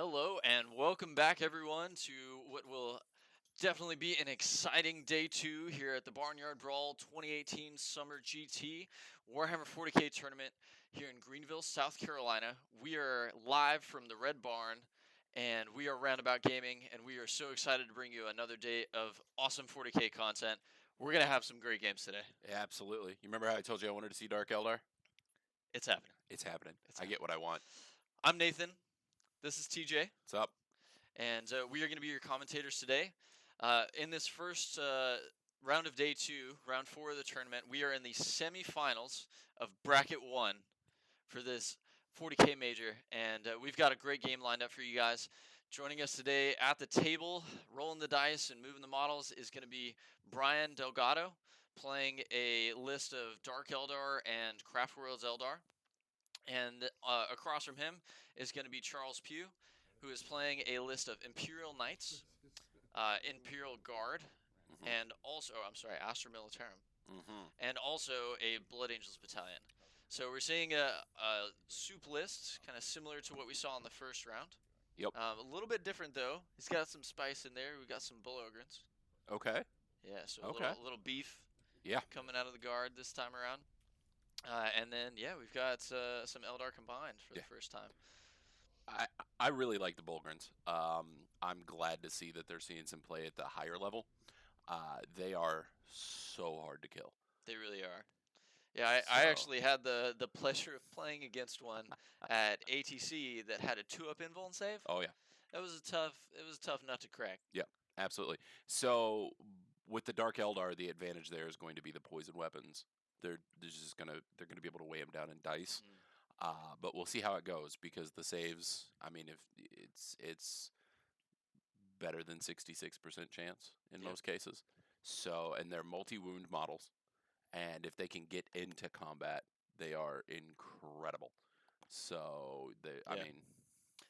Hello and welcome back, everyone, to what will definitely be an exciting day two here at the Barnyard Brawl 2018 Summer GT Warhammer 40K tournament here in Greenville, South Carolina. We are live from the Red Barn, and we are Roundabout Gaming, and we are so excited to bring you another day of awesome 40K content. We're gonna have some great games today. Yeah, absolutely. You remember how I told you I wanted to see Dark Eldar? It's happening. It's happening. It's I get what I want. I'm Nathan. This is TJ. What's up? And we are going to be your commentators today. In this first round of day two, round 4 of the tournament, we are in the semifinals of bracket 1 for this 40K major, and we've got a great game lined up for you guys. Joining us today at the table, rolling the dice and moving the models, is going to be Brian Delgado, playing a list of Dark Eldar and Craft Worlds Eldar. And across from him is going to be Charles Pugh, who is playing a list of Imperial Knights, Imperial Guard, and also, Astra Militarum, and also a Blood Angels Battalion. So we're seeing a soup list, kind of similar to what we saw in the first round. Yep. A little bit different, though. He's got some spice in there. We've got some Bull Ogrins. Okay. Yeah, so Okay. a little beef Yeah. coming out of the Guard this time around. And then, yeah, we've got some Eldar combined for the first time. I really like the Bulgrins. I'm glad to see that they're seeing some play at the higher level. They are so hard to kill. They really are. Yeah, I actually had the pleasure of playing against one at ATC that had a 2-up invuln save. Oh yeah. It was a tough nut to crack. Yeah, absolutely. So with the Dark Eldar, the advantage there is going to be the poison weapons. They're gonna be able to weigh them down in dice. But we'll see how it goes because the saves. I mean, if it's better than 66% chance in most cases. So, and they're multi-wound models, and if they can get into combat, they are incredible. So, I mean,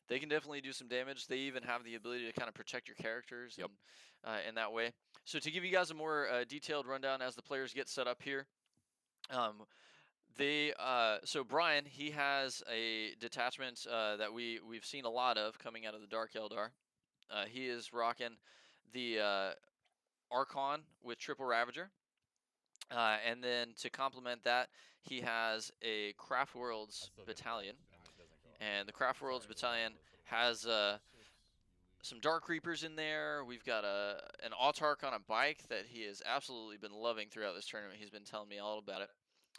they can definitely do some damage. They even have the ability to kind of protect your characters in that way. So to give you guys a more detailed rundown as the players get set up here, so Brian, he has a detachment that we've seen a lot of coming out of the Dark Eldar. He is rocking the Archon with Triple Ravager. And then to complement that, he has a Craft Worlds battalion. And the Craft Worlds battalion has some Dark Reapers in there. We've got an Autarch on a bike that he has absolutely been loving throughout this tournament. He's been telling me all about it.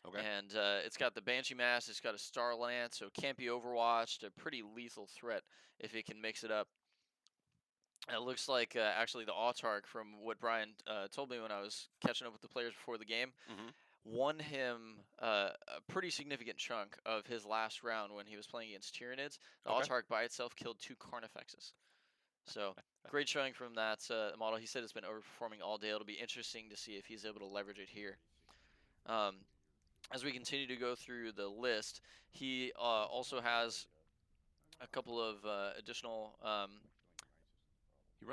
Okay. And it's got the Banshee Mast, it's got a Star Lance, so it can't be overwatched. A pretty lethal threat if it can mix it up. It looks like actually the Autarch, from what Brian told me when I was catching up with the players before the game, won him a pretty significant chunk of his last round when he was playing against Tyranids. The Autarch by itself killed 2 Carnifexes. So great showing from that model. He said it's been overperforming all day. It'll be interesting to see if he's able to leverage it here. As we continue to go through the list, he also has a couple of additional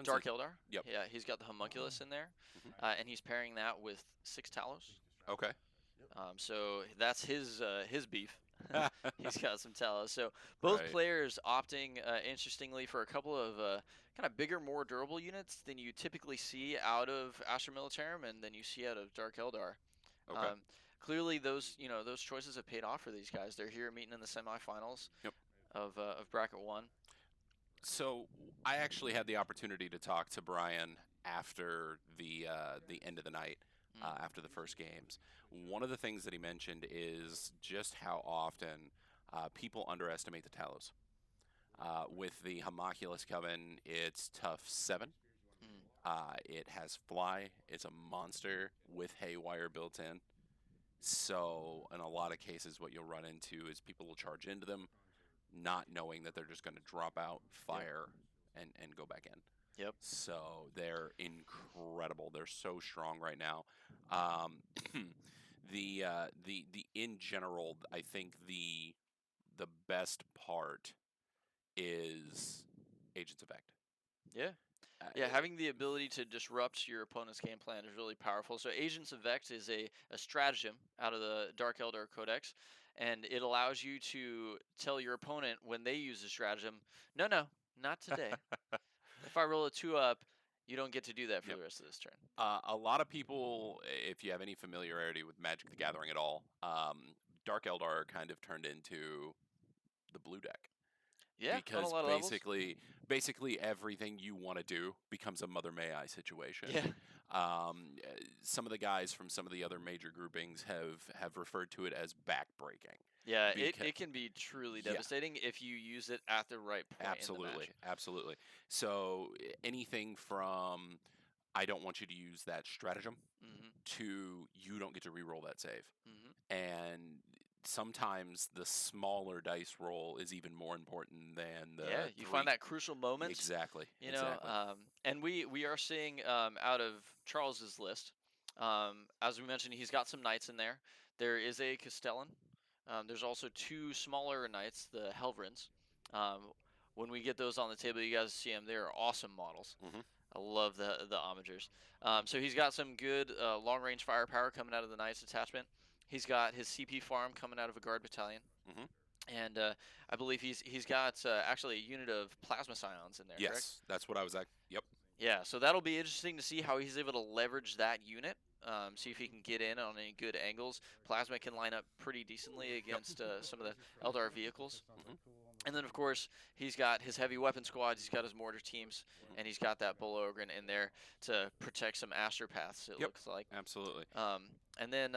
Dark Eldar. Yep. Yeah, he's got the Homunculus in there, and he's pairing that with 6 Talos. Okay. So that's his beef. He's got some Talos. So both players opting, interestingly, for a couple of kind of bigger, more durable units than you typically see out of Astra Militarum and than you see out of Dark Eldar. Okay. Clearly, those choices have paid off for these guys. They're here meeting in the semifinals of bracket 1. So I actually had the opportunity to talk to Brian after the end of the night, after the first games. One of the things that he mentioned is just how often people underestimate the Talos. With the Homunculus Coven, it's tough 7. It has fly. It's a monster with haywire built in. So in a lot of cases, what you'll run into is people will charge into them, not knowing that they're just going to drop out, fire, and go back in. Yep. So they're incredible. They're so strong right now. The in general, I think the best part is Agents of Ect. Yeah. Yeah, having the ability to disrupt your opponent's game plan is really powerful. So Agents of Vex is a stratagem out of the Dark Eldar Codex, and it allows you to tell your opponent when they use the stratagem, no, Not today. If I roll a 2 up, you don't get to do that for Yep. the rest of this turn. A lot of people, if you have any familiarity with Magic the Gathering at all, Dark Eldar kind of turned into the blue deck Yeah, on a because lot of levels. basically everything you want to do becomes a Mother May I situation. Yeah. Some of the guys from some of the other major groupings have referred to it as backbreaking. Yeah, Because it can be truly yeah, devastating if you use it at the right point in the absolutely, match. absolutely. So anything from I don't want you to use that stratagem Mhm. to you don't get to re-roll that save. Mhm. And sometimes the smaller dice roll is even more important than Yeah, the you three. find that crucial moment. Exactly, You know, exactly. and we are seeing out of Charles's list, as we mentioned, he's got some knights in there. There is a Castellan. There's also 2 smaller knights, the Helvrins. Um, when we get those on the table, you guys see them. They're awesome models. Hmm. I love the Omagers. So he's got some good long range firepower coming out of the Knights attachment. He's got his CP farm coming out of a guard battalion, Hmm. and I believe he's got actually a unit of plasma scions in there. Correct? Yes, that's what I was at. Yep. Yeah. So that'll be interesting to see how he's able to leverage that unit. See if he can get in on any good angles. Plasma can line up pretty decently Yep. against some of the Eldar vehicles. Hmm. And then, of course, he's got his heavy weapon squads, he's got his mortar teams, Hmm. and he's got that Bull Ogren in there to protect some astropaths, it Yep. looks like. Absolutely. And then,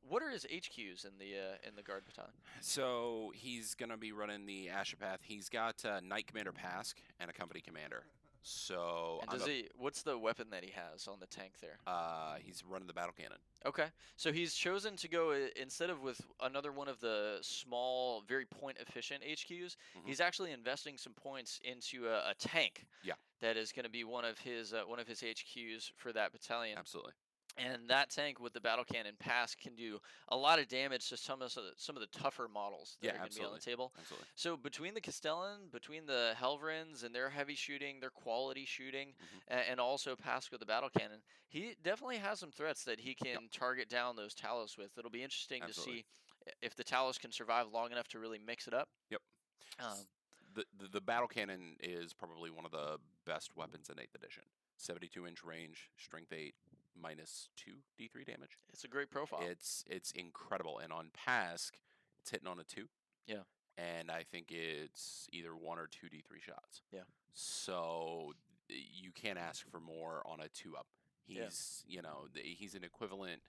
what are his HQs in the guard battalion? So he's gonna be running the Ashapath. He's got Knight Commander Pask and a company commander. So And what's the weapon that he has on the tank there? he's running the battle cannon. Okay, so he's chosen to go instead of with another one of the small, very point efficient HQs. Hmm. He's actually investing some points into a tank Yeah, that is going to be one of his HQs for that battalion. absolutely. And that tank with the battle cannon pass can do a lot of damage to some of the tougher models that Yeah, are going to be on the absolutely, table. absolutely. So between the Castellan, between the Helvrins and their heavy shooting, their quality shooting, Hmm. and also Pask with the battle cannon, he definitely has some threats that he Yep, can target down those Talos with. It'll be interesting to absolutely. see if the Talos can survive long enough to really mix it up. Yep. Um, S- the battle cannon is probably one of the best weapons in 8th edition. 72-inch range, strength 8, -2 D3 damage. it's a great profile. It's incredible. And on Pask, it's hitting on a 2, Yeah, and I think it's either 1 or 2 D3 shots. yeah, So you can't ask for more on a 2 up. yeah. He's an equivalent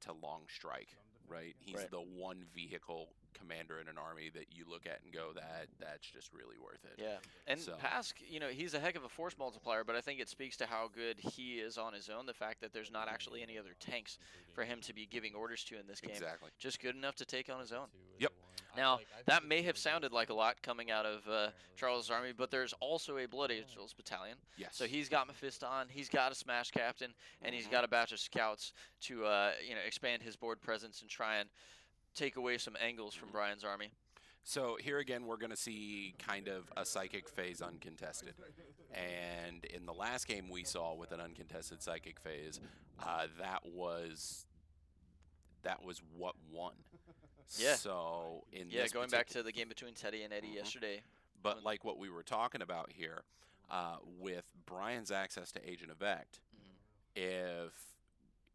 to Long Strike, right? He's Right. the one vehicle commander in an army that you look at and go, that's just really worth it. Yeah, and So Pask, he's a heck of a force multiplier, but I think it speaks to how good he is on his own. The fact that there's not actually any other tanks for him to be giving orders to in this game, exactly. just good enough to take on his own. Yep. Now, that may have sounded like a lot coming out of Charles' army, but there's also a Blood Angels battalion. Yes. So he's got Mephiston, he's got a Smash Captain, and he's Mhm. got a batch of scouts to expand his board presence and try and take away some angles from Mhm. Brian's army. So here again, we're going to see kind of a psychic phase uncontested. And in the last game we saw with an uncontested psychic phase, that was what won. Yeah. So in Yeah, this going back to the game between Teddy and Eddie Mhm. yesterday. But like what we were talking about here, with Brian's access to Agent Effect, Mhm,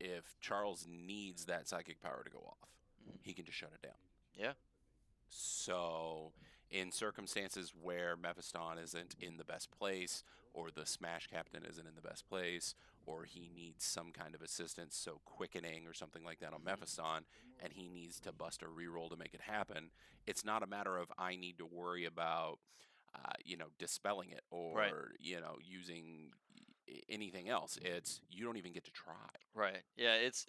if Charles needs that psychic power to go off, mhm. he can just shut it down. Yeah. So, in circumstances where Mephiston isn't in the best place, or the Smash Captain isn't in the best place, or he needs some kind of assistance, so quickening or something like that on Mhm. Mephiston, and he needs to bust a reroll to make it happen, it's not a matter of I need to worry about, dispelling it Right. or, using anything else. It's you don't even get to try. Right. Yeah, it's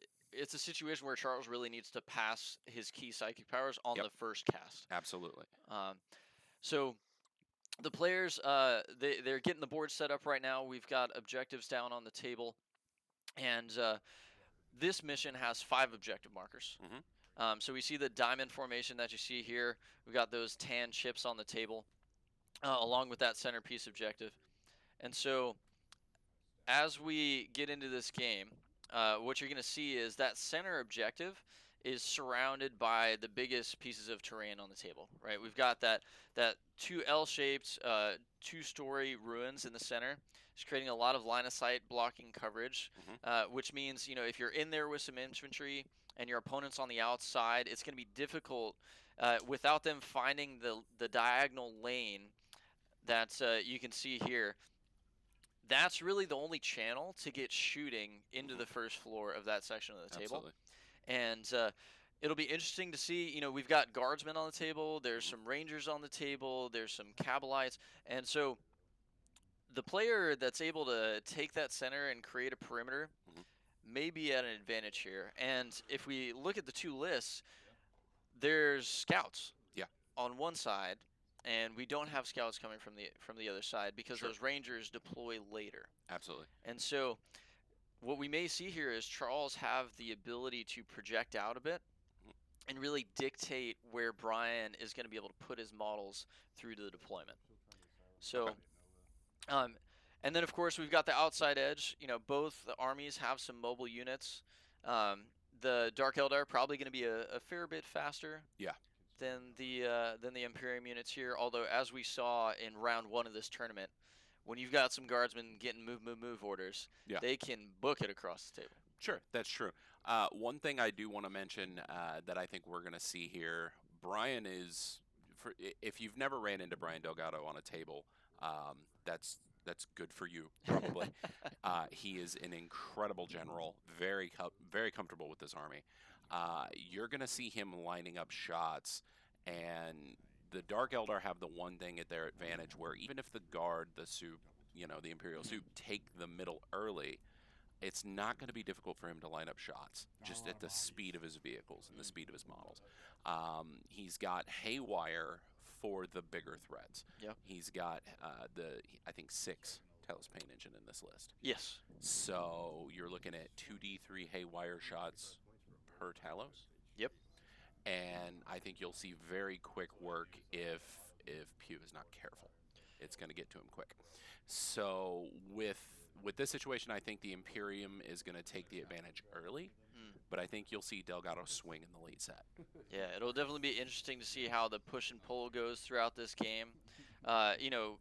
a situation where Charles really needs to pass his key psychic powers on Yep, the first cast. absolutely. Um, so the players they're getting the board set up right now. We've got objectives down on the table, and this mission has 5 objective markers. Hmm. So we see the diamond formation that you see here. We've got those tan chips on the table, along with that centerpiece objective. And so as we get into this game, what you're going to see is that center objective is surrounded by the biggest pieces of terrain on the table, right? We've got that two L-shaped, two-story ruins in the center. It's creating a lot of line of sight blocking coverage, which means, you know, if you're in there with some infantry and your opponent's on the outside, it's going to be difficult without them finding the diagonal lane that you can see here. That's really the only channel to get shooting into the first floor of that section of the table. Absolutely. And it'll be interesting to see. You know, we've got guardsmen on the table. There's some rangers on the table. There's some cabalites. And so the player that's able to take that center and create a perimeter may be at an advantage here. And if we look at the two lists, there's scouts on one side, and we don't have scouts coming from the other side because those rangers deploy later. Absolutely. And so what we may see here is Charles have the ability to project out a bit and really dictate where Brian is going to be able to put his models through to the deployment. So, and then of course we've got the outside edge. You know, both the armies have some mobile units. The Dark Eldar probably going to be a fair bit faster. Than the Imperium units here. Although, as we saw in round 1 of this tournament, when you've got some guardsmen getting move orders, they can book it across the table. Sure, that's true. One thing I do want to mention that I think we're going to see here, Brian is, if you've never ran into Brian Delgado on a table, that's good for you, probably. He is an incredible general, very comfortable with this army. You're going to see him lining up shots, and the Dark Eldar have the one thing at their advantage where even if the guard, the soup, you know, the Imperial soup, take the middle early, it's not going to be difficult for him to line up shots, just at the speed of his vehicles and the speed of his models. He's got Haywire for the bigger threats. He's got I think 6 Talos Pain Engine in this list. Yes. So you're looking at 2d3 Haywire shots per Talos. Yep. And I think you'll see very quick work if Pugh is not careful. It's going to get to him quick. So with this situation, I think the Imperium is going to take the advantage early, but I think you'll see Delgado swing in the late set. Yeah, it'll definitely be interesting to see how the push and pull goes throughout this game. You know,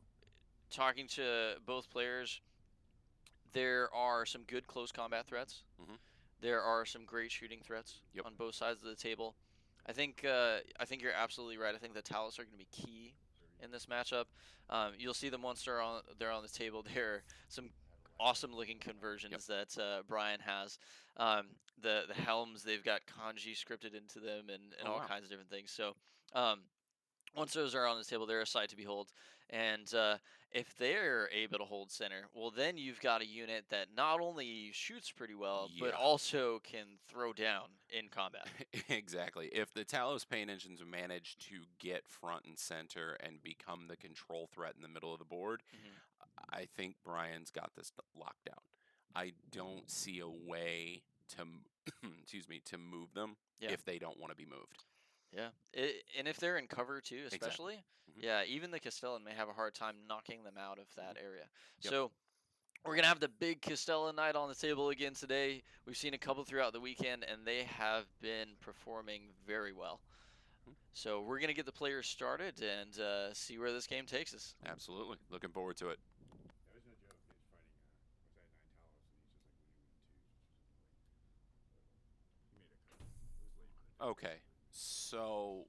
talking to both players, there are some good close combat threats. There are some great shooting threats on both sides of the table. I think you're absolutely right. I think the Talos are going to be key in this matchup. You'll see them once they're on the table. There are some awesome-looking conversions that Brian has. The helms, they've got kanji scripted into them and all kinds of different things. So once those are on the table, they're a sight to behold. And if they're able to hold center, well, then you've got a unit that not only shoots pretty well, but also can throw down in combat. Exactly. If the Talos Pain Engines manage to get front and center and become the control threat in the middle of the board, I think Brian's got this locked down. I don't see a way to, to move them if they don't want to be moved. Yeah, and if they're in cover too, especially, even the Castellan may have a hard time knocking them out of that area. So we're going to have the big Castellan night on the table again today. We've seen a couple throughout the weekend, and they have been performing very well. So we're going to get the players started and see where this game takes us. Absolutely. Looking forward to it. Okay, so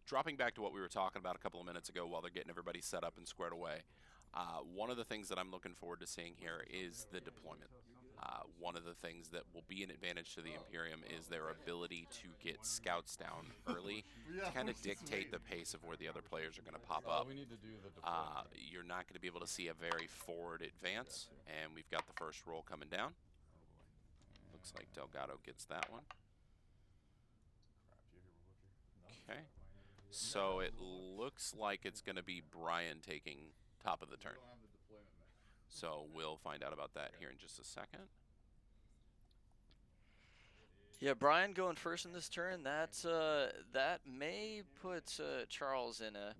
dropping back to what we were talking about a couple of minutes ago while they're getting everybody set up and squared away, one of the things that I'm looking forward to seeing here is the deployment. One of the things that will be an advantage to the Imperium is their ability to get scouts down early to kind of dictate the pace of where the other players are going to pop up. You're not going to be able to see a very forward advance, and we've got the first roll coming down. Looks like Delgado gets that one. Okay, so it looks like it's going to be Brian taking top of the turn. So we'll find out about that here in just a second. Yeah, Brian going first in this turn, that may put Charles in a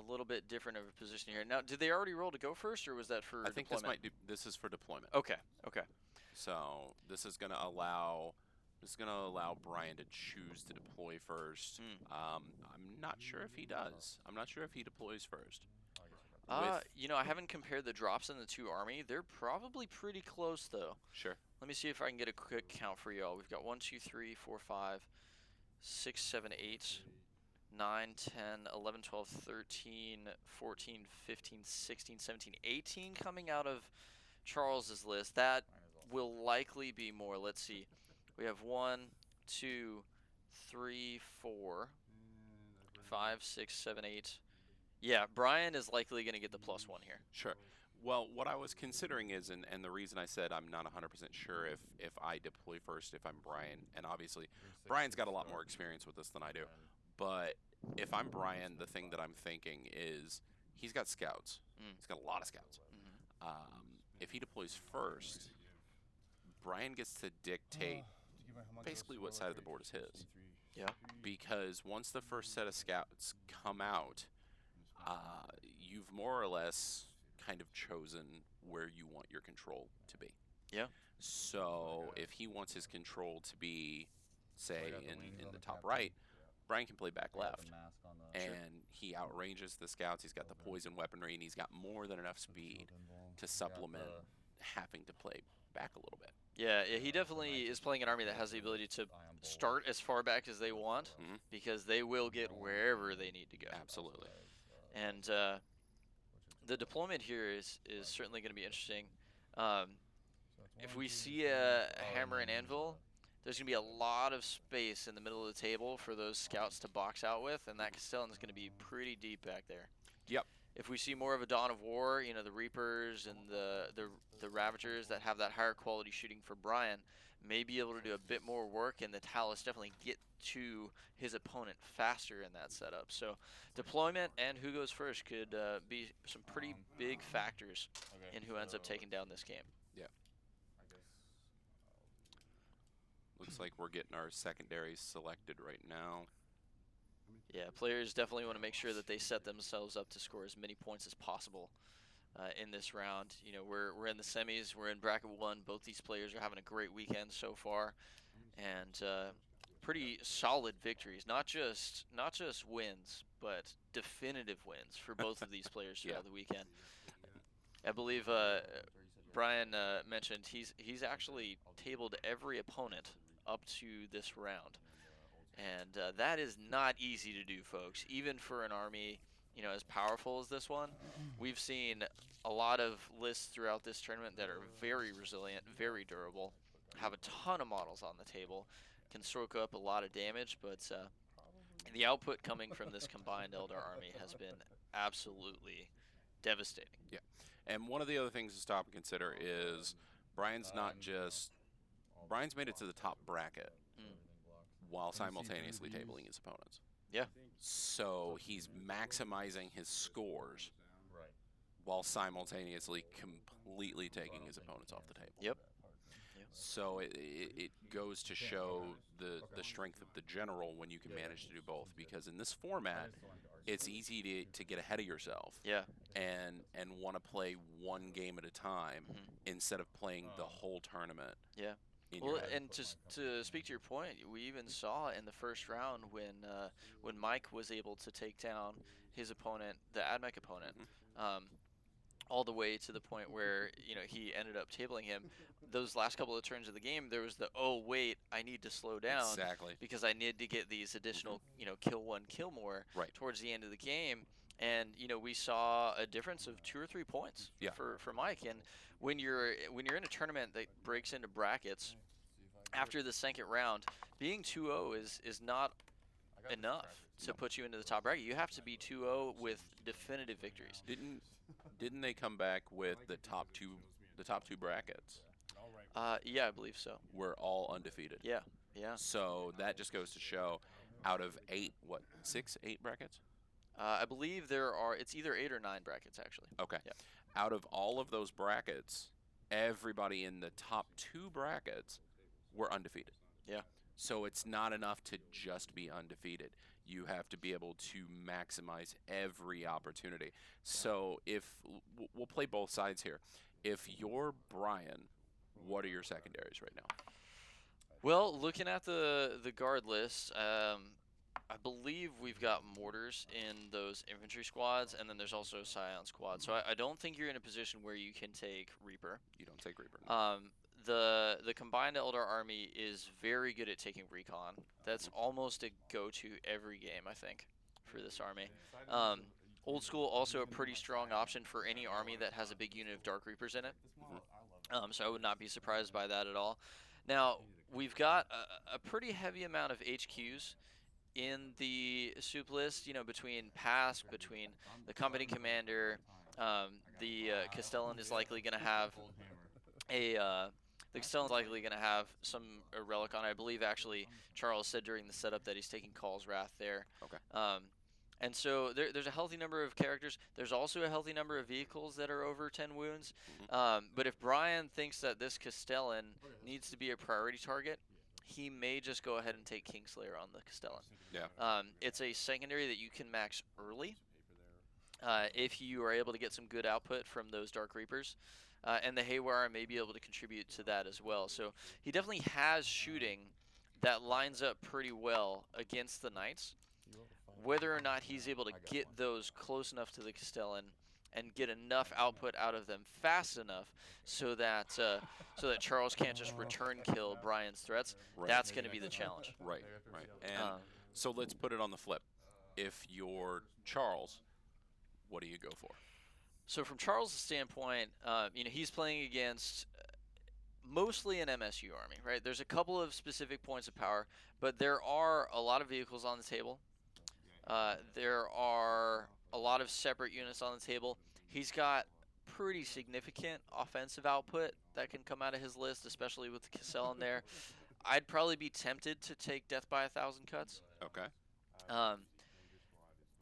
little bit different of a position here. Now, did they already roll to go first, or was that for I think deployment? this is for deployment. Okay. So this is going to allow This is going to allow Brian to choose to deploy first. I'm not sure if he does. I'm not sure if he deploys first. You know, I haven't compared the drops in the two army. They're probably pretty close, though. Sure. Let me see if I can get a quick count for y'all. We've got 1, 2, 3, 4, 5, 6, 7, 8, 9, 10, 11, 12, 13, 14, 15, 16, 17, 18 coming out of Charles's list. That will likely be more. Let's see. We have 1, 2, 3, 4, 5, 6, 7, 8. Yeah, Brian is likely going to get the +1 here. Sure. Well, what I was considering is, and the reason I said I'm not 100% sure if I deploy first, if I'm Brian, and obviously Brian's got a lot more experience with this than I do, but if I'm Brian, the thing that I'm thinking is he's got scouts. He's got a lot of scouts. If he deploys first, Brian gets to dictate basically what side of the board is his. Yeah. Because once the first set of scouts come out, you've more or less kind of chosen where you want your control to be. Yeah. So if he wants his control to be, say, in the top right, Brian can play back left. And he outranges the scouts. He's got the poison weaponry, and he's got more than enough speed to supplement having to play back a little bit. Yeah, he definitely is playing an army that has the ability to start as far back as they want, because they will get wherever they need to go. Absolutely. And the deployment here is certainly going to be interesting. If we see a hammer and anvil, there's going to be a lot of space in the middle of the table for those scouts to box out with, and that Castellan is going to be pretty deep back there. Yep. If we see more of a Dawn of War, you know, the Reapers and the Ravagers that have that higher quality shooting for Brian may be able to do a bit more work, and the Talus definitely get to his opponent faster in that setup. So deployment and who goes first could be some pretty big factors in who ends up taking down this game. Yeah. Looks like we're getting our secondaries selected right now. Yeah, players definitely want to make sure that they set themselves up to score as many points as possible in this round. You know, we're in the semis, we're in bracket 1. Both these players are having a great weekend so far, and pretty solid victories. Not just wins, but definitive wins for both of these players throughout the weekend. I believe Brian mentioned he's actually tabled every opponent up to this round. And that is not easy to do, folks. Even for an army, you know, as powerful as this one, we've seen a lot of lists throughout this tournament that are very resilient, very durable, have a ton of models on the table, can soak up a lot of damage, but the output coming from this combined Eldar army has been absolutely devastating. Yeah, and one of the other things to stop and consider is Brian's made it to the top bracket while simultaneously tabling his opponents. Yeah. So he's maximizing his scores while simultaneously completely taking his opponents off the table. Yep. So it goes to show the strength of the general when you can manage to do both, because in this format, it's easy to get ahead of yourself. Yeah. And want to play one game at a time instead of playing the whole tournament. Yeah. Well, and to speak to your point, we even saw in the first round when Mike was able to take down his opponent, the AdMech opponent, all the way to the point where, you know, he ended up tabling him. Those last couple of turns of the game, there was the, oh wait, I need to slow down because I need to get these additional, you know, kill one, kill more towards the end of the game. And you know, we saw a difference of 2 or 3 points for Mike. And when you're in a tournament that breaks into brackets, after the second round, being 2-0 is not enough to put you into the top bracket. You have to be 2-0 with definitive victories. Didn't they come back with the top two brackets? Yeah, I believe so. We're all undefeated. Yeah. So that just goes to show, out of 8 brackets? I believe it's either 8 or 9 brackets, actually. Okay. Yeah. Out of all of those brackets, everybody in the top 2 brackets were undefeated. Yeah. So it's not enough to just be undefeated. You have to be able to maximize every opportunity. So we'll play both sides here. If you're Brian, what are your secondaries right now? Well, looking at the guard list, I believe we've got mortars in those infantry squads, and then there's also a scion squad. So I don't think you're in a position where you can take Reaper. You don't take Reaper. No. The combined Eldar army is very good at taking recon. That's almost a go-to every game, I think, for this army. Old school also a pretty strong option for any army that has a big unit of Dark Reapers in it. So I would not be surprised by that at all. Now, we've got a pretty heavy amount of HQs in the soup list, you know, between Pask, between the company commander, the Castellan is likely going to have the Castellan's likely going to have some relic on it. I believe actually Charles said during the setup that he's taking Call's Wrath there. Okay. And so there's a healthy number of characters. There's also a healthy number of vehicles that are over 10 wounds. But if Brian thinks that this Castellan needs to be a priority target, he may just go ahead and take Kingslayer on the Castellan. Yeah. It's a secondary that you can max early if you are able to get some good output from those Dark Reapers. And the Haywire may be able to contribute to that as well. So he definitely has shooting that lines up pretty well against the Knights. Whether or not he's able to get those close enough to the Castellan and get enough output out of them fast enough so that Charles can't just return kill Brian's threats, that's going to be the challenge. Right. And so let's put it on the flip. If you're Charles, what do you go for? So from Charles' standpoint, you know, he's playing against mostly an MSU army, right? There's a couple of specific points of power, but there are a lot of vehicles on the table. There are a lot of separate units on the table. He's got pretty significant offensive output that can come out of his list, especially with the Cassell in there. I'd probably be tempted to take Death by 1,000 Cuts. Okay.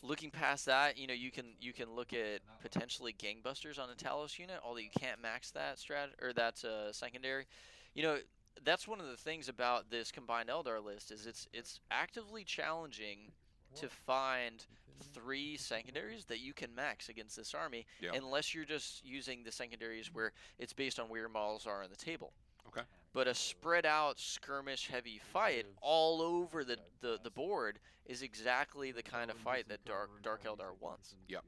Looking past that, you know, you can look at potentially Gangbusters on a Talos unit, although you can't max that secondary. You know, that's one of the things about this combined Eldar list is it's actively challenging to find 3 secondaries that you can max against this army, unless you're just using the secondaries where it's based on where your models are on the table. Okay. But a spread out skirmish heavy fight all over the board is exactly the kind of fight that Dark Eldar wants. Yep.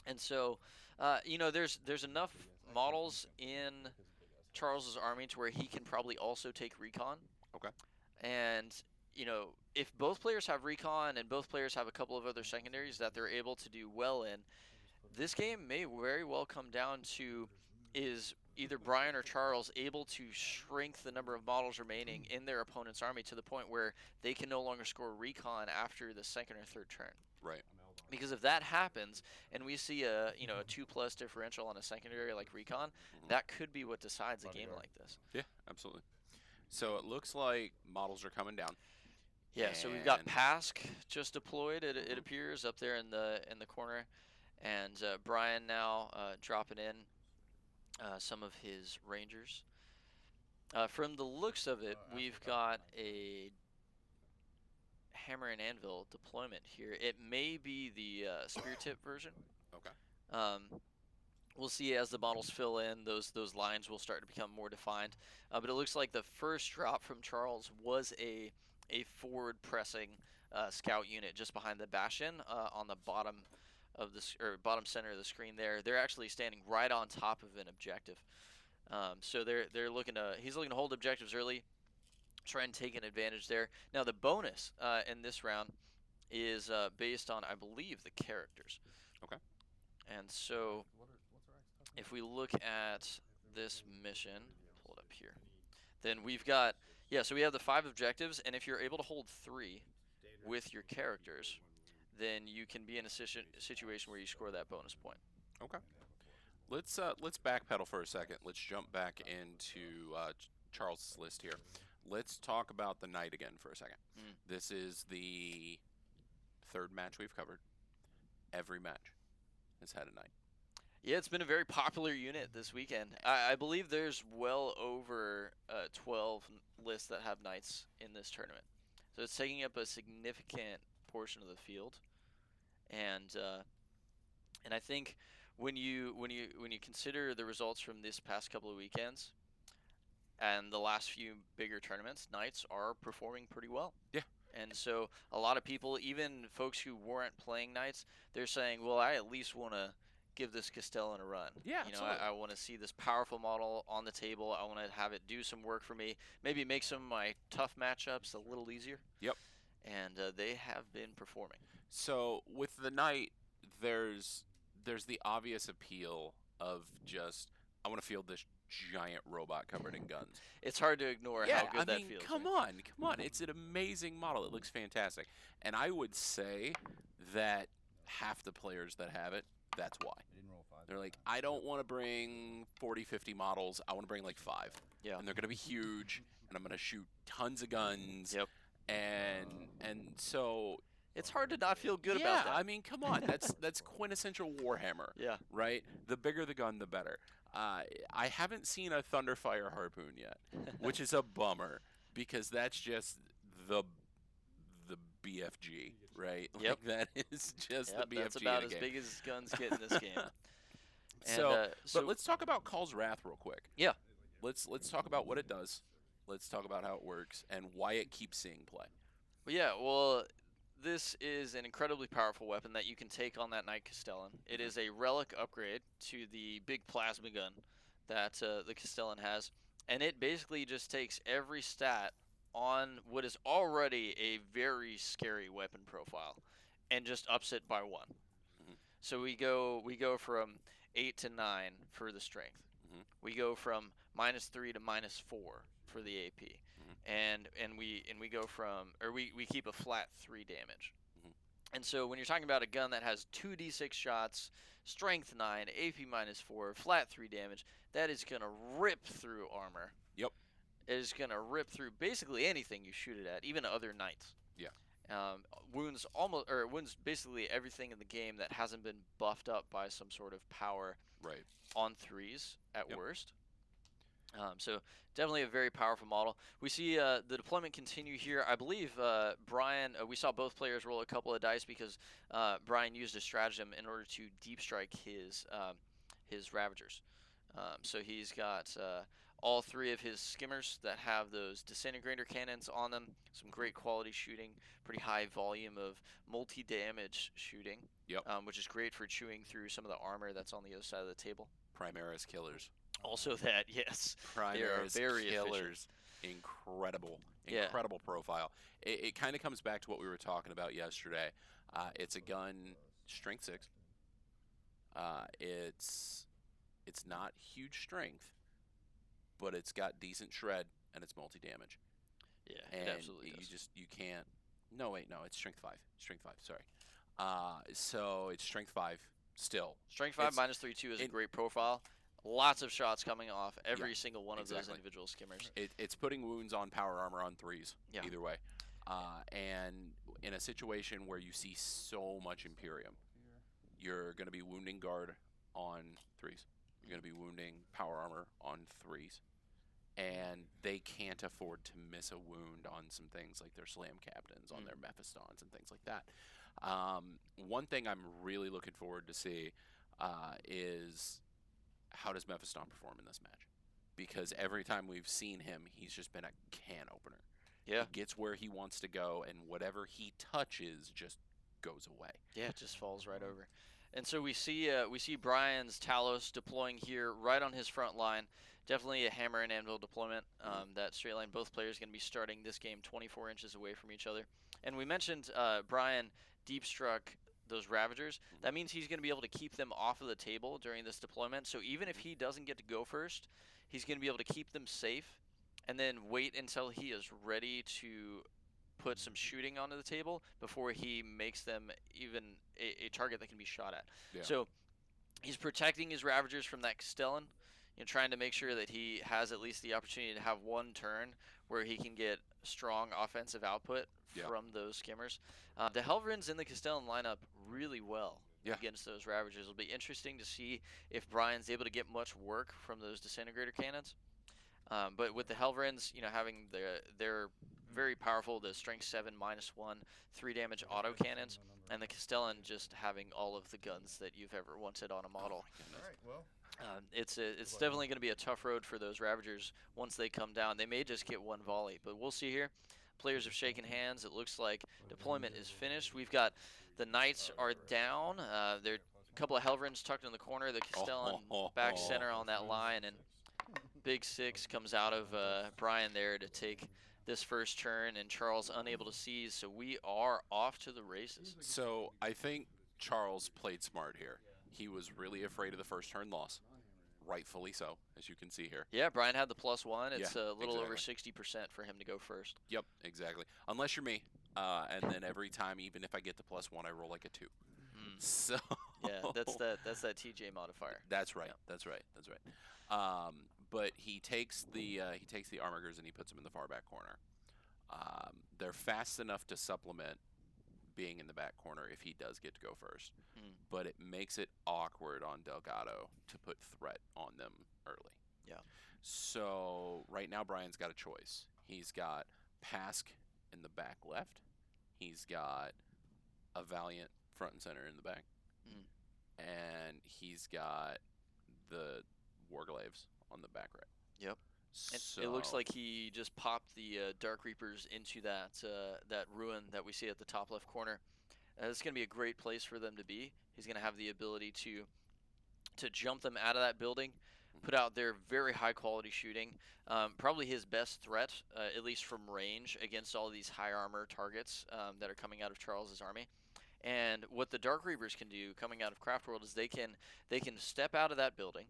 And so, you know, there's enough models in Charles's army to where he can probably also take recon. Okay. And you know, if both players have recon and both players have a couple of other secondaries that they're able to do well in, this game may very well come down to is either Brian or Charles able to shrink the number of models remaining in their opponent's army to the point where they can no longer score recon after the second or third turn. Right. Because if that happens and we see a 2+ differential on a secondary like recon, that could be what decides a game like this. Yeah, absolutely. So it looks like models are coming down. Yeah, so we've got Pask just deployed. It appears up there in the corner, and Brian now dropping in some of his Rangers. From the looks of it, we've got a Hammer and Anvil deployment here. It may be the Spear Tip version. Okay. We'll see as the models fill in, those lines will start to become more defined. But it looks like the first drop from Charles was a forward pressing scout unit just behind the Bastion on the bottom of bottom center of the screen there. They're actually standing right on top of an objective. So they're looking to he's looking to hold objectives early, try and take an advantage there. Now the bonus in this round is based on, I believe, the characters. Okay. And so if we look at this mission, pull it up here, then we've got so we have the 5 objectives, and if you're able to hold 3 with your characters, then you can be in a situation where you score that bonus point. Okay. Let's backpedal for a second. Let's jump back into Charles' list here. Let's talk about the Knight again for a second. This is the 3rd match we've covered. Every match has had a Knight. Yeah, it's been a very popular unit this weekend. I believe there's well over 12 lists that have Knights in this tournament. So it's taking up a significant portion of the field. And I think when you consider the results from this past couple of weekends, and the last few bigger tournaments, Knights are performing pretty well. Yeah. And so a lot of people, even folks who weren't playing Knights, they're saying, well, I at least want to give this Castellan a run. Yeah, You know, absolutely. I want to see this powerful model on the table. I want to have it do some work for me. Maybe make some of my tough matchups a little easier. Yep. And they have been performing. So with the Knight, there's the obvious appeal of just I want to field this giant robot covered in guns. It's hard to ignore Yeah, how good I that mean, feels. come right? on. It's an amazing model. It looks fantastic. And I would say that half the players that have it, that's why. They're like, I don't want to bring 40, 50 models. I want to bring like 5. Yeah. And they're going to be huge, and I'm going to shoot tons of guns. Yep. And so It's hard to not feel good about that. I mean, come on. That's quintessential Warhammer. Yeah. Right? The bigger the gun, the better. I haven't seen a Thunderfire Harpoon yet, which is a bummer because that's just the BFG, right? Yep. Like that is just the BFG. That's about in a as game. big as guns get in this game. But let's talk about Call's Wrath real quick. Yeah. Let's talk about what it does. Let's talk about how it works and why it keeps seeing play. Well, this is an incredibly powerful weapon that you can take on that Knight Castellan. It is a relic upgrade to the big plasma gun that the Castellan has, and it basically just takes every stat on what is already a very scary weapon profile and just ups it by 1. Mhm. So we go from 8 to 9 for the strength. Mhm. We go from -3 to -4 for the AP. And we go from, or we keep a flat 3 damage. Mhm. And so when you're talking about a gun that has 2d6 shots, strength 9, AP -4, flat 3 damage, that is gonna rip through armor. Yep. It is gonna rip through basically anything you shoot it at, even other knights. Yeah. Wounds basically everything in the game that hasn't been buffed up by some sort of power. Right. On 3s at Yep. worst. So definitely a very powerful model. We see the deployment continue here. I believe Brian, we saw both players roll a couple of dice because Brian used a stratagem in order to deep strike his Ravagers. So he's got all 3 of his skimmers that have those disintegrator cannons on them. Some great quality shooting, pretty high volume of multi-damage shooting. Yep. Which is great for chewing through some of the armor that's on the other side of the table. Primaris killers. Also that, yes. Primaris very killers. efficient. Incredible profile. It kind of comes back to what we were talking about yesterday. It's a gun, strength 6. It's not huge strength, but it's got decent shred and it's multi-damage. Yeah, And it absolutely does. you can't. No, wait, no, it's strength 5. Strength 5. Sorry. So it's strength 5 still. Strength 5 it's- -3/2 is a great profile. Lots of shots coming off every Yeah, single one of those exactly. individual skimmers. It's putting wounds on power armor on 3s. Yeah. Either way. And in a situation where you see so much Imperium, you're going to be wounding guard on 3s. You're going to be wounding power armor on 3s. And they can't afford to miss a wound on some things like their slam captains, on their Mephistons, and things like that. One thing I'm really looking forward to see is how does Mephiston perform in this match? Because every time we've seen him, he's just been a can opener. Yeah. He gets where he wants to go, and whatever he touches just goes away. Yeah, it just falls right over. And so we see Brian's Talos deploying here right on his front line. Definitely a hammer and anvil deployment. That straight line, both players going to be starting this game 24 inches away from each other. And we mentioned Brian deep struck those Ravagers. That means he's going to be able to keep them off of the table during this deployment. So even if he doesn't get to go first, he's going to be able to keep them safe and then wait until he is ready to put some shooting onto the table before he makes them even a target that can be shot at. Yeah. So he's protecting his Ravagers from that Castellan, trying to make sure that he has at least the opportunity to have one turn where he can get strong offensive output from those skimmers. The Helverins in the Castellan line up really well against those Ravagers. It'll be interesting to see if Brian's able to get much work from those disintegrator cannons. But with the Helverins, having their very powerful. The strength 7 -1, 3 damage auto cannons, and the Castellan just having all of the guns that you've ever wanted on a model. Oh my goodness. It's definitely going to be a tough road for those Ravagers once they come down. They may just get one volley, but we'll see here. Players have shaken hands. It looks like deployment is finished. We've got the Knights are down. They're a couple of Helverins tucked in the corner. The Castellan back center on that line, and Big Six comes out of Brian there to take this first turn, and Charles unable to seize. So we are off to the races. So I think Charles played smart here. He was really afraid of the first turn loss. Rightfully so, as you can see here. Yeah, Brian had the +1. It's Yeah, a little over exactly. 60% for him to go first. Yep, exactly. Unless you're me, and then every time, even if I get the +1, I roll like a 2. So yeah, that's that TJ modifier. That's right. Yeah. That's right. That's right. But he takes the armigers and he puts them in the far back corner. They're fast enough to supplement being in the back corner if he does get to go first. But it makes it awkward on Delgado to put threat on them early. Yeah. So right now Brian's got a choice. He's got Pask in the back left. He's got a Valiant front and center in the back. And he's got the Warglaves on the back right. Yep. So It looks like he just popped the Dark Reapers into that ruin that we see at the top left corner. It's going to be a great place for them to be. He's going to have the ability to jump them out of that building, put out their very high quality shooting. Probably his best threat, at least from range, against all these high armor targets that are coming out of Charles's army. And what the Dark Reapers can do coming out of Craft World is they can step out of that building,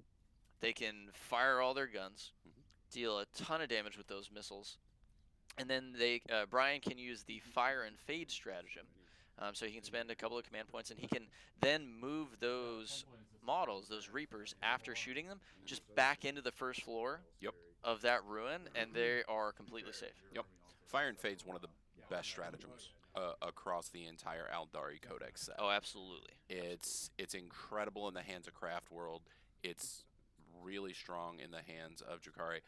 they can fire all their guns, deal a ton of damage with those missiles, and then Brian can use the fire and fade stratagem. So he can spend a couple of command points, and he can then move those models, those Reapers, after shooting them, just back into the first floor of that ruin, and they are completely safe. Yep. Fire and Fade's one of the best stratagems across the entire Aldari Codex set. Oh, absolutely. It's incredible in the hands of Craft World. It's really strong in the hands of Drakari,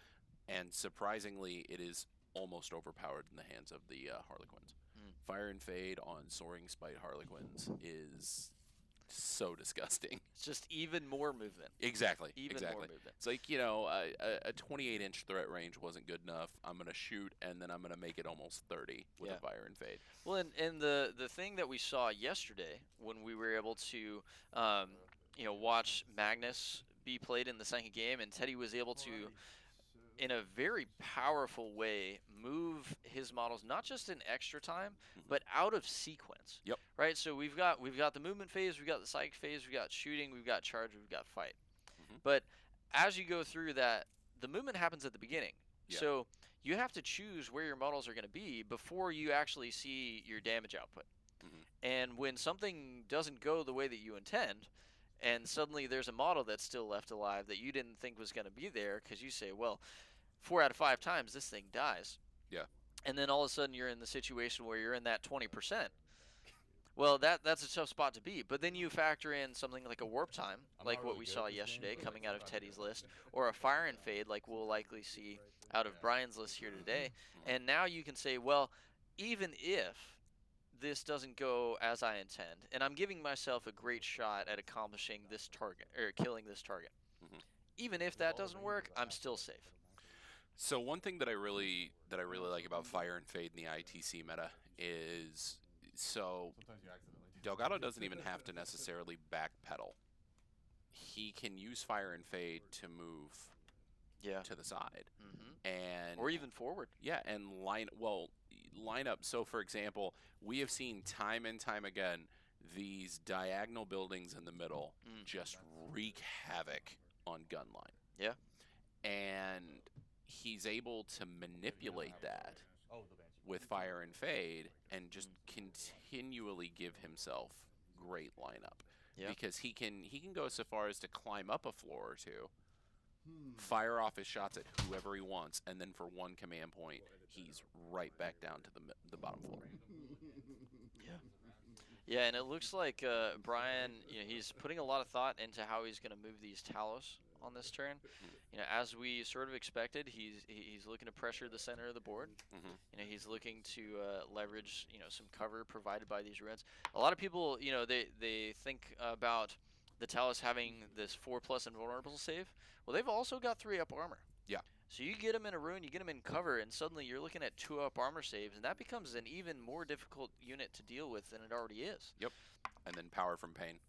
and surprisingly, it is almost overpowered in the hands of the Harlequins. Fire and Fade on Soaring Spite Harlequins is so disgusting. It's just even more movement. Exactly. Even more movement. It's like, a 28-inch threat range wasn't good enough. I'm going to shoot, and then I'm going to make it almost 30 with a Fire and Fade. Well, and the thing that we saw yesterday when we were able to, watch Magnus be played in the second game, and Teddy was able to, in a very powerful way, move his models not just in extra time, but out of sequence. Yep. Right. So we've got the movement phase, we've got the psych phase, we've got shooting, we've got charge, we've got fight. But as you go through that, the movement happens at the beginning. Yeah. So you have to choose where your models are going to be before you actually see your damage output. And when something doesn't go the way that you intend, and suddenly there's a model that's still left alive that you didn't think was going to be there, because you say, well, 4 out of 5 times this thing dies. Yeah. And then all of a sudden you're in the situation where you're in that 20%. Well, that's a tough spot to be. But then you factor in something like a warp time, like what we saw yesterday coming out of Teddy's list, or a fire and fade like we'll likely see out of Brian's list here today. And now you can say, well, even if this doesn't go as I intend, and I'm giving myself a great shot at accomplishing this target, or killing this target. Even if that doesn't work, I'm still safe. So one thing that I really like about Fire and Fade in the ITC meta is, so Delgado doesn't even have to necessarily backpedal. He can use Fire and Fade to move to the side. And or even forward. Yeah, and line up. So for example, we have seen time and time again these diagonal buildings in the middle just wreak havoc on gun line. Yeah. And he's able to manipulate that with Fire and Fade and just continually give himself great lineup. Yeah. Because he can go so far as to climb up a floor or two, fire off his shots at whoever he wants, and then for one command point, he's right back down to the bottom floor. Yeah, and it looks like Brian, he's putting a lot of thought into how he's going to move these Talos on this turn. You know, as we sort of expected, he's looking to pressure the center of the board. Mm-hmm. You know, he's looking to leverage, you know, some cover provided by these ruins. A lot of people, you know, they think about the Talus having this 4+ invulnerable save. Well, they've also got 3-up armor. Yeah. So you get them in a ruin, you get them in cover, and suddenly you're looking at 2-up armor saves, and that becomes an even more difficult unit to deal with than it already is. Yep. And then power from pain.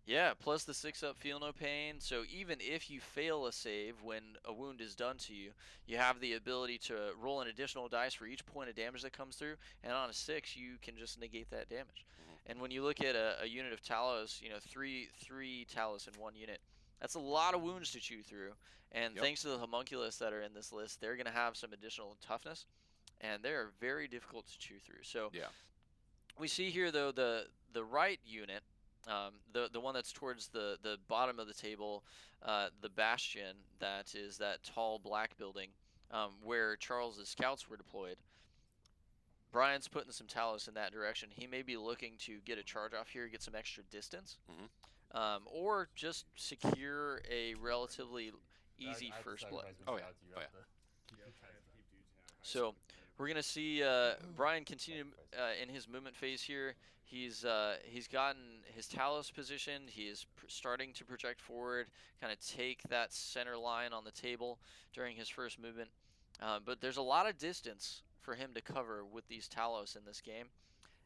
Yeah, plus the 6-up feel no pain. So even if you fail a save when a wound is done to you, you have the ability to roll an additional dice for each point of damage that comes through, and on a 6 you can just negate that damage. And when you look at a unit of Talos, you know, three Talos in one unit, that's a lot of wounds to chew through. And thanks to the homunculus that are in this list, they're going to have some additional toughness, and they are very difficult to chew through. So we see here, though, the right unit, the one that's towards the bottom of the table, the Bastion, that is that tall black building where Charles's scouts were deployed. Brian's putting some Talos in that direction. He may be looking to get a charge off here, get some extra distance, or just secure a relatively easy first blood. Oh yeah. So we're gonna see Brian continue in his movement phase here. He's gotten his Talos positioned. He is starting to project forward, kind of take that center line on the table during his first movement. But there's a lot of distance for him to cover with these Talos in this game,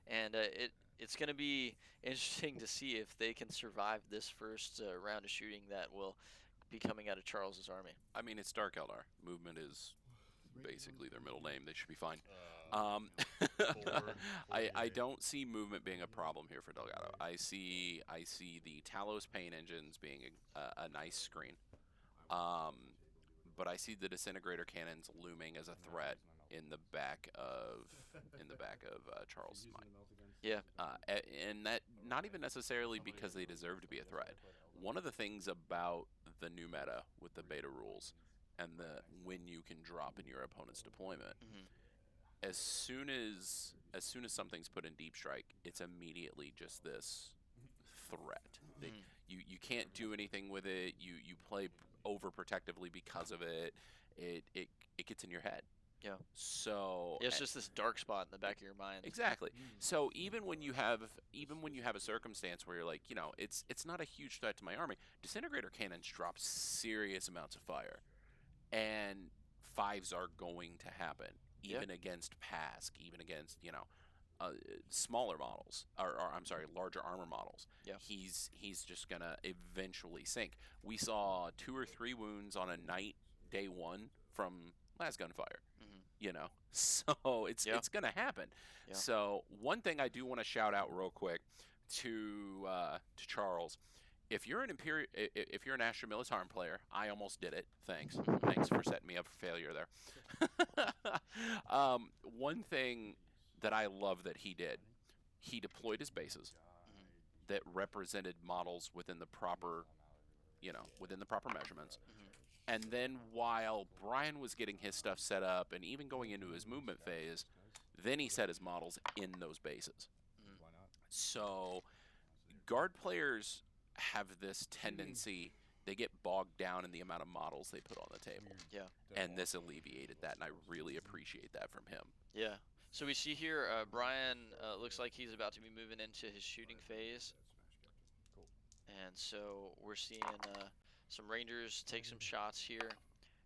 and it's going to be interesting to see if they can survive this first round of shooting that will be coming out of Charles's army. I mean, it's Dark Eldar. Movement is basically their middle name. They should be fine. I don't see movement being a problem here for Delgado. I see the Talos pain engines being a nice screen, but I see the disintegrator cannons looming as a threat in the back of Charles' mind. Yeah. And that not even necessarily because they deserve to be a threat. One of the things about the new meta with the beta rules and the when you can drop in your opponent's deployment, as soon as something's put in deep strike, it's immediately just this threat. You can't do anything with it. You play overprotectively because of it. It gets in your head. Yeah. So it's just this dark spot in the back of your mind. Exactly. So even when you have a circumstance where you're like, you know, it's not a huge threat to my army, disintegrator cannons drop serious amounts of fire, and 5s are going to happen, even against PASC, even against, you know, smaller models, or I'm sorry, larger armor models. Yeah. He's just gonna eventually sink. We saw 2 or 3 wounds on a knight day 1 from last gunfire. You know, so it's gonna happen. Yeah. So one thing I do want to shout out real quick to Charles. If you're an Astra Militarum player, I almost did it. Thanks for setting me up for failure there. One thing that I love that he did, he deployed his bases that represented models within the proper, measurements. And then while Brian was getting his stuff set up and even going into his movement phase, then he set his models in those bases. So guard players have this tendency, they get bogged down in the amount of models they put on the table. Yeah. And this alleviated that, and I really appreciate that from him. Yeah. So we see here, Brian looks like he's about to be moving into his shooting phase. And so we're seeing some Rangers take some shots here.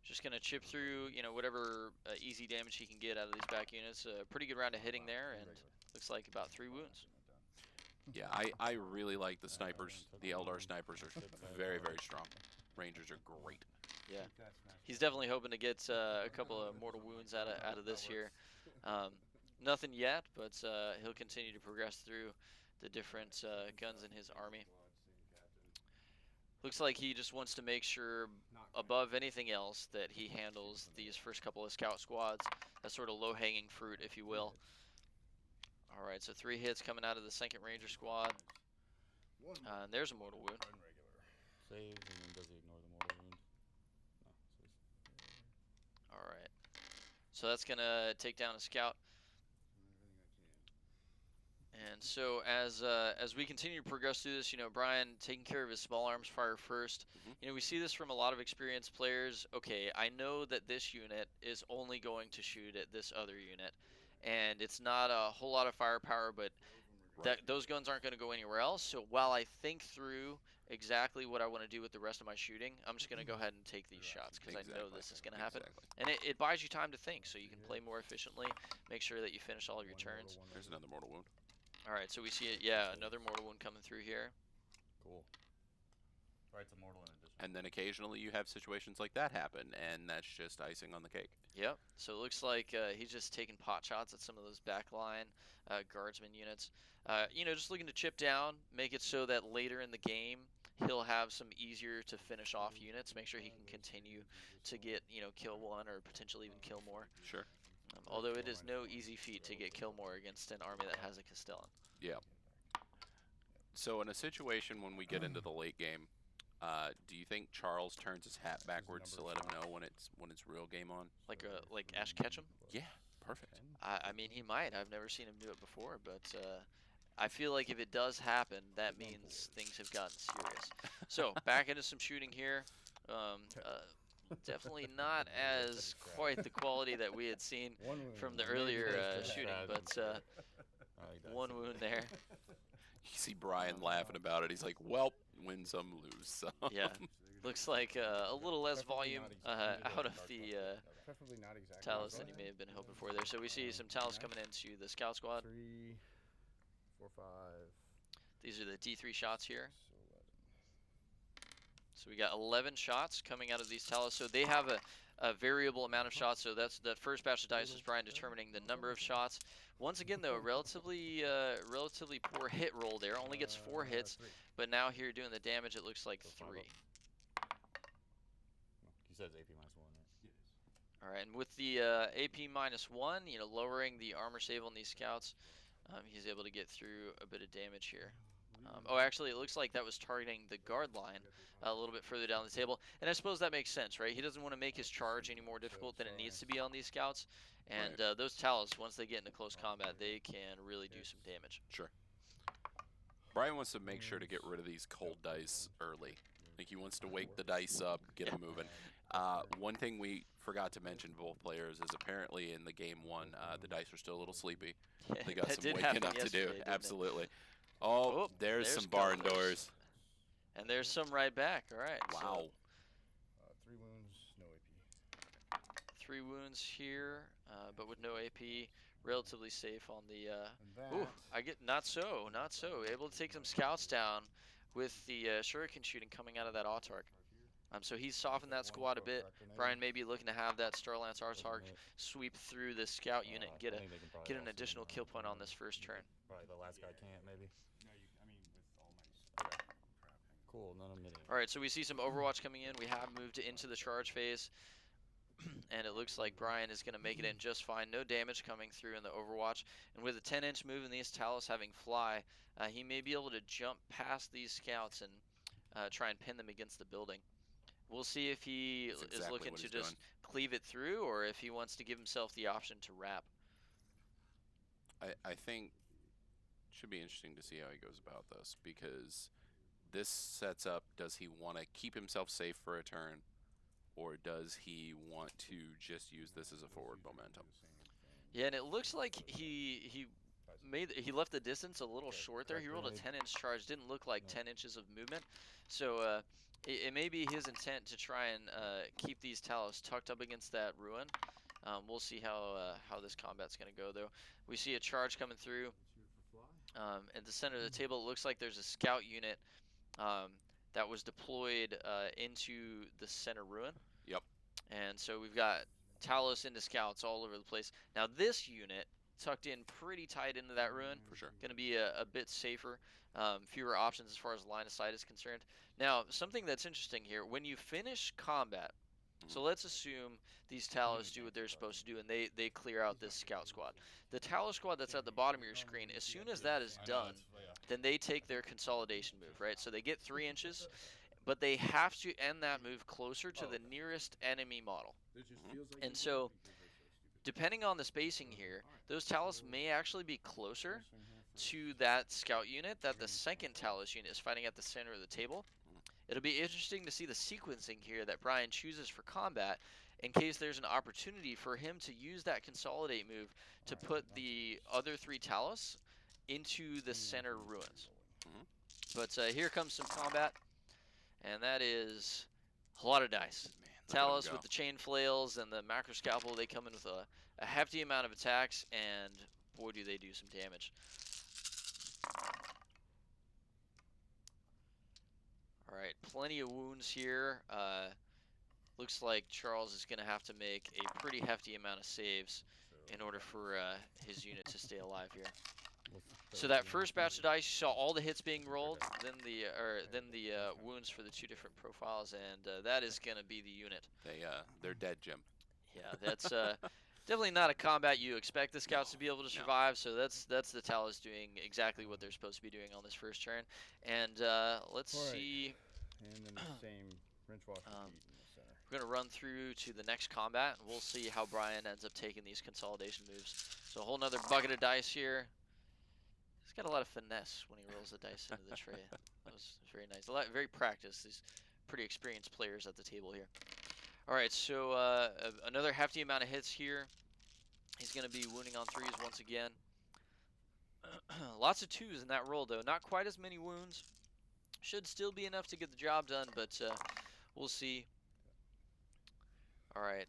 Just going to chip through, you know, whatever easy damage he can get out of these back units. A pretty good round of hitting there, and looks like about 3 wounds. Yeah, I really like the snipers. The Eldar snipers are very, very strong. Rangers are great. Yeah. He's definitely hoping to get a couple of mortal wounds out of this here. Nothing yet, but he'll continue to progress through the different guns in his army. Looks like he just wants to make sure, above anything else, that he handles these first couple of scout squads. That sort of low-hanging fruit, if you will. All right, so 3 hits coming out of the 2nd Ranger squad. And there's a mortal wound. Saves, and then does he ignore the mortal wound? No. All right. So that's going to take down a scout. And so as we continue to progress through this, Brian taking care of his small arms fire first. Mhm. We see this from a lot of experienced players. Okay, I know that this unit is only going to shoot at this other unit, and it's not a whole lot of firepower, but Right. those guns aren't going to go anywhere else. So while I think through exactly what I want to do with the rest of my shooting, I'm just going to go ahead and take these shots because I know Exactly. this is going to happen. Exactly. And it buys you time to think, so you can play more efficiently, make sure that you finish all of your turns. There's another mortal wound. All right, so we see it. Yeah, another mortal wound coming through here. Cool. Right, it's a mortal in addition. And then occasionally you have situations like that happen, and that's just icing on the cake. Yep. So it looks like he's just taking pot shots at some of those backline guardsman units. Just looking to chip down, make it so that later in the game he'll have some easier to finish off units. Make sure he can continue to get kill one or potentially even kill more. Sure. Although it is no easy feat to get kill more against an army that has a Castellan. Yeah. So in a situation when we get into the late game, do you think Charles turns his hat backwards to let him know when it's real game on? Like Ash Ketchum? Yeah, perfect. I mean, he might. I've never seen him do it before, but I feel like if it does happen, that means things have gotten serious. So back into some shooting here. Definitely not as quite the quality that we had seen from the earlier shooting, but one wound there. You see Brian laughing about it. He's like, "Well, win some, lose some." Yeah, looks like a little less volume out of the Preferably not exactly. Talus than you may have been hoping for there. So we see some Talus coming into the scout squad. 3, 4, 5. These are the D3 shots here. So 11. So we got 11 shots coming out of these Talus. So they have a variable amount of shots. So that's that first batch of dice is Brian determining the number of shots. Once again, though, relatively poor hit roll there. Only gets 4 hits, but now here doing the damage, it looks like 3. He says AP -1, right? All right, and with the AP -1, lowering the armor save on these scouts, he's able to get through a bit of damage here. Actually, it looks like that was targeting the guard line a little bit further down the table. And I suppose that makes sense, right? He doesn't want to make his charge any more difficult than it needs to be on these scouts. And those Talus, once they get into close combat, they can really do some damage. Sure. Brian wants to make sure to get rid of these cold dice early. Like, he wants to wake the dice up, get them moving. One thing we forgot to mention to both players is apparently in the game 1, the dice are still a little sleepy. They got That some did waking happen up to do. yesterday, didn't it? Absolutely. Oh, there's some barn doors. And there's some right back. All right. Wow. So 3 wounds, no AP. 3 wounds here, but with no AP. Relatively safe on the. Ooh, I get not so. Able to take some scouts down with the shuriken shooting coming out of that Autarch. So he's softened that squad a bit. Brian may be looking to have that Starlance Autarch sweep through this scout unit and get an additional kill point on this first turn. Probably the last guy can't, maybe. Cool, none of mid. All right, so we see some Overwatch coming in. We have moved into the charge phase. And it looks like Brian is going to make it in just fine. No damage coming through in the Overwatch. And with a 10-inch move and these Talus having fly, he may be able to jump past these scouts and try and pin them against the building. We'll see if he is looking to just cleave it through or if he wants to give himself the option to wrap. I think it should be interesting to see how he goes about this, because this sets up, does he want to keep himself safe for a turn, or does he want to just use this as a forward momentum? Yeah, and it looks like he left the distance a little short there. He rolled a 10-inch charge. Didn't look like 10 inches of movement. So it may be his intent to try and keep these Talus tucked up against that ruin. We'll see how this combat's going to go, though. We see a charge coming through. At the center of the table, it looks like there's a scout unit that was deployed into the center ruin. Yep. And so we've got Talus into scouts all over the place. Now this unit tucked in pretty tight into that ruin. For sure. Going to be a bit safer. Fewer options as far as line of sight is concerned. Now, something that's interesting here, when you finish combat, so let's assume these Talus do what they're supposed to do and they clear out this scout squad. The Talus squad that's at the bottom of your screen, as soon as that is done, then they take their consolidation move, right? So they get 3 inches, but they have to end that move closer to the nearest enemy model. And so, depending on the spacing here, those Talus may actually be closer to that scout unit that the second Talos unit is fighting at the center of the table. It'll be interesting to see the sequencing here that Brian chooses for combat in case there's an opportunity for him to use that consolidate move to put the other 3 Talos into the center ruins. But here comes some combat, and that is a lot of dice. Man, look at 'em Talos go. with the chain flails and the macro scalpel, they come in with a hefty amount of attacks, and boy do they do some damage. Alright, plenty of wounds here. Looks like Charles is going to have to make a pretty hefty amount of saves in order for his unit to stay alive here. So that first batch of dice, you saw all the hits being rolled, then the wounds for the 2 different profiles, and that is going to be the unit. They're dead, Jim. Yeah, that's definitely not a combat you expect the scouts to be able to survive. So that's the Talos doing exactly what they're supposed to be doing on this first turn. And let's see. And then the same wrench washer feet in the center. We're going to run through to the next combat, and we'll see how Brian ends up taking these consolidation moves. So a whole nother bucket of dice here. He's got a lot of finesse when he rolls the dice into the tray. That was very nice. Very practiced. These pretty experienced players at the table here. All right, so another hefty amount of hits here. He's going to be wounding on 3s once again. Lots of 2s in that roll, though. Not quite as many wounds. Should still be enough to get the job done, but we'll see. All right.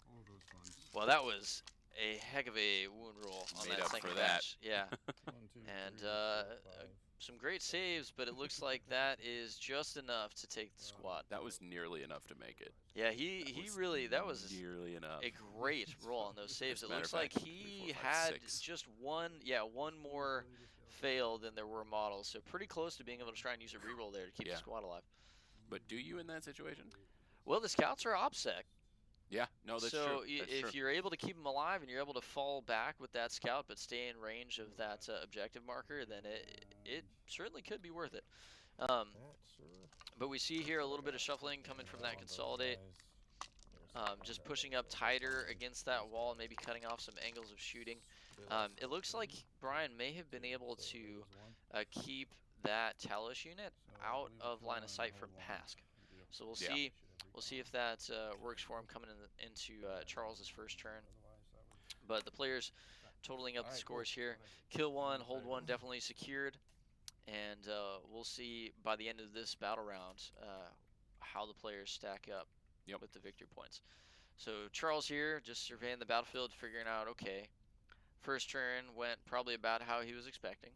All of those funds. Well, that was a heck of a wound roll on Made that up second for that. batch. Yeah, 1, 2, And, 3, 4, 5. some great saves, but it looks like that is just enough to take the squad. That was nearly enough to make it. Yeah, he really, that was nearly enough. a great roll on those saves. As It a matter looks of like fact, he 3, 4, 5, had 6. just one more fail than there were models. So pretty close to being able to try and use a reroll there to keep Yeah. the squad alive. But do you in that situation? Well, the scouts are OPSEC. Yeah, no, that's so true. That's if true. you're able to keep them alive and you're able to fall back with that scout but stay in range of that objective marker, then it certainly could be worth it. That, sir. But we see here a little bit of shuffling coming from that consolidate. Just pushing up tighter against that wall and maybe cutting off some angles of shooting. It looks like Brian may have been able to keep that Talos unit out of line of sight from Pask. So we'll Yeah. see. We'll see if that works for him coming into Charles's first turn. But the players totaling up the scores here. Kill 1, hold 1 definitely secured. And we'll see by the end of this battle round how the players stack up with the victory points. So Charles here just surveying the battlefield, figuring out, okay, first turn went probably about how he was expecting.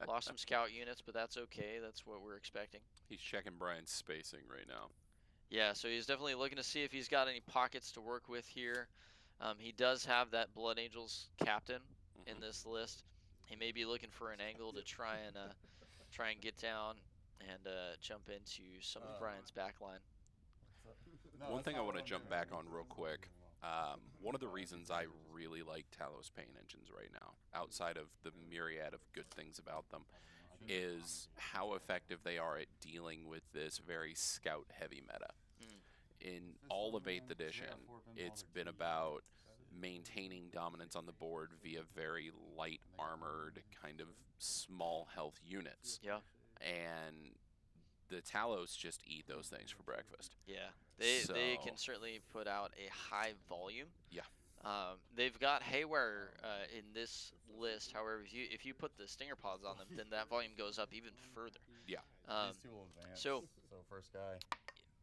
Lost some scout units, but that's okay. That's what we're expecting. He's checking Brian's spacing right now. Yeah, so he's definitely looking to see if he's got any pockets to work with here. He does have that Blood Angels captain in this list. He may be looking for an angle to try and get down and jump into some of Brian's backline. One thing I want to jump back on real quick. One of the reasons I really like Talos Pain Engines right now, outside of the myriad of good things about them, is how effective they are at dealing with this very scout-heavy meta. In all of 8th edition, it's been about maintaining dominance on the board via very light armored, kind of small health units. Yeah. And the Talos just eat those things for breakfast. Yeah, they So- can certainly put out a high volume. Yeah. They've got Haywire in this list. However, if you put the stinger pods on them, then that volume goes up even further. Yeah. These 2 will advance. So first guy.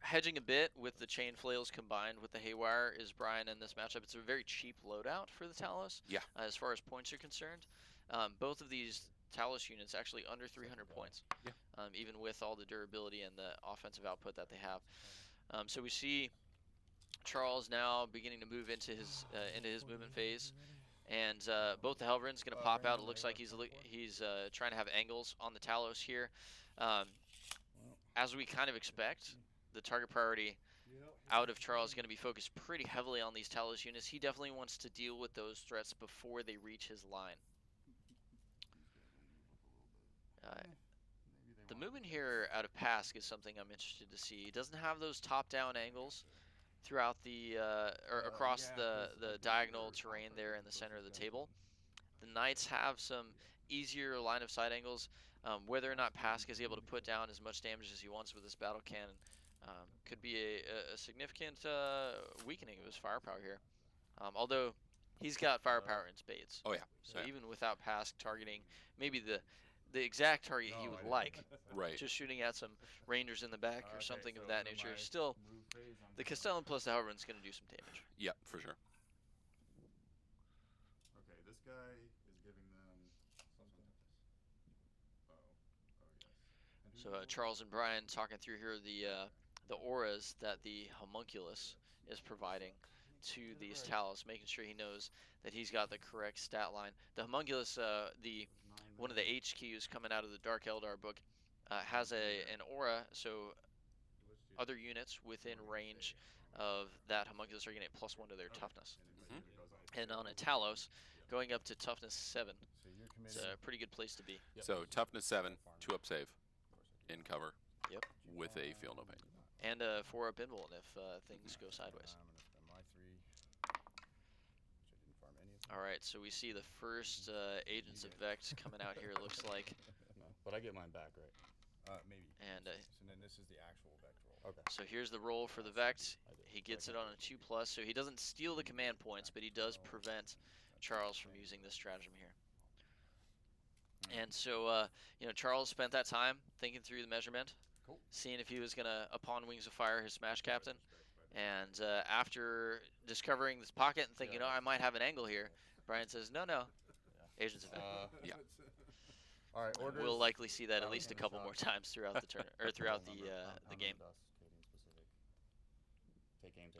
hedging a bit with the chain flails combined with the Haywire is Brian in this matchup. It's a very cheap loadout for the Talos. Yeah. As far as points are concerned, both of these Talos units actually under 300 points. Yeah. Even with all the durability and the offensive output that they have. So we see Charles now beginning to move into his movement phase, and both the Helverin's going to pop out. It looks like he's trying to have angles on the Talos here. As we kind of expect, the target priority out of Charles is going to be focused pretty heavily on these Talos units. He definitely wants to deal with those threats before they reach his line. The movement here out of Pask is something I'm interested to see. He doesn't have those top-down angles throughout the or across the diagonal terrain there in the center of the table. The Knights have some easier line of sight angles. Whether or not Pask is able to put down as much damage as he wants with this battle cannon could be a significant weakening of his firepower here. Although he's got firepower in spades. Oh yeah. So even without Pask targeting maybe the exact target he would like, Right. just shooting at some rangers in the back or something of that nature, still the Castellan plus the Hellrun's going to do some damage. Yeah, for sure. Okay, this guy is giving them something. So Charles and Brian talking through here the auras that the homunculus is providing to these talos, making sure he knows that he's got the correct stat line. The homunculus, one of the HQs coming out of the Dark Eldar book, has an aura, so other units within range of that homunculus are going to get +1 to their toughness. And on a Talos, going up to toughness 7. It's a pretty good place to be. So toughness 7, 2-up save, in cover. Yep. With a feel no pain. And a 4-up invuln if things go sideways. All right, so we see the first Agents of Vex coming out here. It looks like. No, but I get mine back, right? Maybe. And So then this is the actual Vex roll. Okay. so here's the roll for the Vex. He gets it on a 2+, so he doesn't steal the command points, but he does prevent Charles from using this stratagem here. And so, Charles spent that time thinking through the measurement, seeing if he was going to, upon Wings of Fire, his Smash Captain. And after discovering this pocket and thinking, I might have an angle here, Brian says, no, Agents of Vex. Yeah. All right, orders. We'll likely see that at least a couple more times throughout the turn or throughout the game. Take aim.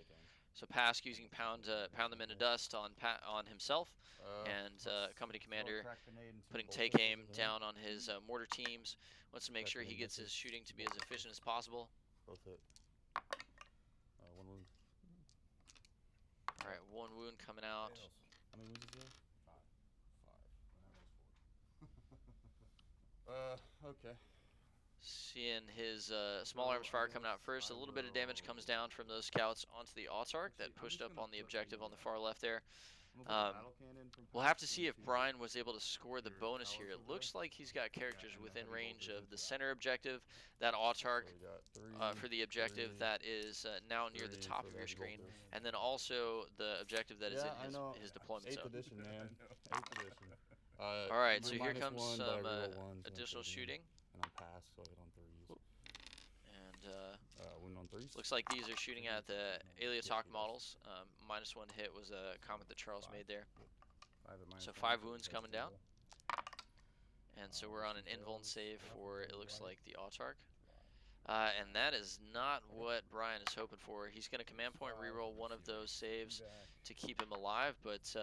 So Pask using pound them into dust on himself, and company commander putting take aim down on his mortar teams. Wants to make sure he gets his shooting to be as efficient as possible. Both hit. One wound. All right, 1 wound coming out. How many wounds is he? 5. Okay. Seeing his small arms fire coming out first. A little bit of damage comes down from those scouts onto the Autarch that pushed up on the objective on the far left there. We'll have to see if Brian was able to score the bonus here. It looks like he's got characters within range of the center objective, that Autarch for the objective that is now near the top of your screen, and then also the objective that is in his deployment zone. 8th edition, man. 8th edition. All right, so here -1, comes but I some reroll 1, so additional it's 13. shooting. And I'm passed, so I hit on 3s. And Wound on 3s. looks like these are shooting at the Aliatok models. -1 hit was a comment that Charles made there. So 5 wounds coming down. And so we're on an invuln save for, it looks like, the Autarch. And that is not what Brian is hoping for. He's going to command point reroll one of those saves to keep him alive, but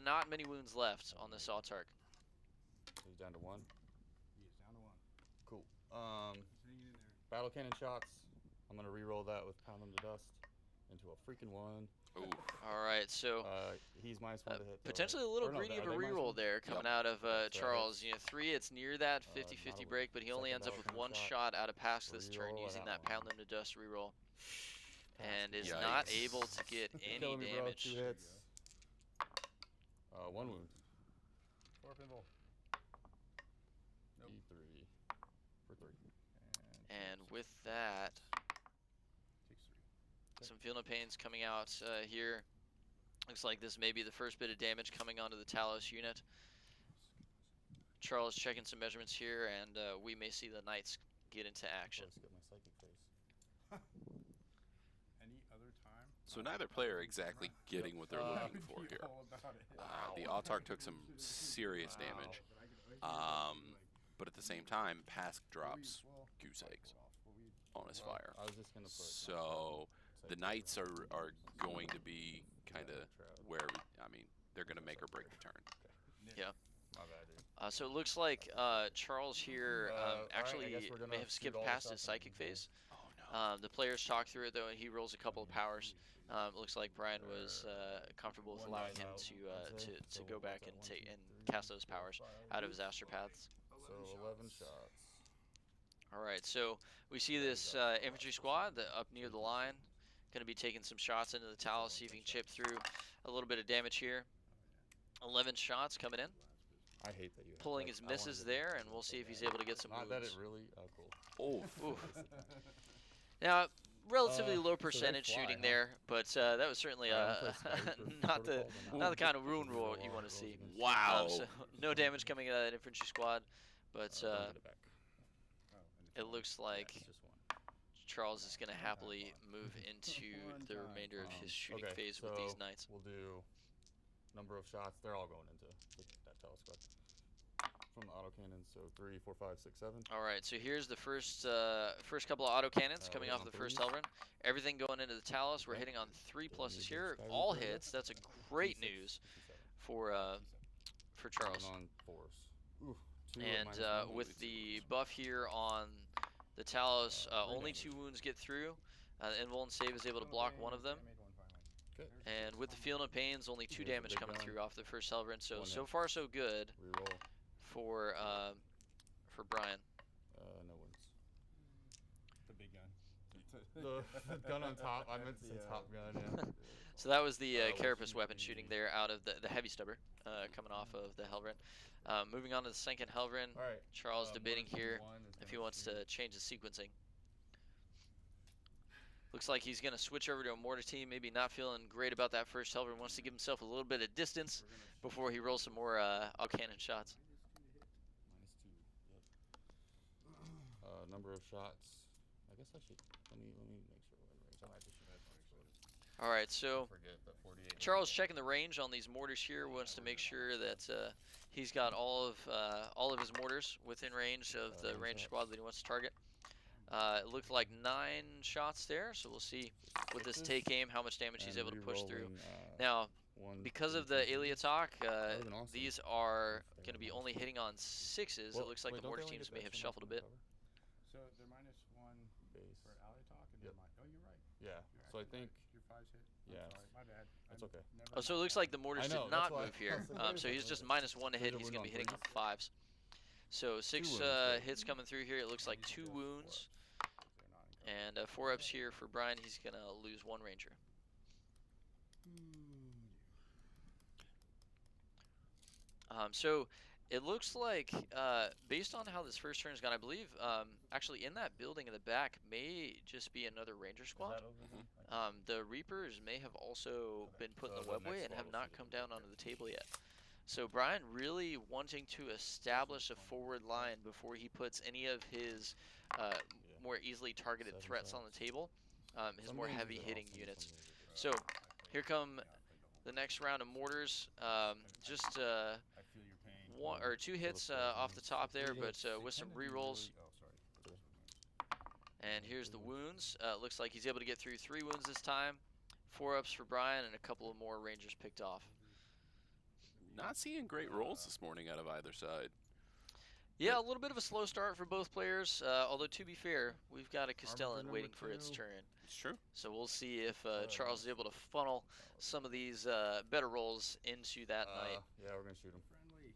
not many wounds left on this Autarch. He's down to 1. Cool. Battle cannon shots. I'm gonna reroll that with pound them to dust into a freaking 1. Ooh. All right, so he's -1 to hit. potentially a little Or no, greedy of a are they reroll -1? there coming out of Charles. 3, it's near that 50-50 not a break, but he only ends up with second 1 battle shot out of Pask this turn Reroll using that that pound them to dust reroll, and is not Yikes. able to get any Killing me, bro. damage. 2 hits. 1 wound. E3 for 3. And with that, some feel no pains coming out here. Looks like this may be the first bit of damage coming onto the Talos unit. Charles checking some measurements here, and we may see the Knights get into action. Get my psychic face. Any other time? So neither player exactly getting what they're looking for here. The Autarch took some serious damage, but at the same time, Pask drops goose eggs on his fire. I was just gonna put. So the Knights are going to be kind of where, they're going to make or break the turn. Yeah. My bad, dude. So it looks like Charles here actually I guess we're gonna may have shoot skipped all past this his up psychic and phase. Oh no. The players talk through it though, and he rolls a couple of powers. It looks like Brian was comfortable with allowing him to go back and cast those powers out of his astropaths. So 11 shots. All right, so we see this infantry squad up near the line, going to be taking some shots into the Talos, see if he can chip through a little bit of damage here. 11 shots coming in. I hate that you. pulling like, his I wanna misses get there, this and we'll see if he's bad. able to get some Not that wounds. it really. Cool. Oh, Oof. Now, relatively low So they percentage fly, shooting huh? there, but that was certainly Alright, I'm gonna play Spike for not the protocols or not not? the kind of wound These roll are you all want to rolls see. against wow. So no damage coming out of that infantry squad, but Don't get it back. it looks like Yeah, it's just one. Charles is going to happily move into the remainder of his shooting Okay, phase so with these knights. we'll do number of shots. They're all going into that telescope from the autocannons. So 3, 4, 5, 6, 7. All right, so here's the first couple of autocannons coming we're off on the first threes. Hell Run. Everything going into the Talus. We're Okay. hitting on 3 Then pluses you here. get Sky All Reaper, hits. That's a great D6, news 57. for Charles. On 4s. Ooh, 2 And at -1. with the buff here on the Talus, 3 only damage. 2 wounds get through. The Invuln save is able to block one of them. Good. And with the Feel No Pains, only 2 Here's the damage big coming gun. through off the first Hell Run. So One hit. far so good Reroll. for Brian. No wins. The big gun. The gun on top. I meant to say Top Gun. Yeah. So that was the We'll Carapace shoot weapon the- shooting there out of the Heavy Stubber coming off of the Hell Run. Moving on to the second Hell Run. All right. Charles debating Mortis here #1 is if he gonna wants shoot. to change the sequencing. Looks like he's going to switch over to a mortar team. Maybe not feeling great about that first Hell Run. Wants to give himself a little bit of distance before he rolls some more cannon shots. -2 to hit. Number of shots. I guess I should. Let me make sure what range. I might just shoot that. All right, so Forget that 48. Charles checking the range on these mortars here. Wants to make sure that he's got all of his mortars within range of the range squad that he wants to target. It looked like 9 shots there, so we'll see with this take aim how much damage he's able to push through. Now, because of the Aelia talk, these are going to be only hitting on 6s. It looks like the mortar teams may have shuffled a bit. So they're -1 Base. for ally talk, and Yep. oh, you're right. Yeah. You're So I actually think. right. Your 5s hit. Yeah. I'm sorry, my bad. That's okay. Oh, so it looks like the mortars I know, did that's not why move I here. was like, wait a So he's second, just wait a -1 to hit. There's a He's wound going to be on hitting on threes. 5s. So 6 wounds, good. hits coming through here. It looks like 2 wounds. And 4 ups here for Brian. He's going to lose 1 ranger. So it looks like, based on how this first turn has gone, I believe actually in that building in the back may just be another ranger squad. The Reapers may have also been put in So the the webway next and have squad will not see come the down big onto the guy. table yet. So Brian really wanting to establish a forward line before he puts any of his more easily targeted 7 threats on shots. the table, his Some more ranges are heavy hitting awesome, units. some ranges are So here come the next round of mortars. Just I feel your pain. 1 or 2 hits four off the wounds. top there, Three but hits. with some They tend to be rerolls. really- oh, sorry. And here's the wounds. Looks like he's able to get through 3 wounds this time. 4 ups for Brian and a couple of more rangers picked off. Not seeing great rolls this morning out of either side. Yeah, a little bit of a slow start for both players. Although to be fair, we've got a Castellan number waiting for its 2. turn. It's true. So we'll see if Charles is able to funnel some of these better rolls into that night. Yeah, we're gonna shoot him. Friendly.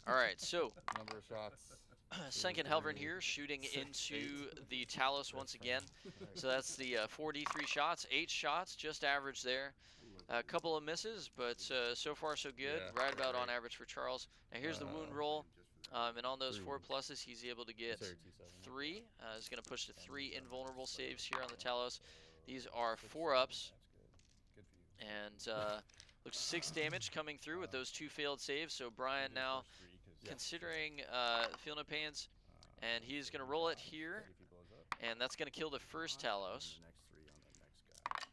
All right, so Number of shots. second Helvern here shooting into the Talus once again. So that's the 4d3 shots, 8 shots, just average there. A couple of misses, but so far so good. Yeah, Right about on great. average for Charles. Now here's the wound roll, and on those 3 4 wounds. pluses, he's able to get Sorry, 2-7. 3. He's going to push to 3 invulnerable saves here on the Talos. These are 4 ups, Good for you. and looks 6 damage coming through with those 2 failed saves. So Brian now considering Feel No Pains, and he's going to roll it here, If he blows up. and that's going to kill the first Talos. The next 3 on the next guy.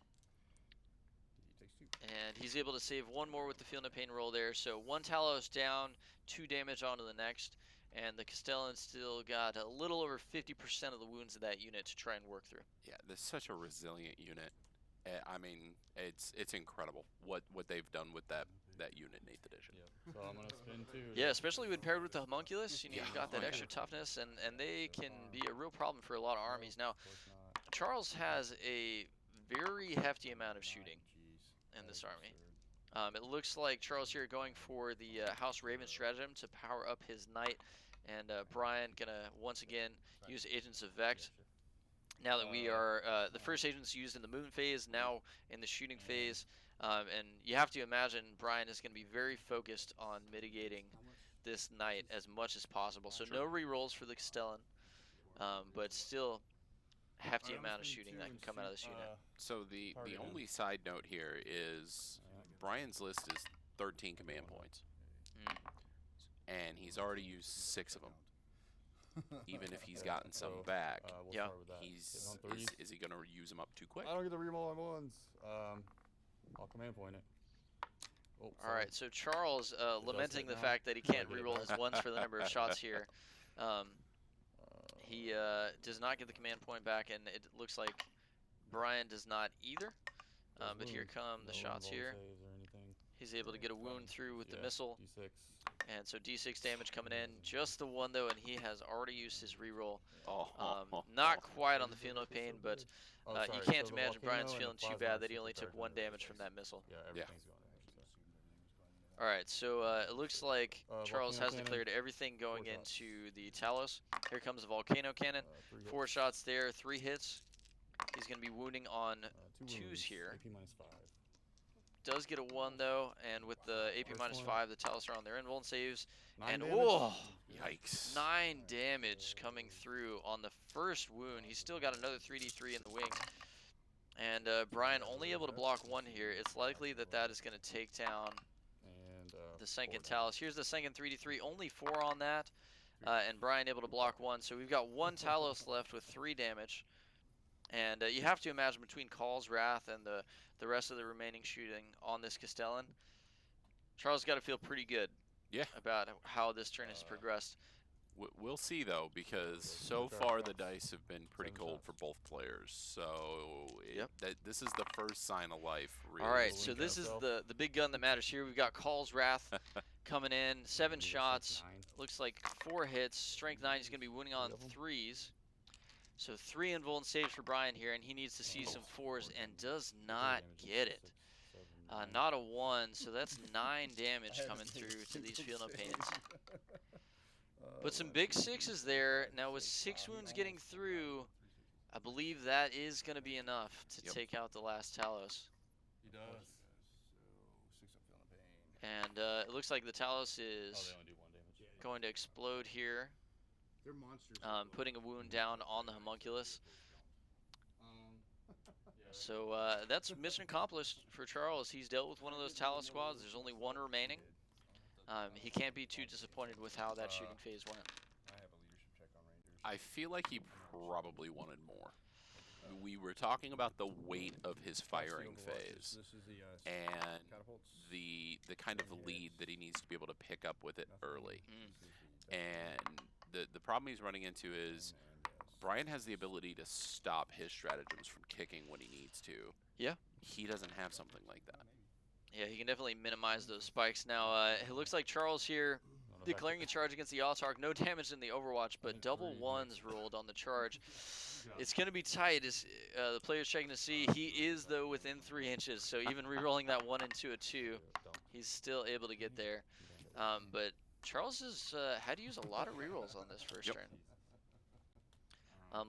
He takes 2. And he's able to save 1 more with the Feel No Pain roll there. So 1 Talos down, 2 damage onto the next. And the Castellan still got a little over 50% of the wounds of that unit to try and work through. Yeah, this is such a resilient unit. I mean, it's incredible what they've done with that unit in 8th edition. Yep. So I'm gonna spin 2. Yeah, especially when paired with the Homunculus. You know, Yeah. you've got that Oh, yeah. extra toughness, and they can be a real problem for a lot of armies. Now, Of course not. Charles has a very hefty amount of shooting Jeez. in this That is army. absurd. It looks like Charles here going for the House Raven stratagem to power up his knight, and Brian gonna once again use Agents of Vect. Now that we are the first agents used in the moon phase, now in the shooting phase, and you have to imagine Brian is going to be very focused on mitigating this night as much as possible. So Sure. no re-rolls for the Castellan, but still hefty amount of shooting that can come out of this unit. So the Target him. only side note here is Brian's list is 13 command points, and he's already used 6 of them. Even if he's gotten some So, back, we'll Yeah. start with that. he's Hitting on threes. is he going to use them up too quick? I don't get the reroll on ones. I'll command point it. Oh, All sorry. right, so Charles lamenting the now. fact that he can't get it re-roll back. his ones for the number of shots here. He does not get the command point back, and it looks like Brian does not either. But here come the No shots invuln here. saves or anything. He's able to get a wound through with the Yeah, missile, D6. and so D6 damage coming in. Just the one though, and he has already used his re-roll. Oh, Not quite on the feel no pain, but Oh, you sorry, can't so the imagine volcano Brian's and the feeling too plasma bad are that he super only took charged 1 on the damage D6. from that missile. Yeah, everything's going in. All right, so it looks like Charles Volcano has cannon, declared everything going 4 shots. into the Talos. Here comes the volcano cannon. 3 4 hits, shots there, 3 hits. He's going to be wounding on 2 twos wounds, here. AP -5. Does get a 1 though, and with the AP First one. -5, the Talos are on their invuln saves. 9 And damage. oh, yikes! 9 damage coming through on the first wound. He's still got another 3d3 in the wings. And Brian only able to block 1 here. It's likely that that is going to take down And the 4 Senkin damage. Talos. Here's the Senkin 3d3, only 4 on that. And Brian able to block 1. So we've got 1 Talos left with 3 damage. And you have to imagine between Call's Wrath and the rest of the remaining shooting on this Castellan, Charles got to feel pretty good about how this turn has progressed. We'll see though, because so far the dice have been pretty cold for both players. So this is the first sign of life. Really. All right, Will so link this is ourselves. the big gun that matters here. We've got Call's Wrath coming in, 7 Maybe shots. 9. Looks like 4 hits. Strength 9, he's going to be wounding on Three of 'em. 3s. So 3 invuln saves for Brian here, and he needs to see some 4s and does not get it. Not a 1, so that's 9 damage coming through to these feel no pains. But some big 6s there. Now with 6 wounds getting through, I believe that is going to be enough to take out the last Talos. He does. And it looks like the Talos Oh, is they only do 1 damage. going to explode here, They're monsters. putting a wound down on the homunculus. So that's mission accomplished for Charles. He's dealt with one of those Talos squads. There's only 1 remaining. He can't be too disappointed with how that shooting phase went. I have a leadership check on Rangers. I feel like he probably wanted more. We were talking about the weight of his firing phase This is the and catapults. the kind of lead that he needs to be able to pick up with it early. And the problem he's running into is Brian has the ability to stop his stratagems from kicking when he needs to. Yeah. He doesn't have something like that. Yeah, he can definitely minimize those spikes. Now, it looks like Charles here declaring a charge against the Autarch. No damage in the Overwatch, but double 1s rolled on the charge. It's going to be tight as the player's checking to see. He is, though, within 3 inches, so even re-rolling that 1 into a 2, he's still able to get there. But Charles has had to use a lot of re-rolls on this first turn.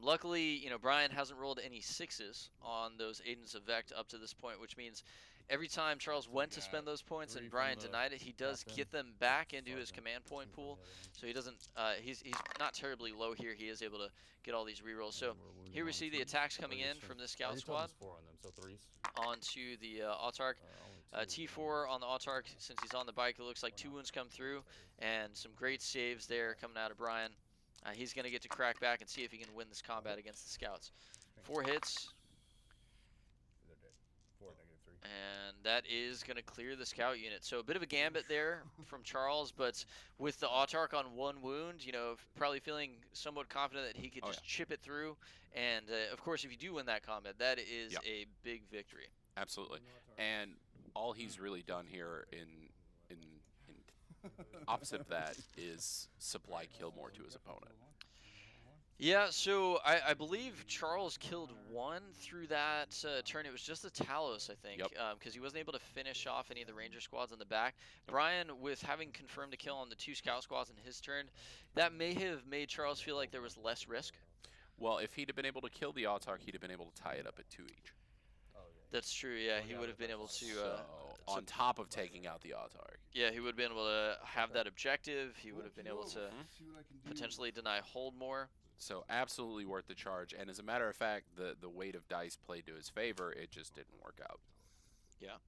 Luckily, you know, Brian hasn't rolled any 6s on those Agents of Vect up to this point, which means every time Charles went to spend those points and Brian denied it, he does get them back into his command point pool. So he doesn't, he's not terribly low here. He is able to get all these rerolls. So here we see the attacks coming in from this scout squad 4 on them, so 3s. onto the Autarch. T4 on the Autarch, since he's on the bike, it looks like 2 wounds come through, and some great saves there coming out of Brian. He's going to get to crack back and see if he can win this combat against the scouts. 4 hits, They're dead. 4 -3. and that is going to clear the scout unit. So a bit of a gambit there from Charles, but with the Autarch on 1 wound, you know, probably feeling somewhat confident that he could just chip it through. And of course, if you do win that combat, that is a big victory. Absolutely. And all he's really done here in opposite of that is supply kill more to his opponent. Yeah, so I believe Charles killed 1 through that turn. It was just the Talos, I think, because he wasn't able to finish off any of the Ranger squads in the back. Brian, with having confirmed a kill on the 2 scout squads in his turn, that may have made Charles feel like there was less risk. Well, if he'd have been able to kill the Autarch, he'd have been able to tie it up at 2 each. That's true. Yeah, he would have been able to. So on top of taking out the autark. Yeah, he would have been able to have that objective. He would have been able to See what I can do. potentially deny hold more. So absolutely worth the charge. And as a matter of fact, the weight of dice played to his favor. It just didn't work out. Yeah.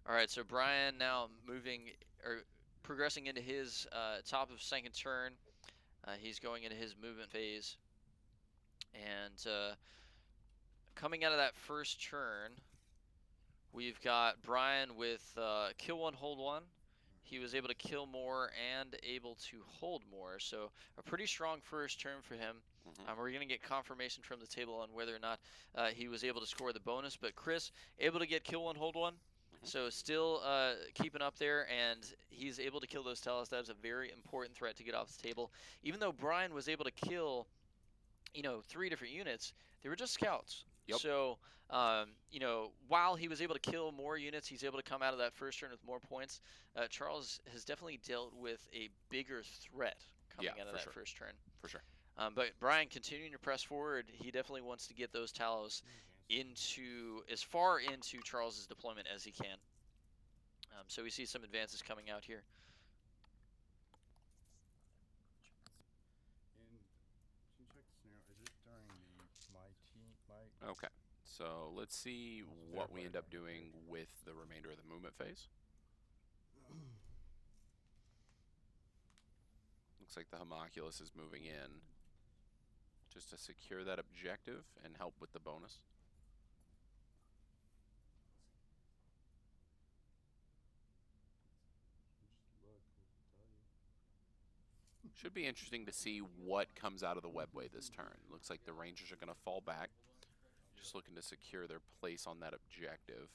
All right, so Brian now moving or progressing into his top of second turn. He's going into his movement phase. And coming out of that first turn, we've got Brian with kill one, hold one. He was able to kill more and able to hold more. So a pretty strong first turn for him. We're going to get confirmation from the table on whether or not he was able to score the bonus. But Chris, able to get kill one, hold one. So still keeping up there, and he's able to kill those Talos. That is a very important threat to get off the table. Even though Brian was able to kill, 3 different units, they were just scouts. Yep. So, while he was able to kill more units, he's able to come out of that first turn with more points. Charles has definitely dealt with a bigger threat coming out of that first turn. For sure. But Brian continuing to press forward, he definitely wants to get those Talos into as far into Charles's deployment as he can. So we see some advances coming out here. And can you check the scenario? Is it during my Okay. So let's see what we end up doing with the remainder of the movement phase. Looks like the homunculus is moving in just to secure that objective and help with the bonus. Should be interesting to see what comes out of the webway this turn. Looks like the Rangers are going to fall back, just looking to secure their place on that objective.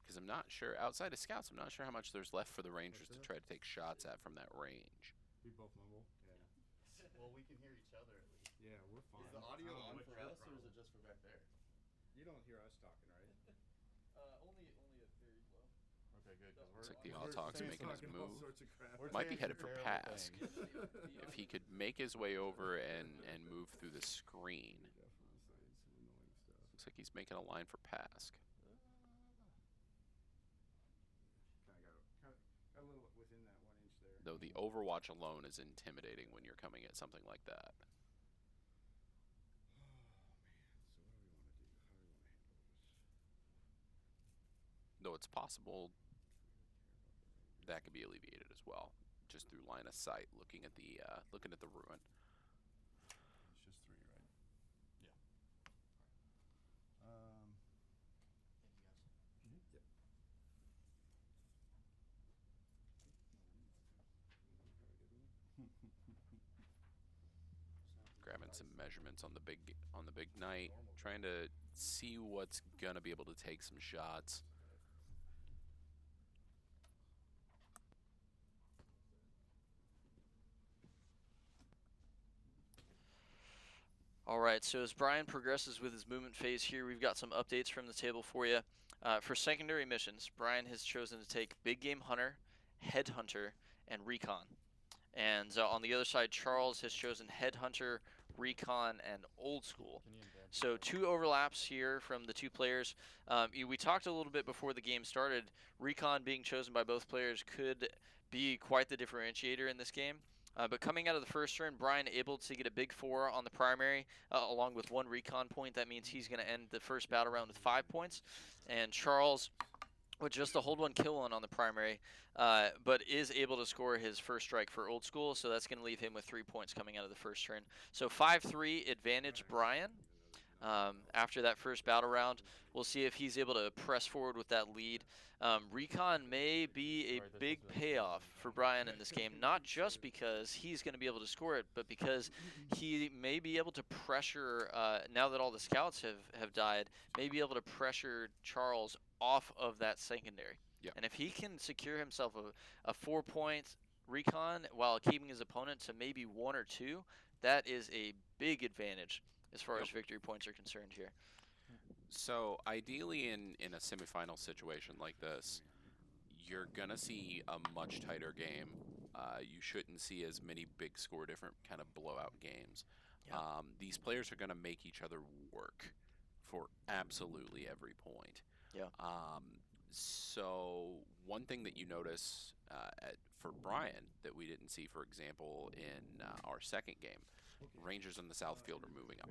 Because I'm not sure, outside of scouts, I'm not sure how much there's left for the Rangers to try to take shots at from that range. We both mumble. Yeah. Well, we can hear each other at least. Yeah, we're fine. Is the audio I don't on know for what your us, or is problem. it just for back there? You don't hear us talking, right? Only a very low. Okay, good. Looks like the Autox are making his talking all move. sorts of crap. Might be saying headed some for terrible Pask. things. If he could make his way over and move through the screen. Definitely saying some annoying stuff. Looks like he's making a line for Pask. Got a little within that 1 inch there. Though the Overwatch alone is intimidating when you're coming at something like that. Though it's possible that could be alleviated as well, just through line of sight, looking at the ruin. It's just 3, right? Yeah. Yep. Grabbing some measurements on the big knight, trying to see what's gonna be able to take some shots. All right, so as Brian progresses with his movement phase here, we've got some updates from the table for you. For secondary missions, Brian has chosen to take Big Game Hunter, Headhunter, and Recon. And on the other side, Charles has chosen Headhunter, Recon, and Old School. So 2 overlaps here from the 2 players. We talked a little bit before the game started. Recon being chosen by both players could be quite the differentiator in this game. But coming out of the first turn, Brian able to get a big 4 on the primary, along with 1 recon point. That means he's going to end the first battle round with 5 points. And Charles with just a hold 1, kill 1 on the primary, but is able to score his first strike for Old School. So that's going to leave him with 3 points coming out of the first turn. So 5-3 advantage Brian. After that first battle round, we'll see if he's able to press forward with that lead. Recon may be a big payoff for Brian in this game, not just because he's going to be able to score it, but because he may be able to pressure, now that all the scouts have died, may be able to pressure Charles off of that secondary. Yep. And if he can secure himself a 4-point recon while keeping his opponent to maybe 1 or 2, that is a big advantage as far as victory points are concerned here. So ideally in a semifinal situation like this, you're going to see a much tighter game. You shouldn't see as many big score different kind of blowout games. Yeah. These players are going to make each other work for absolutely every point. Yeah. So one thing that you notice for Brian that we didn't see, for example, in our second game, Rangers on the south field are moving up.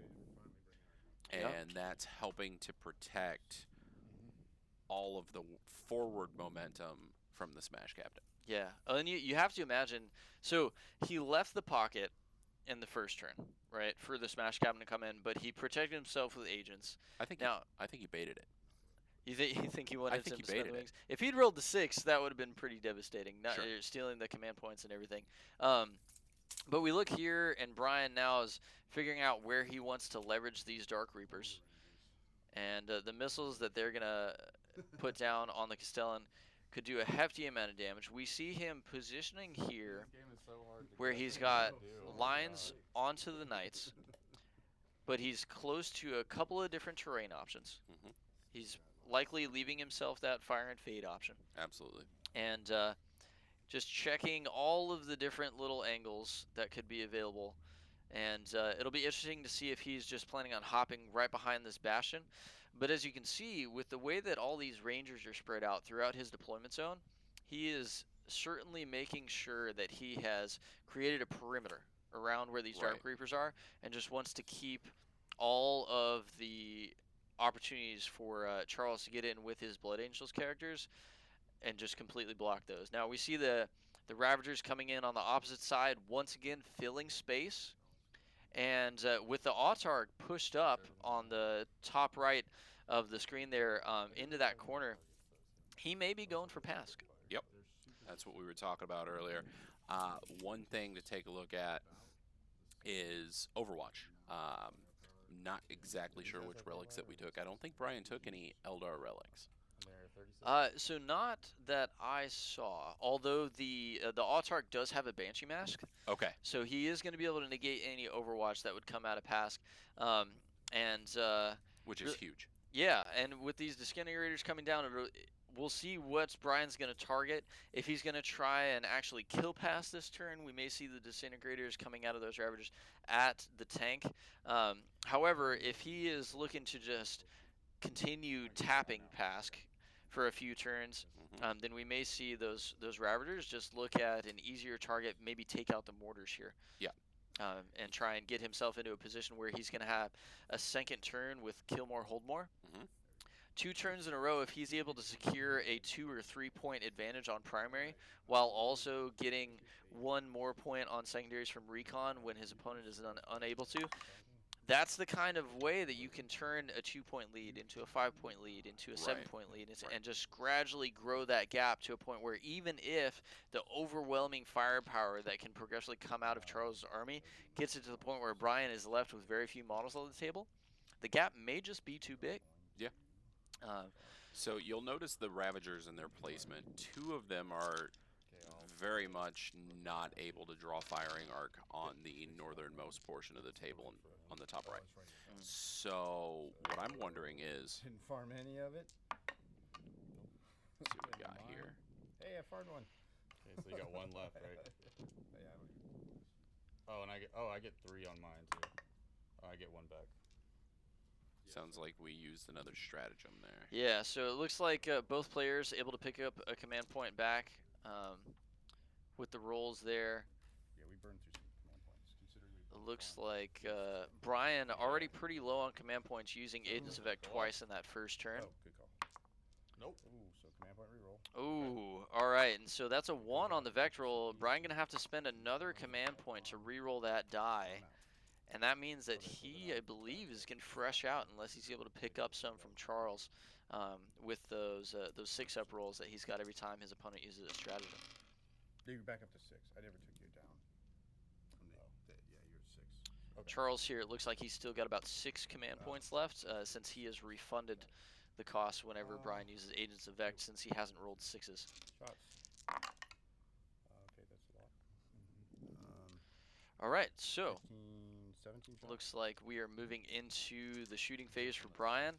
Yeah. And that's helping to protect all of the forward momentum from the Smash Captain. Yeah, and you have to imagine. So he left the pocket in the first turn, right, for the Smash Captain to come in, but he protected himself with agents. I think Now, he baited it. you think he wanted think some he baited spin it. wings? If he'd rolled the 6, that would have been pretty devastating. Not Sure. stealing the command points and everything. But we look here, and Brian now is figuring out where he wants to leverage these Dark Reapers, and the missiles that they're gonna put down on the Castellan could do a hefty amount of damage. We see him positioning here This game is so hard to where get he's to. got Oh my lines God. onto the Knights, but he's close to a couple of different terrain options. Mhm. He's likely leaving himself that Fire and Fade option. Absolutely. And just checking all of the different little angles that could be available. And it'll be interesting to see if he's just planning on hopping right behind this Bastion. But as you can see, with the way that all these Rangers are spread out throughout his deployment zone, he is certainly making sure that he has created a perimeter around where these Dark Right. Reapers are, and just wants to keep all of the opportunities for Charles to get in with his Blood Angels characters and just completely block those. Now we see the Ravagers coming in on the opposite side, once again filling space. And with the Autarch pushed up on the top right of the screen there into that corner, he may be going for Pask. Yep. That's what we were talking about earlier. One thing to take a look at is Overwatch. Not exactly sure which relics that we took. I don't think Brian took any Eldar relics. And they're 36. So not that I saw, although the Autarch does have a Banshee Mask, Okay. so he is going to be able to negate any Overwatch that would come out of Pask. Which is huge. Yeah, and with these Disintegrators coming down, we'll see what Brian's going to target. If he's going to try and actually kill past this turn, we may see the Disintegrators coming out of those Ravagers at the tank. However, if he is looking to just continue tapping Pask for a few turns, then we may see those Ravagers just look at an easier target, maybe take out the mortars here. Yeah. And try and get himself into a position where he's going to have a second turn with Kill More, Hold More. 2 turns in a row, if he's able to secure a 2 or 3 point advantage on primary, while also getting 1 more point on secondaries from recon when his opponent is unable to, that's the kind of way that you can turn a 2 point lead into a 5 point lead, into a 7 point lead, and just gradually grow that gap to a point where even if the overwhelming firepower that can progressively come out of Charles' army gets it to the point where Brian is left with very few models on the table, the gap may just be too big. Yeah. So you'll notice the Ravagers in their placement. 2 of them are very much not able to draw firing arc on the northernmost portion of the table on the top right. So what I'm wondering is, Didn't farm any of it. let's see what we got here. Hey, I farmed one. Okay, so you got 1 left, right? Yeah. Oh, and I get 3 on mine too. I get 1 back. Sounds like we used another stratagem there. Yeah, so it looks like both players able to pick up a command point back with the rolls there. Yeah, we burned through some command points. Considering we It looks like Brian already pretty low on command points, using Agents of Ec twice in that first turn. Oh, good call. Nope. Ooh, so command point reroll. Ooh, all right, and so that's a 1 on the Vect roll. Brian gonna have to spend another command point to re-roll that die, and that means that he, I believe, is gonna fresh out unless he's able to pick up some from Charles with those 6-up rolls that he's got every time his opponent uses a stratagem. You're back up to 6. I never took you down. Yeah, you're at 6. Okay. Charles here, it looks like he's still got about 6 command points left since he has refunded the cost whenever Brian uses Agents of Vect, since he hasn't rolled 6s. Shots. Okay, that's a lot. All right, so 15, 17 shots. looks like we are moving into the shooting phase for Brian.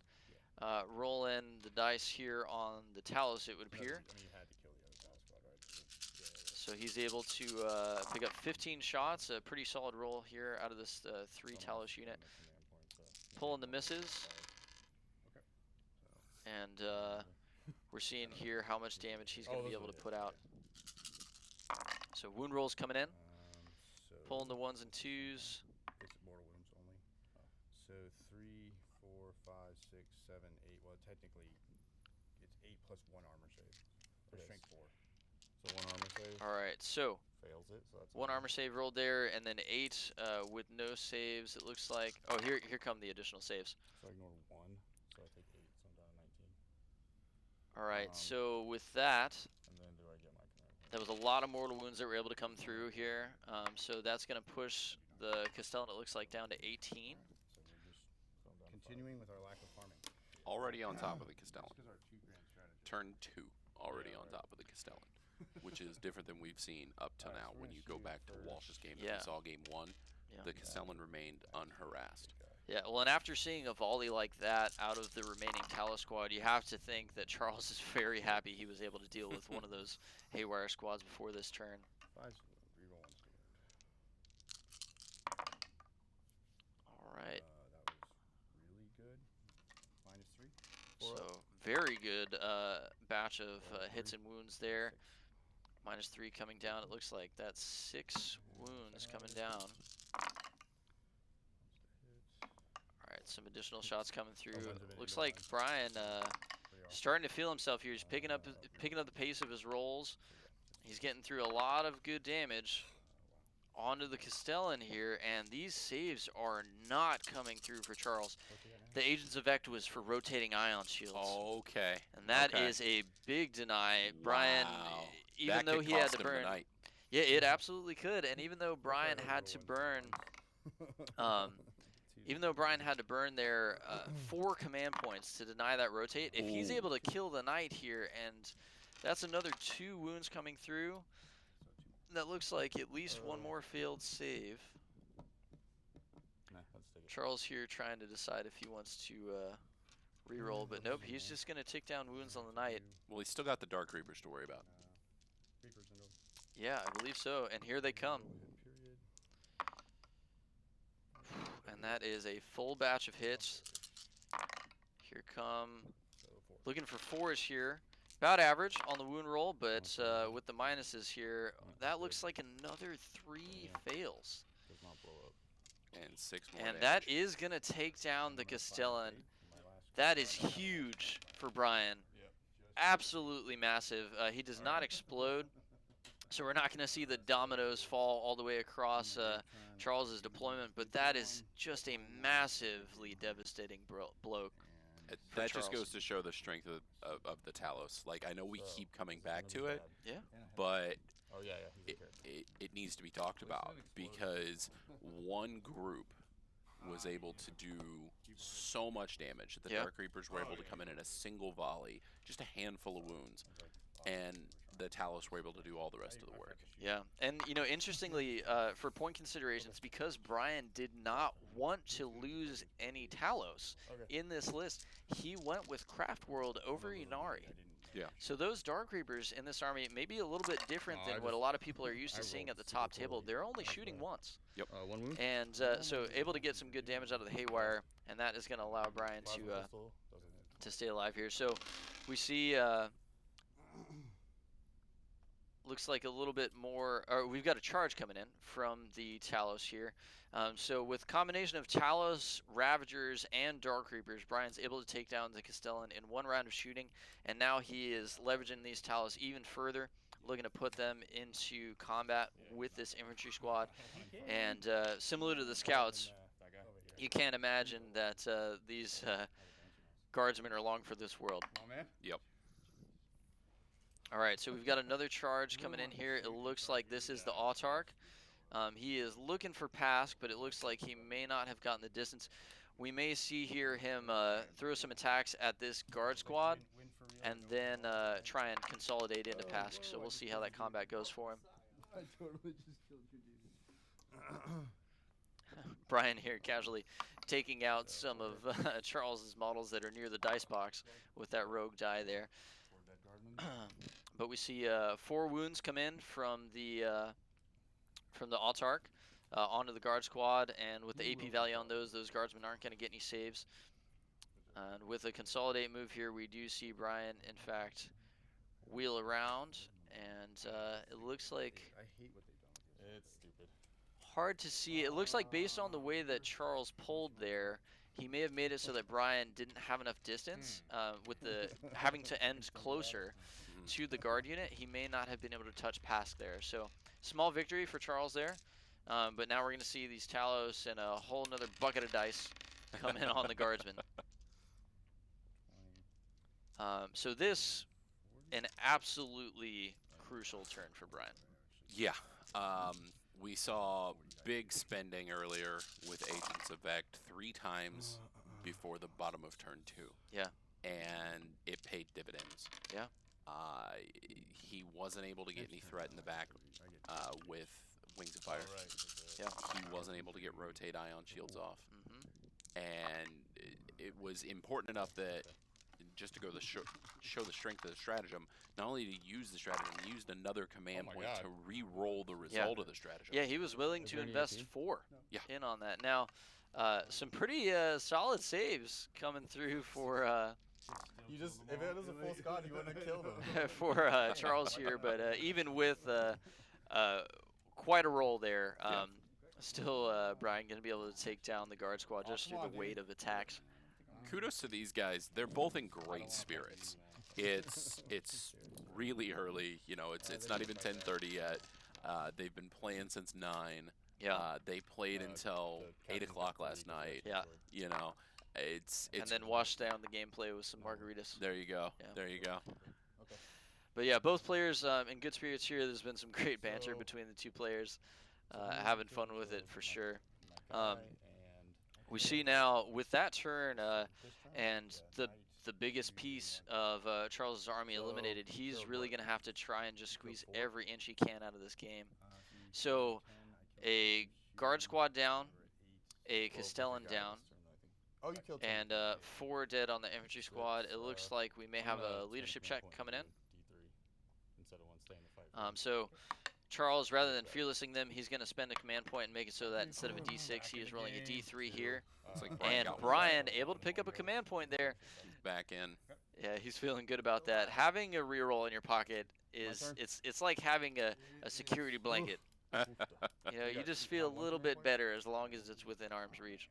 Roll in the dice here on the Talos, it would appear. I mean, you had to kill the other Talos squad, right? So he's able to pick up 15 shots, a pretty solid roll here out of this 3 Talos unit. Pulling the misses. And we're seeing here how much damage he's going to be able to put out. So wound rolls coming in, So pulling the 1s and 2s. It's mortal wounds only. So 3, 4, 5, 6, 7, 8. Well, technically, it's 8 plus 1 armor save. Or Okay. strength 4. So 1 armor save. All right, so Fails it. So that's 1 armor save rolled there, and then 8 with no saves. It looks like. Oh, here come the additional saves. So I ignore 1. So I take 8. So I'm down to 19. All right, Um, so with that, And then do I get my command? that was a lot of mortal wounds that were able to come through here. So that's going to push the Castellan, it looks like, down to 18. So we're just So I'm down to 5. continuing with our lack of farming. Already on top of the Castellan. Because our 2 grand strategy. Turn 2, already Yeah, on right. top of the Castellan, which is different than we've seen up to Alright, now. so we're When gonna you go shoot back to first. Walsh's game, Yeah. that we saw game 1, Yeah. the Castellan remained unharassed. Yeah, well, and after seeing a volley like that out of the remaining Talos squad, you have to think that Charles is very happy he was able to deal with one of those Haywire squads before this turn. 5 reroll 1 steward. All right, That was really good. -3. so very good batch of hits and wounds there. 6. -3 coming down. It looks like that's 6 wounds coming down. All right, some additional shots coming through. Looks like Brian starting to feel himself here. He's picking up the pace of his rolls. He's getting through a lot of good damage onto the Castellan here, and these saves are not coming through for Charles. The Agents of Vect was for rotating ion shields, Okay. and that okay. is a big deny. Brian, Wow. even That though could he had cost to him the burn, night. yeah, it absolutely could. And even though Brian had to burn, their 4 command points to deny that rotate, if he's Ooh. able to kill the knight here, and that's another 2 wounds coming through, that looks like at least 1 more failed save. Nah, let's take it. Charles here trying to decide if he wants to re-roll, but nope, he's just going to tick down wounds on the knight. Well, he's still got the Dark Reapers to worry about. Reapers into Yeah, I believe so, and here they come. period. And that is a full batch of hits. Here come, So 4. looking for 4s here. About average on the wound roll, but with the minuses here, that looks like another 3 fails. Does not blow up. And 6 more And damage. that is going to take down the Castellan. That is huge for Brian. Absolutely massive. He does not explode, so we're not going to see the dominoes fall all the way across Charles's deployment, but that is just a massively devastating blow. for That just Charles. goes to show the strength of the Talos. Like, I know we So, keep coming this is back gonna to be it, bad. Yeah. but Oh yeah, yeah. He's a character. it needs to be talked about because one group was able to do so much damage. The Yeah. Dark Reapers were able to come in a single volley, just a handful of wounds, and the Talos were able to do all the rest of the work. Yeah, and you know, interestingly, for point considerations, because Brian did not want to lose any Talos Okay. in this list, he went with Craft World over Inari. Yeah. So those Dark Reapers in this army may be a little bit different No, than I what a just- lot of people are used to I seeing rolled at the super top table. poorly. They're only That's shooting bad. once, 1 wound. and so able to get some good damage out of the Haywire, and that is going to allow Brian Plasma to pistol doesn't hit. to stay alive here. So we see looks like a little bit more, or we've got a charge coming in from the Talos here. So with combination of Talos, Ravagers, and Dark Reapers, Brian's able to take down the Castellan in 1 round of shooting, and now he is leveraging these Talos even further, looking to put them into combat with this infantry squad. And similar to the Scouts, you can't imagine that these guardsmen are long for this world. Oh, man. Yep. All right, so we've got another charge coming in here. It looks like this is the Autarch. He is looking for Pask, but it looks like he may not have gotten the distance. We may see here him throw some attacks at this guard squad and then try and consolidate into Pask. So we'll see how that combat goes for him. I totally just killed your dude. Brian here casually taking out some of Charles's models that are near the dice box with that rogue die there. But we see 4 wounds come in from the Autarch onto the guard squad, and with the AP value on those guardsmen aren't going to get any saves. And with a consolidate move here, we do see Brian, in fact, wheel around, and it looks like I hate what they've done with this. It's stupid. hard to see. It looks like based on the way that Charles pulled there, he may have made it so that Brian didn't have enough distance with the having to end closer to the guard unit. He may not have been able to touch past there. So small victory for Charles there. But now we're going to see these Talos and a whole nother bucket of dice come in on the guardsmen. So this, an absolutely crucial turn for Brian. Yeah. We saw big spending earlier with Agents of Vect 3 times before the bottom of turn 2. Yeah. And it paid dividends. Yeah. He wasn't able to get any threat in the back with Wings of Fire. Yeah. He wasn't able to get rotate ion shields off. Mm-hmm. And it was important enough that just to go show the strength of the stratagem, not only to use the stratagem, he used another command point to re-roll the result of the stratagem. Yeah, he was willing to invest 4 Yeah. in on that. Now, some pretty solid saves coming through for You just, if it was a full Scott, you wouldn't have killed him. for Charles here, but even with quite a roll there, still Brian going to be able to take down the guard squad just through the weight of attacks. Kudos to these guys. They're both in great spirits. It's really early. You know, it's not even 10:30 yet. They've been playing since 9. Yeah. They played until 8 o'clock last night. Yeah. You know, it's And then washed down the gameplay with some margaritas. there you go. Yeah. There you go. But yeah, both players in good spirits here. There's been some great banter between the two players, having fun with it for sure. We see now with that turn and the biggest piece of Charles' army eliminated, he's really going to have to try and just squeeze every inch he can out of this game. So a guard squad down, a Castellan down, Oh, you killed and 4 dead on the infantry squad. It looks like we may have a leadership check coming in. D3 instead of one staying to fight. So Charles, rather than fearlessing them, he's going to spend a command point and make it so that instead of a D6, he is rolling a D3 here. It's like And got Brian able to pick up a command point there. back in. Yeah, he's feeling good about that. Having a reroll in your pocket is it's like having a security blanket. You know, you just feel a little bit better as long as it's within arm's reach.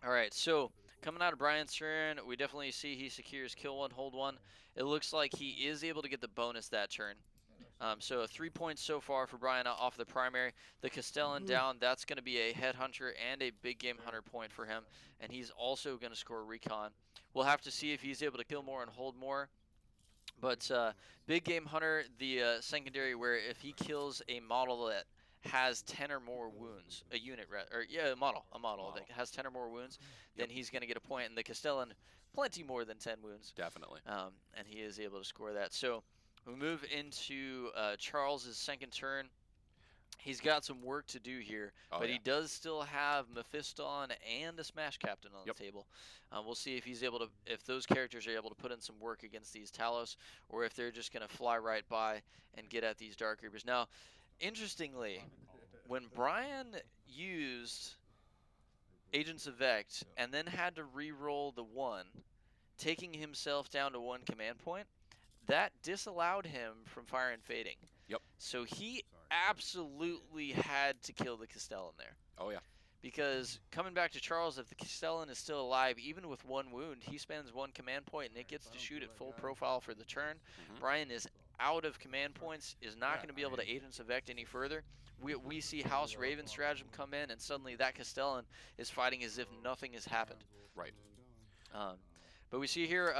All right, so coming out of Brian's turn, we definitely see he secures kill 1, hold 1. It looks like he is able to get the bonus that turn. So 3 points so far for Brian off the primary. The Castellan down, that's going to be a headhunter and a big game hunter point for him. And he's also going to score recon. We'll have to see if he's able to kill more and hold more. But big game hunter, the secondary, where if he kills a model that has 10 or more wounds, a unit, or yeah, a model that has 10 or more wounds, then he's going to get a point. And the Castellan, plenty more than 10 wounds. Definitely. And he is able to score that. So we move into Charles's second turn. He's got some work to do here, but he does still have Mephiston and a Smash Captain on the table. We'll see if he's able to, if those characters are able to put in some work against these Talos, or if they're just going to fly right by and get at these Dark Reapers. Now, interestingly, when Brian used Agents of Vect and then had to re-roll the 1, taking himself down to 1 command point, that disallowed him from fire and fading. Yep. So he absolutely had to kill the Castellan there. Oh, yeah. Because coming back to Charles, if the Castellan is still alive, even with 1 wound, he spends 1 command point and it gets to shoot at full profile for the turn. Brian is out of command points, is not going to be able to Agents of Vect any further. We see House Raven stratagem come in, and suddenly that Castellan is fighting as if nothing has happened. Right. But we see here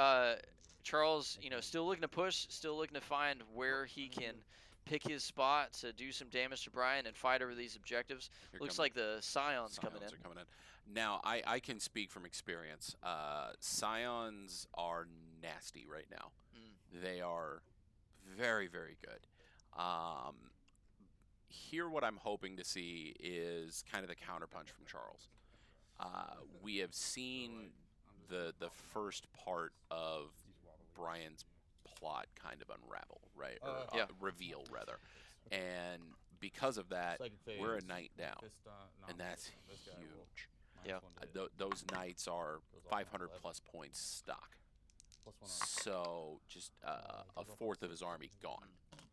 Charles, you know, still looking to push, still looking to find where he can pick his spot to do some damage to Brian and fight over these objectives. Looks like the Scions coming in. Are coming in. Now, I can speak from experience. Scions are nasty right now. They are very, very good. Here, what I'm hoping to see is kind of the counterpunch from Charles. We have seen the first part of Brian's plot kind of unravel, right? Or reveal, rather. And because of that, we're a night down. And that's huge. Yeah. Those knights are Goes off on 500 11. plus points stock. +1 on. So just goes a off on fourth of 6. his army gone,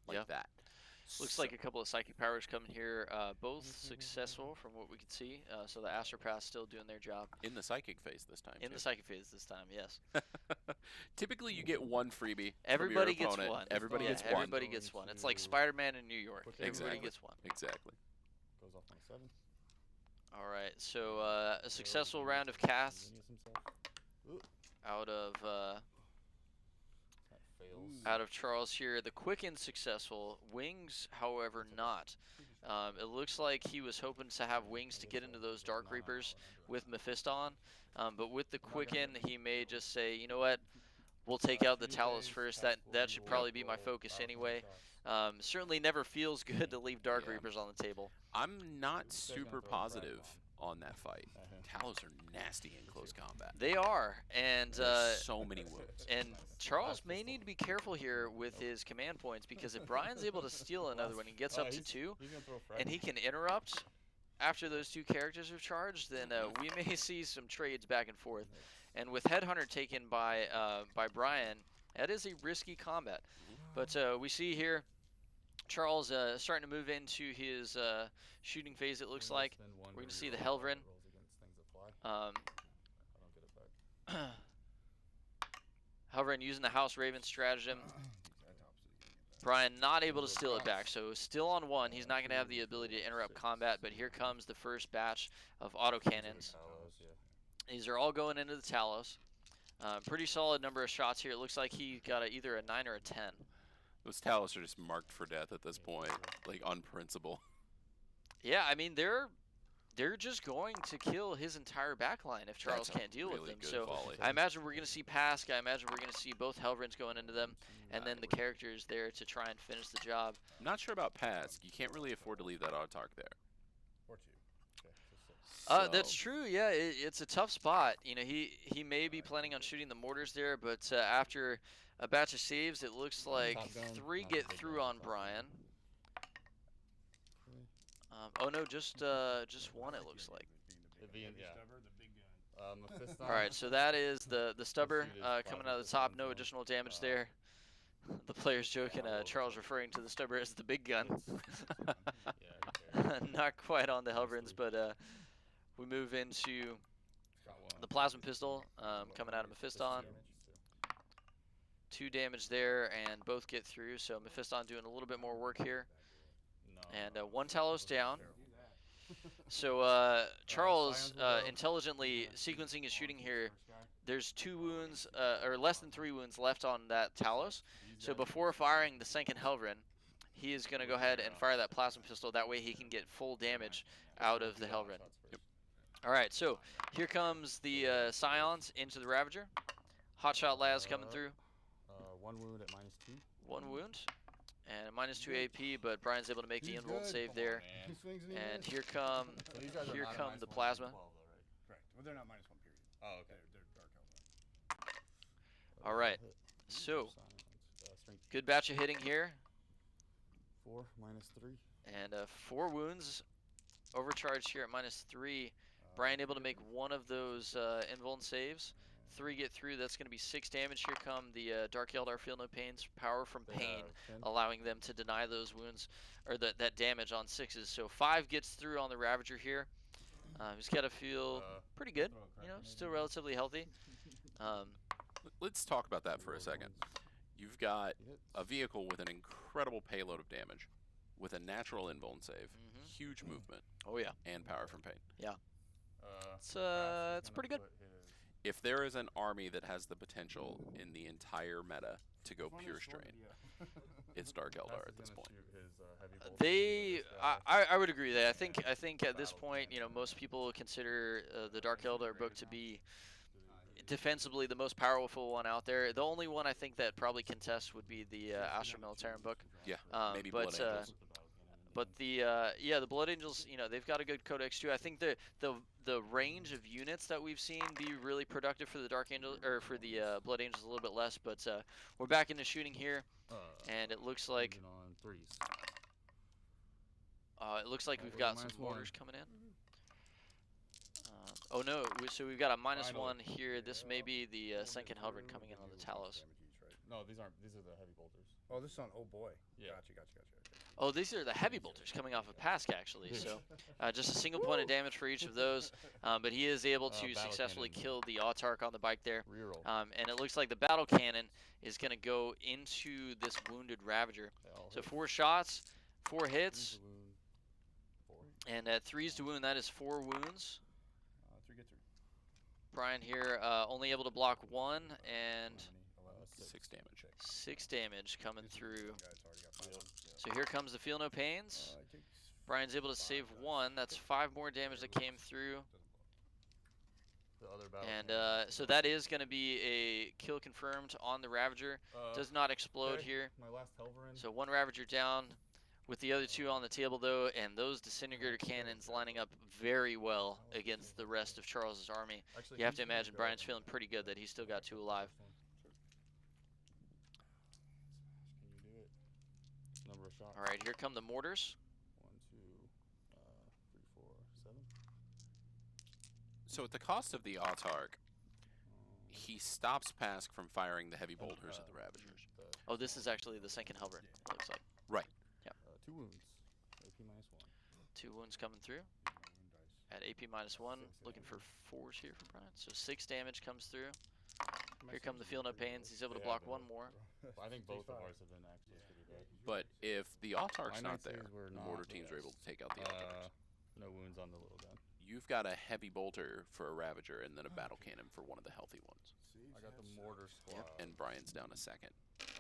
like Yeah. that. Looks So- like a couple of psychic powers coming here, both successful from what we can see. So the Astropath's still doing their job in the psychic phase this time. in too. the psychic phase this time. Yes. Typically, you get one freebie. Everybody from your gets opponent. one. Everybody Yeah, gets one. everybody gets one. It's like to Spider-Man in New York. quick Everybody Exactly. gets one. Exactly. Goes off on 7. All right. So a successful round of casts Genius himself. Ooh, out of that fails. out of Charles here. The Quicken successful. Wings, however, not. It looks like he was hoping to have wings to get into those Dark Reapers with Mephiston, but with the Quicken, he may just say, you know what, we'll take out the Talos first. That should probably be my focus anyway. Certainly never feels good to leave Dark Yeah. Reapers on the table. I'm not Who's the guy's super gonna throw a frag positive bomb? on that fight. Talos are nasty in close combat. They are, and There's so many wounds. and Charles may need to be careful here with his command points, because if Brian's able to steal another one, he gets up to 2, He's gonna throw a frag and he can interrupt after those 2 characters have charged, then we may see some trades back and forth. And with Headhunter taken by Brian, that is a risky combat. But we see here Charles starting to move into his shooting phase, it looks like. We're gonna see the Helvrin. I don't get it back. Helvrin using the House Raven stratagem. Brian not able to steal it back, so still on 1. He's not going to have the ability to interrupt combat, but here comes the first batch of autocannons. Talos, yeah. These are all going into the Talos. Pretty solid number of shots here. It looks like he got either a 9 or a 10. Those Talos are just marked for death at this point, like on principle. Yeah, I mean, they're just going to kill his entire backline if Charles That's a can't deal really with them. good So volley. I imagine we're going to see Pask. I imagine we're going to see both Helvrins going into them, and then the characters there to try and finish the job. I'm not sure about Pask. You can't really afford to leave that autark there. Or 2. Okay, so 6. That's true. Yeah, it's a tough spot. You know, he may be planning on shooting the mortars there, but after a batch of saves, it looks like Top gun, 3 not get the big through gun, on top Brian. Oh no, just 1. It looks like. Mephiston. All right, so that is the stubber Proceeded coming plasma out of the top. pistons No on, additional damage there. The player's joking. Charles referring to the stubber as the big gun. Yeah, who cares? Not quite on the Helvrins, but we move into the plasma pistol coming out of Mephiston. 2 damage there, and both get through. So Mephiston doing a little bit more work here, No. and 1 Talos down. So Charles intelligently sequencing his shooting here. There's 2 wounds, or less than 3 wounds left on that Talos. So before firing the second Helvrin, he is going to go ahead and fire that plasma pistol. That way he can get full damage out of the Helvrin. Yep. All right, so here comes the Scions into the Ravager. Hotshot Laz coming through. 1 wound at -2. 1 wound. And -2 AP, but Brian's able to make the invuln save there. And here come So these guys are here not at come the -1, plasma. -12 though, right? Correct. Well, they're not -1 period. Oh, okay. They're dark helmet. All right, so good batch of hitting here, 4 -3. and 4 wounds, overcharged here at -3. Brian able to make 1 of those invuln saves. 3 get through. That's going to be 6 damage. Here come the Dark Eldar Feel No Pains, Power from Pain, allowing them to deny those wounds or that damage on 6s. So 5 gets through on the Ravager here. He's got to feel pretty good. You know, still relatively healthy. Let's talk about that for a second. You've got a vehicle with an incredible payload of damage, with a natural invuln save, huge movement, Oh yeah, and power from pain. it's pretty good. If there is an army that has the potential in the entire meta to go pure strain, it's Dark Eldar at this point. I would agree that I think at this point, you know, most people consider the Dark Eldar book to be defensively the most powerful one out there. The only one I think that probably contests would be the Astra Militarum book. Yeah, maybe but Blood Angels. But the the Blood Angels, you know, they've got a good codex too. I think the range of units that we've seen be really productive for the Dark Angel or for the Blood Angels a little bit less. But we're back into shooting here, and it looks like on 3s. we've got some mortars coming in. Oh no, so we've got a -1 Finally. here. This may be the second Helverin Through, coming in then on the you increase Talos. damage each, right? No, these aren't. These are the heavy bolters. Oh, this is on. Oh boy. Yeah. Gotcha. Okay. Oh, these are the heavy bolters coming off of Pask, actually. So just a single point of damage for each of those. But he is able to Battle successfully cannon. kill the Autark on the bike there. Reroll. And it looks like the battle cannon is going to go into this wounded Ravager. They all So hit. 4 shots, 4 Three's hits, to wound. 4. and at 3's to wound, that is 4 wounds. 3 get 3. Brian here only able to block 1 and 6 damage. 6 damage coming through. Guy's already got 5 on. So here comes the Feel No Pains. He takes Brian's able to 5 save dice. 1. That's 5 more damage that came through. The other battle. And cannon. so that is going to be a kill confirmed on the Ravager. Does not explode okay. here. My last Helverin. So 1 Ravager down with the other 2 on the table though, and those disintegrator cannons lining up very well against the rest of Charles's army. Actually, You have to he's gonna imagine go Brian's on feeling that. pretty good that he's still got 2 alive. Can you do it? Number of shots. All right, here come the mortars. 1, 2, 3, 4, 7. So at the cost of the Autark, he stops Pask from firing the heavy bolters at the Ravagers. Oh, this is actually the second Helverin, it looks like. 2 wounds. AP -1. 2 wounds coming through at AP -1. Looking for 4s here for Brian. So 6 damage comes through. Here come the Feel No Pains. He's able to Yeah, block but- 1 more. I think both of ours have been actually pretty bad. But if the Autark's My not there, Nights were the not mortar the teams are able best. to take out the Autarks. No wounds on the little gun. You've got a heavy bolter for a Ravager and then a battle cannon for one of the healthy ones. I got the mortar squad. And Brian's down a second. We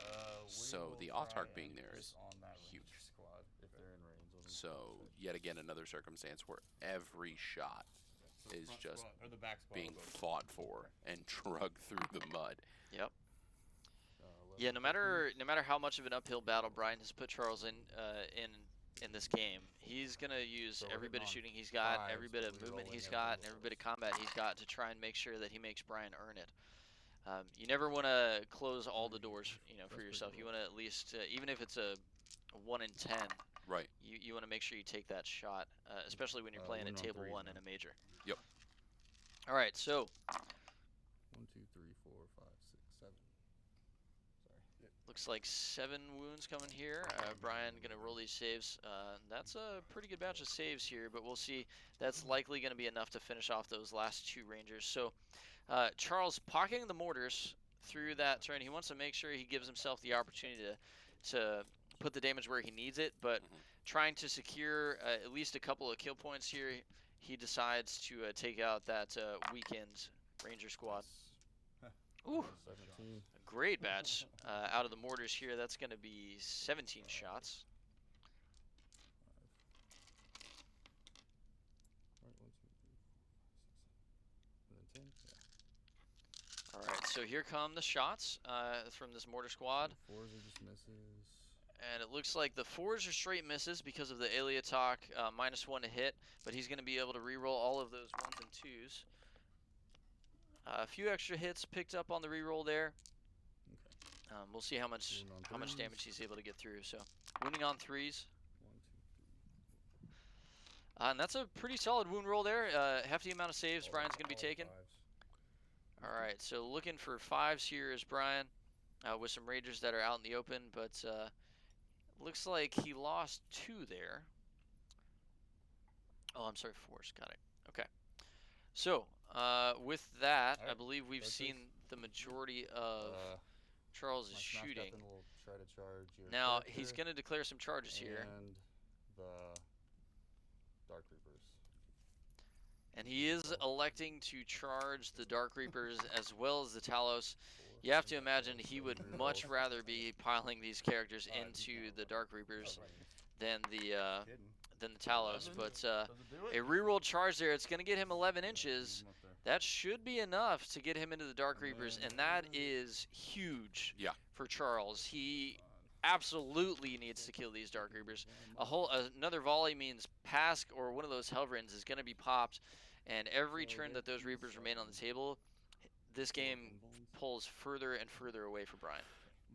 So will the try Autark being and there get is on that huge. Ranger squad if they're in range. of them. So yet again another circumstance where every shot So the is front just squad, or the back squad being will go. fought for and drugged through the mud. Yep. 11, Yeah, no matter how much of an uphill battle Brian has put Charles in this game, he's gonna use So we're every bit hitting of on shooting he's got, every 5s, bit but of movement rerolling he's every got, and little every bit of bit. combat he's got to try and make sure that he makes Brian earn it. You never want to close all the doors, for pretty yourself. You cool. want to at least, even if it's a 1 in 10, Right. you want to make sure you take that shot, especially when you're playing at win on table 3s 1 now. in a major. Yep. All right, so 1, 2, 3, 4, 5, 6, 7. Sorry. looks like 7 wounds coming here. Brian gonna roll these saves. That's a pretty good batch of saves here, but we'll see. That's likely gonna be enough to finish off those last 2 Rangers. So Charles pocketing the mortars through that turn. He wants to make sure he gives himself the opportunity to put the damage where he needs it, but trying to secure at least a couple of kill points here, he decides to take out that weakened Ranger squad. Ooh. 17. A great batch out of the mortars here. That's going to be 17 shots. Right, 1, 2, 3, 4, 5, 6, 7. And then 10. Yeah. All right, so here come the shots from this mortar squad. 4s are just misses. And it looks like the 4s are straight misses because of the Aliatok -1 to hit, but he's going to be able to reroll all of those 1s and 2s. A few extra hits picked up on the reroll there. Okay. We'll see how much Wound on damage 3s. he's able to get through. So wounding on 3s. 1, 2, 3. And that's a pretty solid wound roll there. Hefty amount of saves Brian's going to be taking. All right, so looking for 5s here is Brian with some Rangers that are out in the open, but looks like he lost 2 there. Oh, I'm sorry, 4s. Got it. Okay. So with that, I Alright, believe we've that's seen the majority of Charles' my smash shooting. captain will try to charge your Now he's character going to declare some charges here, and the Dark Reapers. and he is electing to charge the Dark Reapers as well as the Talos. You have to imagine he would much rather be piling these characters into the Dark Reapers than the Talos, but a reroll charge there, it's going to get him 11 inches. That should be enough to get him into the Dark Reapers, and that is huge for Charles. He absolutely needs to kill these Dark Reapers. Another volley means Pask or one of those Helverins is going to be popped, and every turn that those Reapers remain on the table, this game pulls further and further away for Brian.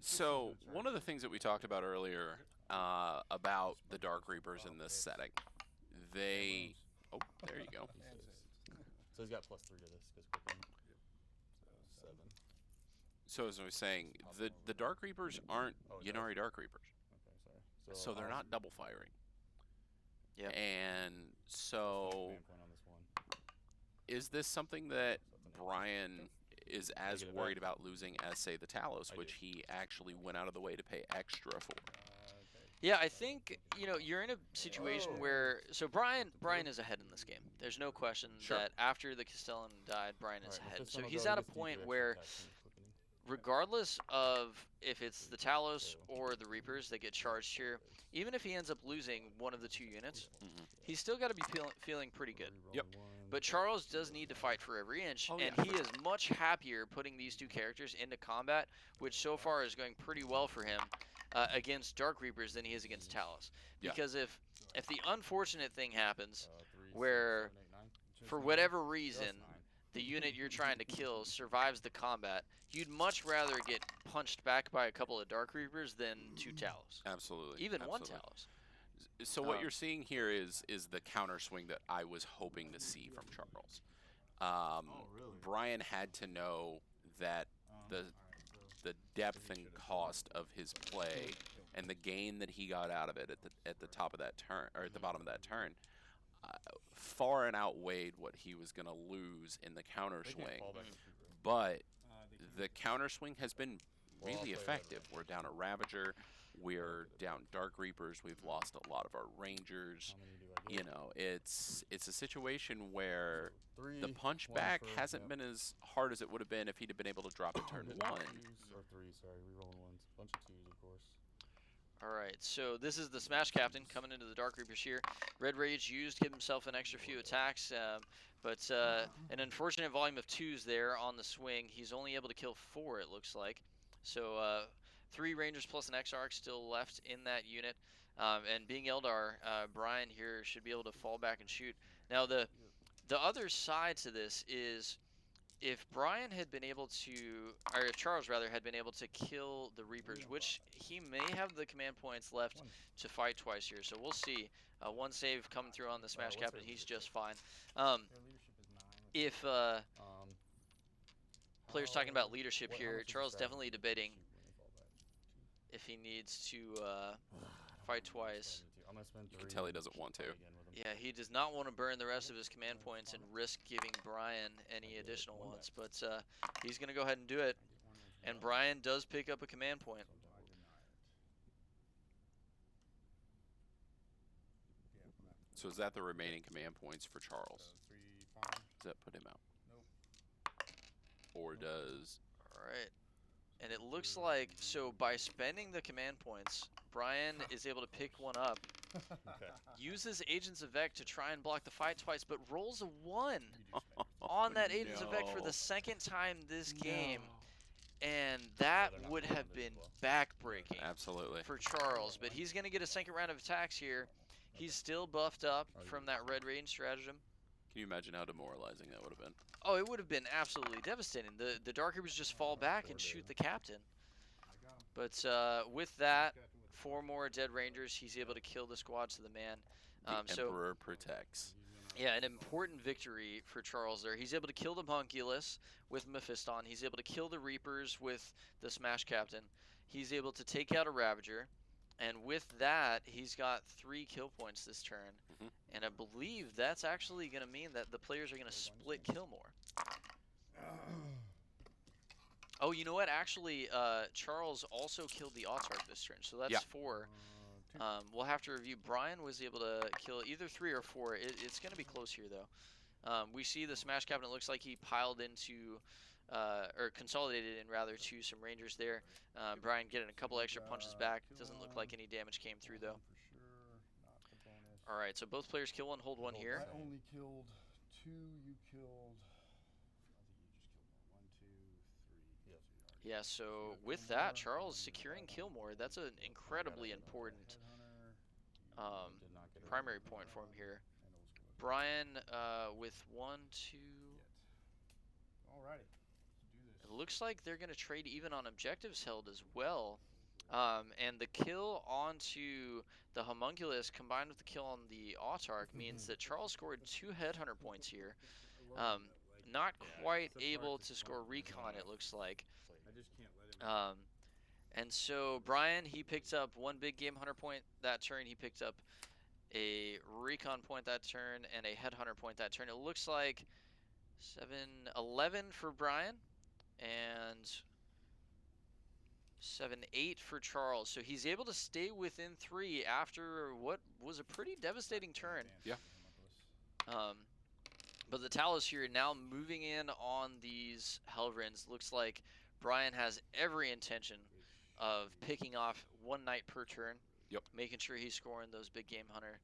So one of the things that we talked about earlier about the Dark Reapers in this setting, oh, there you go. So he's got +3 to this because quick win. So 7. So as I was saying, the Dark Reapers aren't Oh, it Yennari Dark Reapers, Okay, sorry. so they're not double firing. Yep. And so, Command point on this one. is this something that Something Brian is as get it worried back. about losing as, say, the Talos, I which do. he actually went out of the way to pay extra for? okay. Yeah, I think you're in a situation where Brian is ahead in this game. There's no question Sure. that after the Castellan died, Brian is Alright, well, ahead. this So one will he's go at a against D3 point extra where, attack from quickening. regardless of if it's the Talos or the Reapers that get charged here, even if he ends up losing one of the 2 units, Mhm. he's still got to be feeling pretty good. Yep. But Charles does need to fight for every inch, Oh, and yeah. he is much happier putting these 2 characters into combat, which so far is going pretty well for him against Dark Reapers than he is against Talos. Yeah. Because if the unfortunate thing happens, 3, 6, where 7, 8, 9. for whatever reason the unit you're trying to kill survives the combat, you'd much rather get punched back by a couple of Dark Reapers than 2 Talos. Absolutely. Even absolutely. 1 Talos. So what Um, you're seeing here is the counter swing that I was hoping to see from Charles. Brian had to know that the depth and cost of his play and the gain that he got out of it at the top of that turn, or at the bottom of that turn, far and outweighed what he was going to lose in the counter They can't swing. fall back to 2, bro. But They the counter swing has been Well, I'll really play effective. that. We're down a Ravager, we're down Dark Reapers, we've lost a lot of our Rangers. How many do I You get? know, it's a situation where So 3, the punch 1 back for- hasn't yep. been as hard as it would have been if he'd have been able to drop it turn Hitting 1. 2s or 3, sorry, rerolling 1s. Bunch of 2s, of course. Alright, so this is the Smash Captain coming into the Dark Reapers here. Red Rage used to give himself an extra few attacks, but an unfortunate volume of 2s there on the swing. He's only able to kill 4, it looks like. So 3 Rangers plus an X-Arc still left in that unit. And being Eldar, Brian here should be able to fall back and shoot. Now the other side to this is, if Brian had been able to, or if Charles rather had been able to kill the Reapers, which he may have the command points left to fight twice here, so we'll see. 1 save coming through on the Smash what's Captain, their he's leadership? just fine. Their leadership is 9. If players talking about leadership how here, much is the Charles strategy definitely to debating shoot when they fall back? if he needs to I fight don't know, I'm twice. I'm gonna spend You 3 can tell he and doesn't want play to. again with him. Yeah, he does not want to burn the rest of his command points and risk giving Brian any additional ones, but he's going to go ahead and do it. And Brian does pick up a command point. I deny it. Yeah, I'm not. So is that the remaining command points for Charles? So 3, 5. Does that put him out? Nope. Or does... Alright. And it looks like, so by spending the command points, Brian is able to pick one up, Okay. uses Agents of Vec to try and block the fight twice, but rolls a 1 You do spend it. on that Agents of Vec for the second time this game. And that they're not would going have under as been well. backbreaking Absolutely. for Charles, but he's going to get a second round of attacks here. He's still buffed up from that Red Rain stratagem. Can you imagine how demoralizing that would have been? Oh, it would have been absolutely devastating. The Dark Reapers just fall back and shoot the captain. I got him. But with that, Captain with 4 more dead Rangers, he's able to kill the squad to the man. The So Emperor protects. yeah, an important victory for Charles there. He's able to kill the Homunculus with Mephiston. He's able to kill the Reapers with the Smash Captain. He's able to take out a Ravager. And with that, he's got 3 kill points this turn. Mhm. And I believe that's actually going to mean that the players are going to split kill more. Oh, you know what? Actually, Charles also killed the Autarch this turn, so that's Yeah. 4. 2. We'll have to review. Brian was able to kill either 3 or 4. It's going to be close here, though. We see the Smash Cabinet looks like he piled into, or consolidated in rather, to some Rangers there. Brian getting a couple extra punches back. Doesn't look like any damage came through, though. For sure, not the bonus. All right, so both players kill 1, hold 1 here. I only killed 2. You killed. I think you just killed more. 1, 2, 3. Yep. So you already Yeah, so with that, Charles securing kill more. That's an incredibly important Headhunter, Did not get it. primary point for him here. and old school. Brian with 1, 2. Alrighty, let's do this. It looks like they're going to trade even on objectives held as well. And the kill onto the Homunculus combined with the kill on the Autarch means that Charles scored 2 Headhunter points here. Not quite able to score recon, it looks like. I just can't let him. And so Brian, he picked up one big game hunter point that turn. He picked up a recon point that turn and a headhunter point that turn. It looks like 7-11 for Brian and 7-8 for Charles. So he's able to stay within 3 after what was a pretty devastating turn. Yeah. But the Talos here now moving in on these Helvrins. Looks like Brian has every intention of picking off one knight per turn. Yep. Making sure he's scoring those big game hunter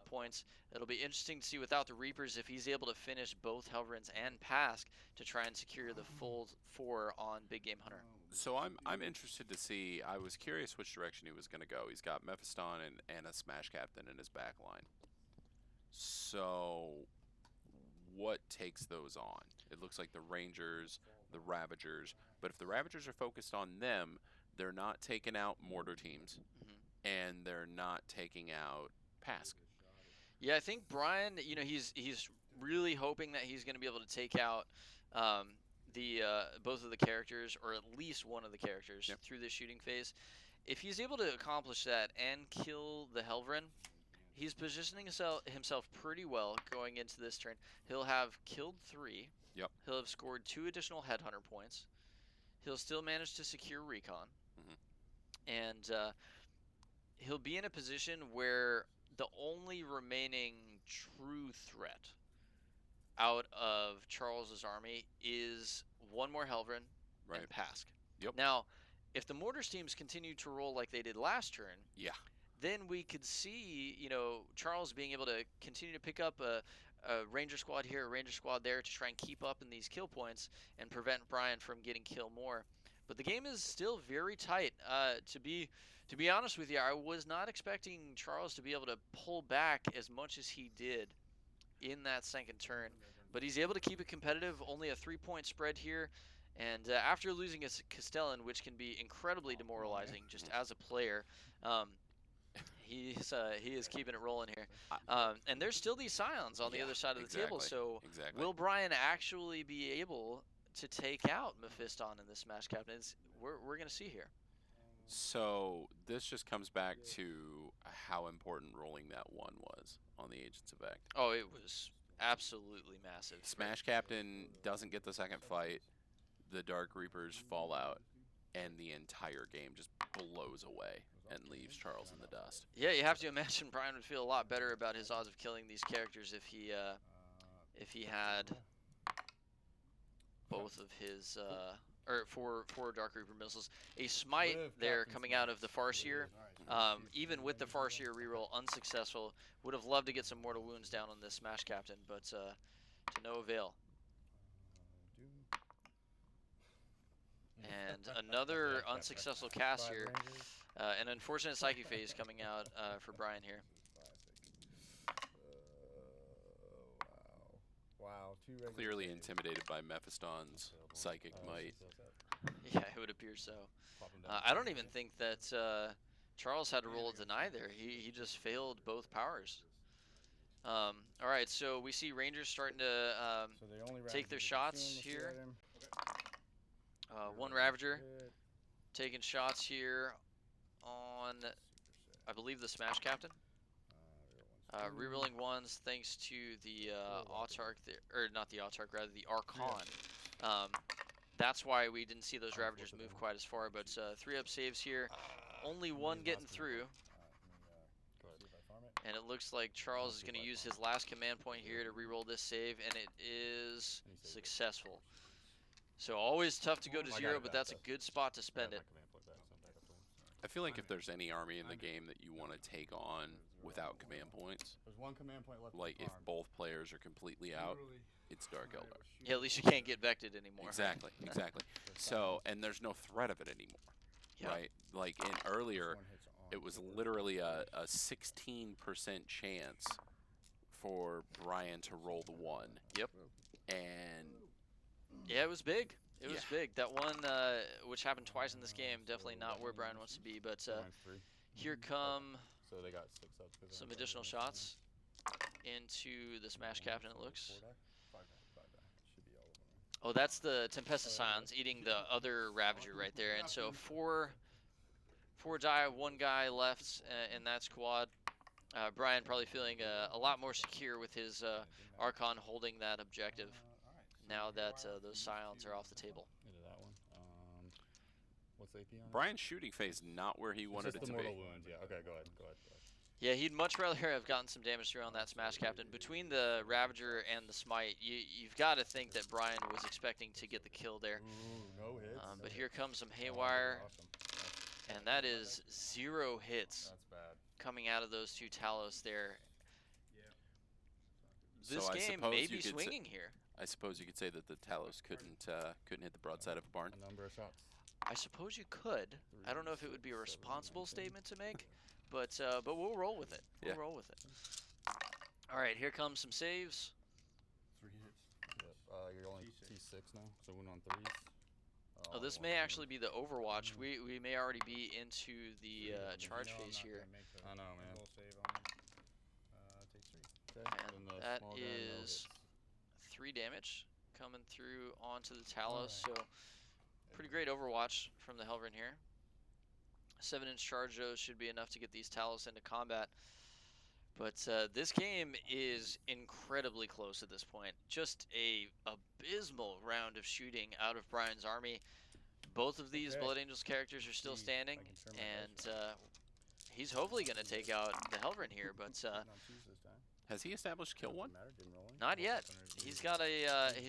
points. It'll be interesting to see without the Reapers if he's able to finish both Helvrins and Pask to try and secure the full 4 on big game hunter. So I'm interested to see. I was curious which direction he was going to go. He's got Mephiston and a Smash Captain in his back line. So what takes those on? It looks like the Rangers, the Ravagers, but if the Ravagers are focused on them, they're not taking out mortar teams, and they're not taking out Pask. Yeah, I think Brian, you know, he's really hoping that he's going to be able to take out both of the characters, or at least one of the characters, through this shooting phase. If he's able to accomplish that and kill the Helvrin, he's positioning himself pretty well going into this turn. He'll have killed 3. Yep. He'll have scored 2 additional headhunter points. He'll still manage to secure recon. And he'll be in a position where the only remaining true threat out of Charles's army is one more Helvrin and Pask. Yep. Now, if the Mortars teams continue to roll like they did last turn, then we could see, you know, Charles being able to continue to pick up a Ranger squad here, a Ranger squad there to try and keep up in these kill points and prevent Brian from getting kill more. But the game is still very tight. To be honest with you, I was not expecting Charles to be able to pull back as much as he did in that second turn. But he's able to keep it competitive, only a 3-point spread here. And after losing a Castellan, which can be incredibly demoralizing just as a player, he is keeping it rolling here. And there's still these Scions on the other side of the table. So will Brian actually be able to take out Mephiston in this Smash Captain? We're going to see here. So this just comes back to how important rolling that 1 was on the Agents of Act. Oh, it was absolutely massive. Smash Captain doesn't get the second fight. The Dark Reapers fall out, and the entire game just blows away and leaves Charles in the dust. Yeah, you have to imagine Brian would feel a lot better about his odds of killing these characters if he had both of his or four Dark Reaper missiles. A Smite there coming out of the Farseer. Even with the Farseer reroll unsuccessful, would have loved to get some mortal wounds down on this Smash Captain, but to no avail. And another unsuccessful cast here. An unfortunate Psyche phase coming out for Brian here. Wow. Clearly intimidated by Mephiston's psychic might. Yeah, it would appear so. I don't even think that Charles had to roll a deny there. He just failed both powers. All right, so we see Rangers starting to take their shots here. One Ravager taking shots here on, I believe, the Smash Captain. Rerolling 1s thanks to the Autarch, or not the Autarch, rather the Archon. That's why we didn't see those Ravagers move quite as far, but 3-up saves here. Only 1 getting through. And it looks like Charles is going to use his last command point here to reroll this save, and it is successful. So always tough to go to 0, but that's a good spot to spend it. I feel like if there's any army in the game that you want to take on without command points, There's 1 command point left. like if both players are completely out, it's Dark Eldar. Yeah, at least you can't get vected anymore. Exactly. So, and there's no threat of it anymore, right? Like in earlier, it was literally a 16% chance for Brian to roll the 1. Yep. And yeah, it was big. It was big. That one, which happened twice in this game, definitely not where Brian wants to be. But here come So they got 6 ups. some additional shots into the Smash Captain, it looks. Oh, that's the Tempesticons eating the other Ravager right there. And so four die, one guy left in that squad. Brian probably feeling a lot more secure with his Archon holding that objective now that those Scions are off the table. Into that one. What's AP on it? Brian's shooting phase not where he It's wanted just it the to be. mortal wounds. Yeah. Okay. Go ahead. Yeah, he'd much rather have gotten some damage through on that Smash Captain. Between the Ravager and the Smite, you've got to think that Brian was expecting to get the kill there. Ooh, no hits. But here comes some Haywire, Awesome. and that is 0 hits That's bad. coming out of those 2 Talos there. This So I game suppose may you be could say- swinging here. I suppose you could say that the Talos couldn't hit the broadside of a barn. A number of shots. I suppose you could. I don't know if it would be a responsible statement to make, but we'll roll with it. We'll Yeah. roll with it. All right, here comes some saves. 3 hits. Yep. You're only T6 now, so win on 3s. Oh, this may actually be the Overwatch. We may already be into the charge No, I'm phase not here. gonna make the I know, man. full save on him. Take 3. Okay. And then the that small guy, no is hits. 3 damage coming through onto the Talos. So pretty great Overwatch from the Helvrin here. 7-inch charge dose should be enough to get these Talos into combat. But this game is incredibly close at this point. Just a abysmal round of shooting out of Brian's army. Both of these Okay. Blood Angels characters are still See if I standing, can turn my and he's hopefully going to take out the Helvrin here, but Not twos this time. Has he established kill one? Matter, didn't roll any. not yet. Weapon or He's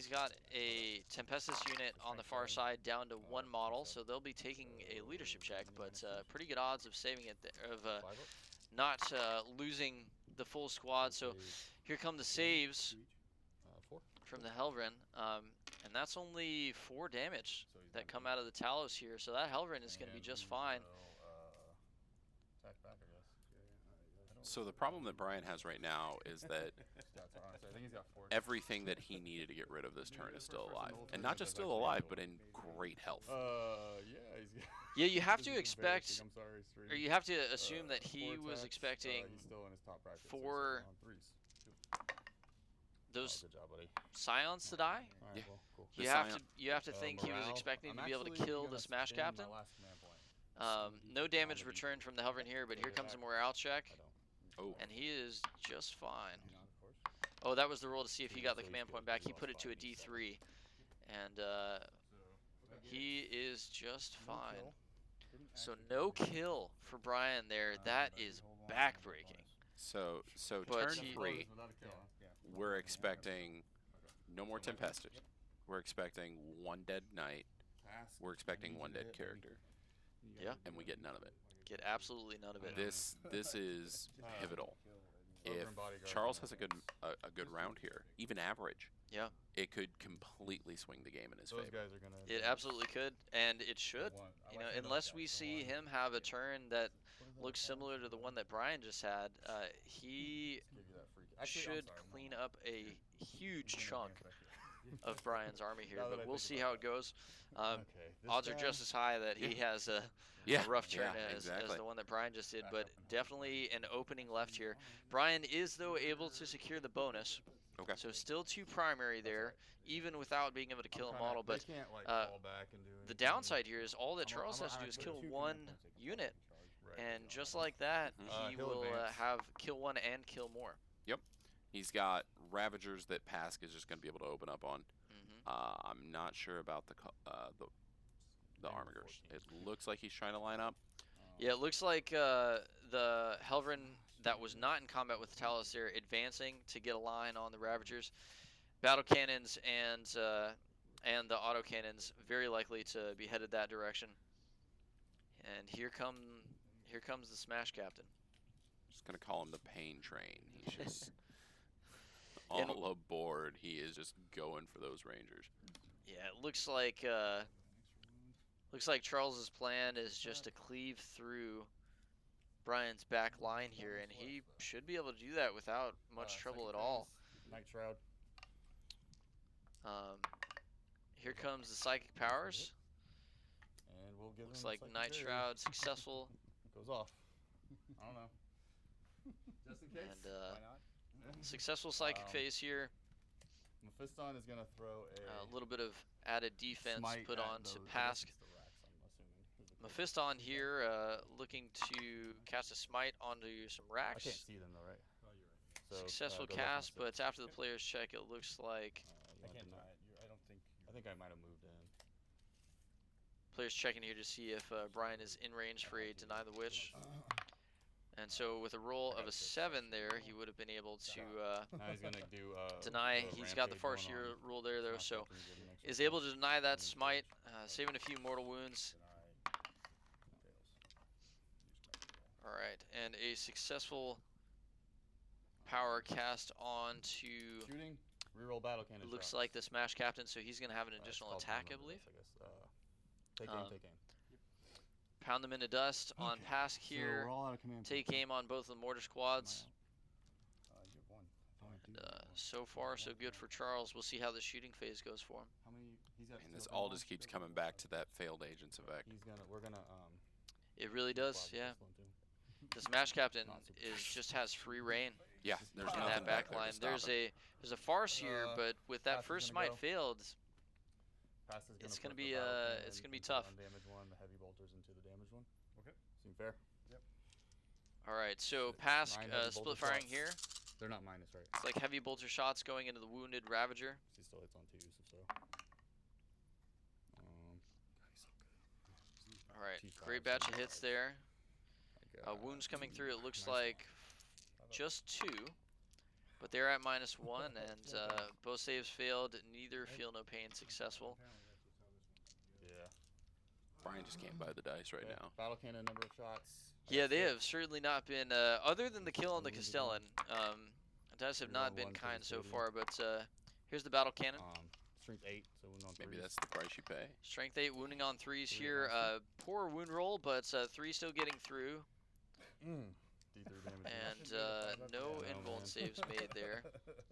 two. got a Tempestus unit on the far side down to 1 model, so they'll be taking a leadership check, but pretty good odds of saving it, of 5 up? not losing the full squad. So here come the saves 4. from the Helvrin, and that's only 4 damage So he's that gonna come out of the Talos here, so that Helvrin is going to be And just we fine. will, attack back, I guess. So the problem that Brian has right now is that Stats are honest. I think he's got 4. everything that he needed to get rid of this turn is still alive. And not just still alive, but in great health. Yeah, he's. Yeah, you have This to is expect, embarrassing, I'm sorry, Stream. or you have to assume that 4 he was attacks, expecting he's still in his top bracket, so he's 4 on 3s. those Good job, buddy. Scions to die. Alright, Yeah. well, cool. The You have to think he was Morale, expecting I'm to be able to actually kill gonna the Smash spend my Captain. last command point. No damage returned from the Helvrin here, but here comes a morale check, I don't. Oh, and he is just fine. Not, of course. Oh, that was the roll to see if he got the So he's command good. point back. He He put it lost to a 5, he's D3, and So he is just fine. kill. Didn't So actually no kill. kill for Brian there. That is backbreaking. so But turn he- 3, Without a kill, huh? Yeah. we're expecting no more Tempestus. We're expecting 1 dead knight. Pass. We're expecting Easy 1 to dead hit, baby. character, Yeah. and we get none of it. Get absolutely none of it. This is pivotal. Ogre If and bodyguard Charles on has that. a good round here, even average, Yeah. it could completely swing the game in his Those favor. guys are gonna. It absolutely could, and it should. You know, unless we see him have a turn that looks similar to the one that Brian just had, he Give you that free. Actually, I'm should sorry, no, clean no. up a huge chunk of Brian's army here, Now that but I we'll think see about how it goes. Okay. this Odds are guy- just as high that he has a Yeah, rough turn yeah, as exactly. the one that Brian just did, but definitely an opening left here. Brian is, though, able to secure the bonus, Okay. so still 2 primary there, even without being able to kill a I'm model. they But can't, like, uh, fall back and do the anything. downside here is all that I'm a- Charles I'm a- has to do I'm is a kill Two 1 command points, they can unit, follow and charge. Right, and right, just right. like that, he he'll will advance. have kill 1 and kill more. He's got Ravagers that Pask is just going to be able to open up on. I'm not sure about the Armigers. It looks like he's trying to line up. Yeah, it looks like the Helvrin that was not in combat with the Talos there advancing to get a line on the Ravagers. Battle cannons and the auto cannons very likely to be headed that direction. And here comes the Smash Captain. Just going to call him the Pain Train. He's just And- all aboard. He is just going for those Rangers. Yeah, it looks like Charles's plan is just to cleave through Brian's back line here, and he should be able to do that without much trouble at all. Night Shroud. Here comes the Psychic Powers. And we'll give Looks him like Psychic Night Barrier. Shroud successful, Goes off. I don't know. Just in case. and Why not? successful Psychic phase here. Mephiston is gonna throw A little bit of added defense smite put at on to those- I guess Pask. it's the racks, I'm assuming, is the closest. Mephiston here looking to cast a smite onto some I racks. can't see them though, right? Oh, you're right. So, Successful go left on cast, but six. after the player's check, it looks like You I wanna can't do deny that? it. I don't think. I think I might have moved in. player's checking here to see if Brian is in range for a deny the witch. And so with a roll of a 7 there, he would have been able to Now he's gonna do deny. the He's got the rampage one farseer on rule there though, Smash so Captain, give him an extra is able push. to deny that Then smite, engage. saving a few mortal wounds. Deny. Fails. Use my roll. All right, and a successful power cast onto Shooting, reroll battle cannon. looks shots. like the Smash Captain, so he's gonna have an It's additional called attack, pound I them to believe. dust, I guess. Take aim, Um, take aim. Pound them into dust on Okay, Pask So here. we're all out of command. Take points, aim on both of the mortar squads. You have one. And, so far, so good for Charles. We'll see how the shooting phase goes for him. How many? He's got. And this two all of just them keeps coming back to that failed agents effect. He's gonna. We're gonna. It really use does, Bob's yeah. this one too. The Smash Captain Not super- is just has free reign Yeah, there's in nothing that back back there to line. stop There's him. a farce here, but with that Pass is first gonna smite go. failed, Pass is It's put gonna the be, battle it's cannon gonna be into tough. The undamaged one, the heavy bolters into the damaged one. Okay. Seem fair? all right. So Six, Pask nine heavy split bolter firing shots. here. They're not minus, right? It's like heavy bolter shots going into the wounded Ravager. He still hits on twos, so. All right, T5, great batch of 75. hits there. I got Wounds coming through. It looks nice. like just 2, but they're at -1, and both saves failed. Neither feel no pain successful. Yeah. Brian just can't buy the dice right Okay, now. Battle cannon, number of shots. I Yeah, got they six. have certainly not been, other than the kill on the Wounded Castellan, dice have Reroll not been 1 for kind the so stadium. far, but here's the battle cannon. Strength 8, so wound on Maybe threes. that's the price you pay. Strength 8, wounding on 3s Three here. against Poor wound roll, but 3 still getting through, D3 damage. and no Yeah, invuln man. saves made there.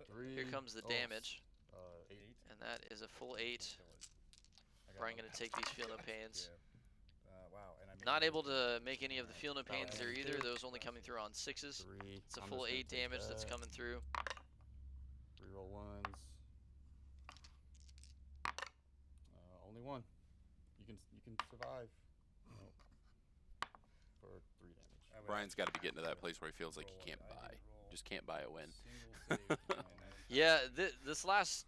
3. Here comes the oh, damage, 8. and that is a full 8. I got Brian one. gonna take these feel no pains. Yeah. Wow. And I made Not it. able to make any of the feel no Battle pains there cannon either. two. Those only coming through on 6s. 3. It's a I'm full just gonna 8 take damage that's that. coming through. Reroll ones. Only 1. You can survive. Nope. For 3 damage. I would Brian's got to be actually getting to that place where he feels like he roll can't it. I buy. didn't roll Just can't buy a win. single save for my Yeah, this last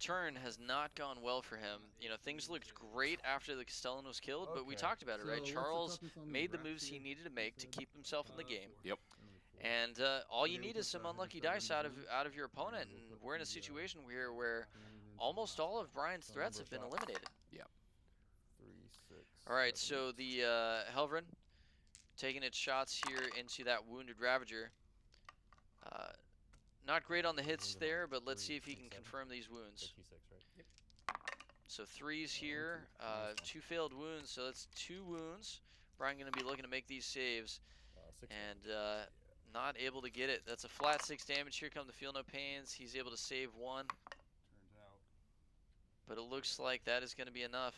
turn has not gone well for him. You know, things looked great after the Castellan was killed, but we Okay. talked about it, right? So what's the Charles toughness on made the racks moves he here? needed to make to keep himself in the game. Yep. And all you need is some unlucky dice out of your opponent, and we're in a situation here where almost all of Brian's threats have been eliminated. 3, 6. All right, 7. so the Helvrin taking its shots here into that wounded Ravager. Not great on the hits Wounded on there, but let's see if he 3, can 7. confirm these wounds. 56, right? So 3s here, nice one. 2 failed wounds, so that's 2 wounds. Brian gonna be looking to make these saves, 6. and not able to get it. That's a flat 6 damage. Here come the feel no pains. He's able to save 1, Turns out. but it looks like that is gonna be enough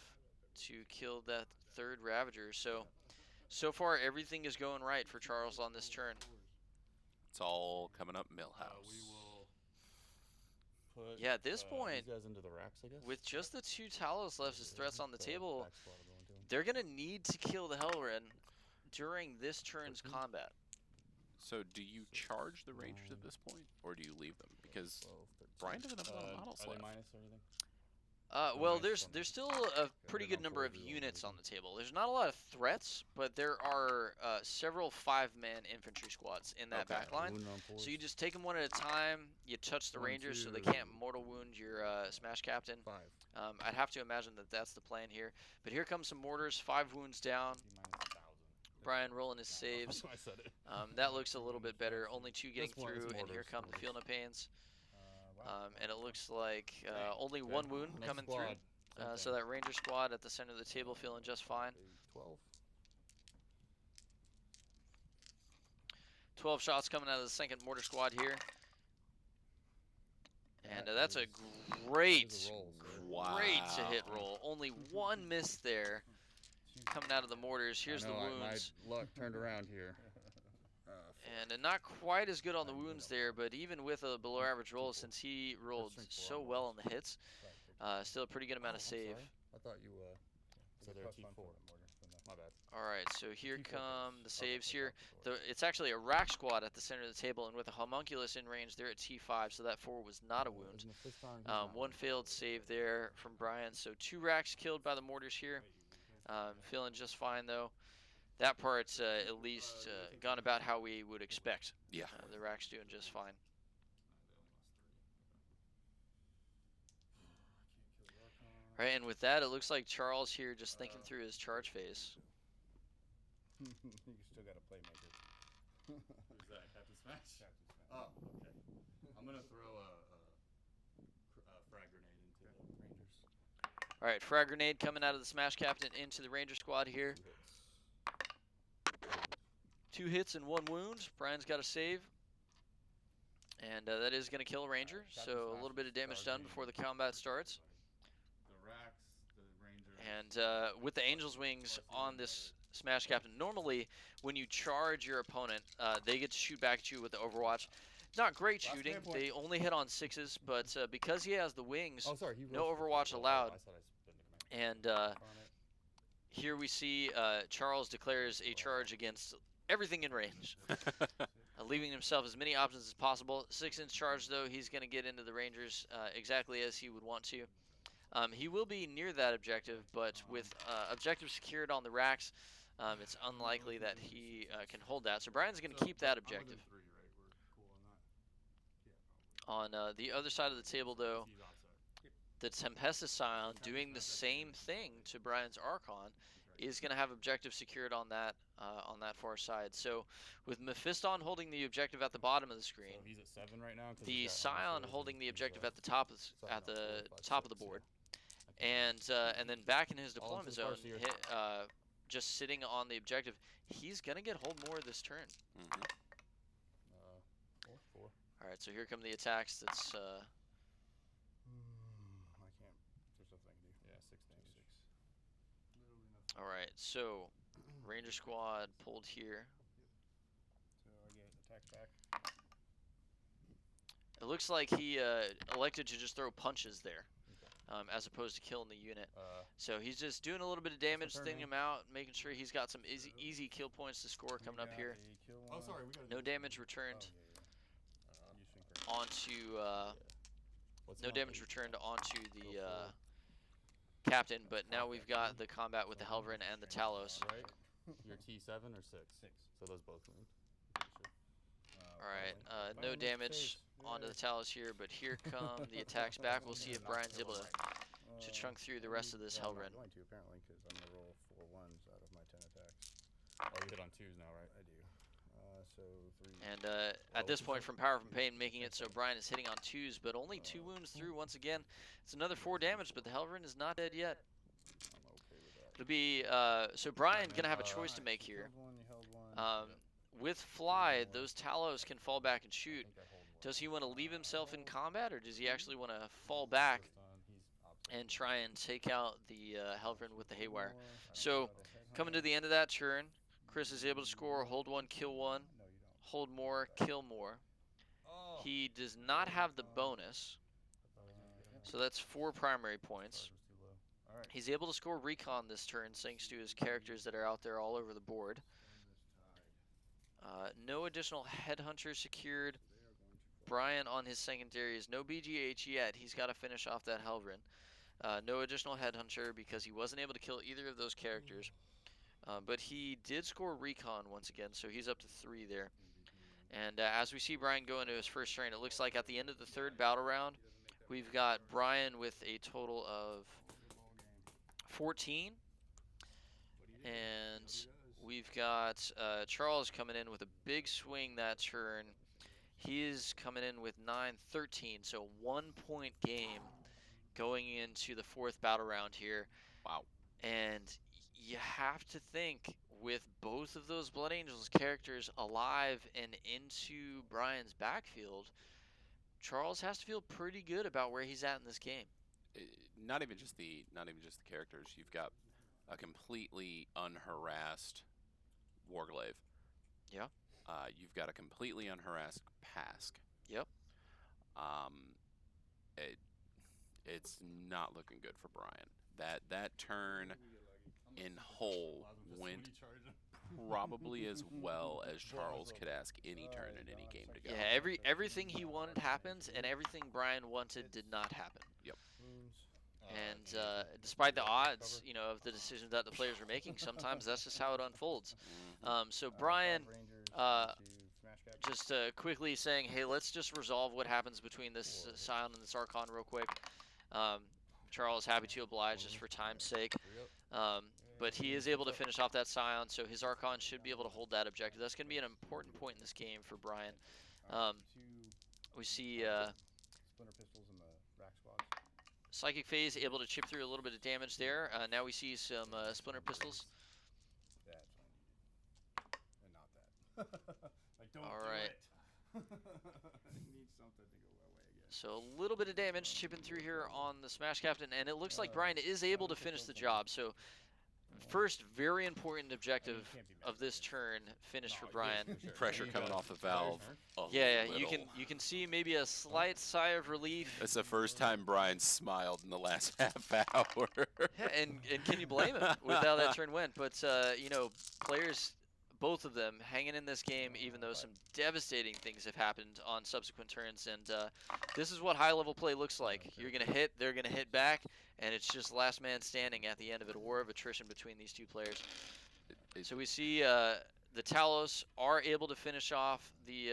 to kill that 3rd Ravager. So far everything is going right for Charles on this turn. It's all coming up We Millhouse. will put Yeah, at this point, these guys into the racks, I guess. with just the 2 Talos left as threats on the table, back squad will go into 'em. they're gonna need to kill the Helvrin during this turn's 13. combat. So do you charge the Rangers at this point, or do you leave them? Because 12, 13. Brian doesn't have a lot of models Are they left. minus or anything? Well, nice there's one. still a pretty Good good on number of 4, units reroll on the table. There's not a lot of threats, but there are several 5-man infantry squads in that Okay. back line. Wound on So fours. you just take them one at a time. You touch the 1, Rangers so they 2, can't mortal wound your Smash Captain. 5. I'd have to imagine that that's the plan here. But here comes some mortars, 5 wounds down. D minus 1,000. Brian rolling his That's saves. why I said it. That looks a little bit better. Only 2 getting This one is through, and here mortars, come the mortars. feel no pains. Wow. And it looks like only Okay, 1 wound next coming squad, through. same So thing. that Ranger squad at the center of the table feeling just fine. 12. 12 shots coming out of the 2nd mortar squad here. And that's a great, Those are rolls, Wow. great to hit roll. Only 1 miss there coming out of the mortars. Here's I the know, wounds. My luck turned around here. And not quite as good on the wounds there, but even with a below average roll, since he rolled so well on the hits, still a pretty good amount of save. I thought you said they're +1 T4. for the mortar, but no. My bad. All right, so here T4 come base. the saves Okay, here. okay, It's actually a rack squad at the center of the table, and with a homunculus in range, they're at T5, so that 4 was not a wound. One failed save there from Brian, so 2 racks killed by the mortars here. Feeling just fine though. That part's at least gone about how we would expect. Yeah. The rack's doing just fine. All right, and with that, it looks like Charles here just thinking through his charge phase. You still got a playmaker. Who's that? Captain Smash? Captain Smash. Oh, okay. I'm gonna throw a frag grenade into the Rangers. All right, frag grenade coming out of the Smash Captain into the Ranger squad here. 2 hits and 1 wound. Brian's got a save. And that is going to kill a Ranger, so a little bit of damage done before the combat starts. The racks, the Rangers. And with the Angel's Wings on this Smash Captain, normally when you charge your opponent, they get to shoot back at you with the Overwatch. Not great Last shooting. command point. They only hit on 6s, but because he has the wings, Oh, sorry. no Overwatch allowed. I thought I spent the And command. here we see Charles declares a charge against everything in range, leaving himself as many options as possible. 6-inch charge, though, he's going to get into the Rangers exactly as he would want to. He will be near that objective, but with objective secured on the racks, it's unlikely that he can hold that. So Brian's going to keep that objective. On the other side of the table, though, the Tempestus Scion doing the same thing to Brian's Archon is going to have objective secured on that far side. So with Mephiston holding the objective at the bottom of the screen, So he's at 7 right now. 'cause the he's got Scion Armor holding the He's, objective at the top of the top of the board, and then back in his All deployment into the zone, Farseer. just sitting on the objective, he's going to get hold more this turn. Mm-hmm. 4. All right, so here come the attacks. That's I can't. There's nothing I can do. Yeah, 6 damage. all right. So Ranger squad pulled here. So I get attacks back. It looks like he elected to just throw punches there, as opposed to killing the unit. So he's just doing a little bit of damage, turn, thinning man. him out, making sure he's got some easy kill points to score coming up here. Oh, sorry. We got No damage returned You swing first. onto What's no my damage base? returned onto the Go forward. captain, but now we've got the combat with the Helverin and the Talos. Right? You're T7 or 6? 6. So those both wound. All right, no Finally damage saves. onto Yay. the Talos here, but here come the attacks back. We'll see if Brian's able to chunk through the rest of this well, I'm Helverin. not going to apparently because I'm gonna roll 4 1s out of my 10 attacks. Oh, you hit on 2s now, right? I do. So 3. And at this point, from Power from Pain, making it so Brian is hitting on 2s, but only 2 wounds through once again. It's another 4 damage, but the Helverin is not dead yet. I'm okay with that. It'll be so Brian gonna have a choice to make You here. killed one, you held one. With Fly, those Talos can fall back and shoot. Does he want to leave himself in combat, or does he actually want to fall back and try and take out the Helverin with the Haywire? So, coming to the end of that turn, Chris is able to score hold 1, kill 1, No, you don't. hold more, kill more. He does not have the bonus, so that's 4 primary points. He's able to score recon this turn thanks to his characters that are out there all over the board. No additional headhunter secured. Brian on his secondaries, no BGH yet. He's got to finish off that Helverin. No additional headhunter because he wasn't able to kill either of those characters. But he did score recon once again, so he's up to 3 there. And as we see Brian go into his first turn, it looks like at the end of the 3rd battle round, we've got Brian with a total of 14. And we've got Charles coming in with a big swing that turn. He is coming in with 9-13, so 1-point game going into the 4th battle round here. Wow. And you have to think, with both of those Blood Angels characters alive and into Brian's backfield, Charles has to feel pretty good about where he's at in this game. Not even just the characters. You've got a completely unharassed Warglaive. Yeah. you've got a completely unharassed Pask. Yep. Um, it's not looking good for Brian. That turn in hole went probably as well as Charles could ask any turn in any game to go. Yeah, everything he wanted happened, and everything Brian wanted did not happen. Yep. And despite the odds, of the decisions that the players were making, sometimes that's just how it unfolds. So Brian, just quickly saying, hey, let's just resolve what happens between this Scion and this Archon real quick. Charles, happy to oblige just for time's sake. But he is able to finish off that Scion, so his Archon should be able to hold that objective. That's going to be an important point in this game for Brian. We see Splinter pistols in the rack squads. Psychic Phase able to chip through a little bit of damage there. Now we see some Splinter pistols. That's what I needed. And not that. Like, don't All do right. it. I need something to go away again. So a little bit of damage chipping through here on the Smash Captain, and it looks like Brian is able to finish the job. So first very important objective of this turn finish for Brian. Pressure coming off the valve. Yeah, you can see maybe a slight sigh of relief. That's the first time Brian smiled in the last half hour. Yeah, and can you blame him with how that turn went? But players, both of them, hanging in this game, even though some devastating things have happened on subsequent turns. And this is what high-level play looks like. You're gonna hit, they're gonna hit back, and it's just last man standing at the end of it. A war of attrition between these two players. So we see the Talos are able to finish off the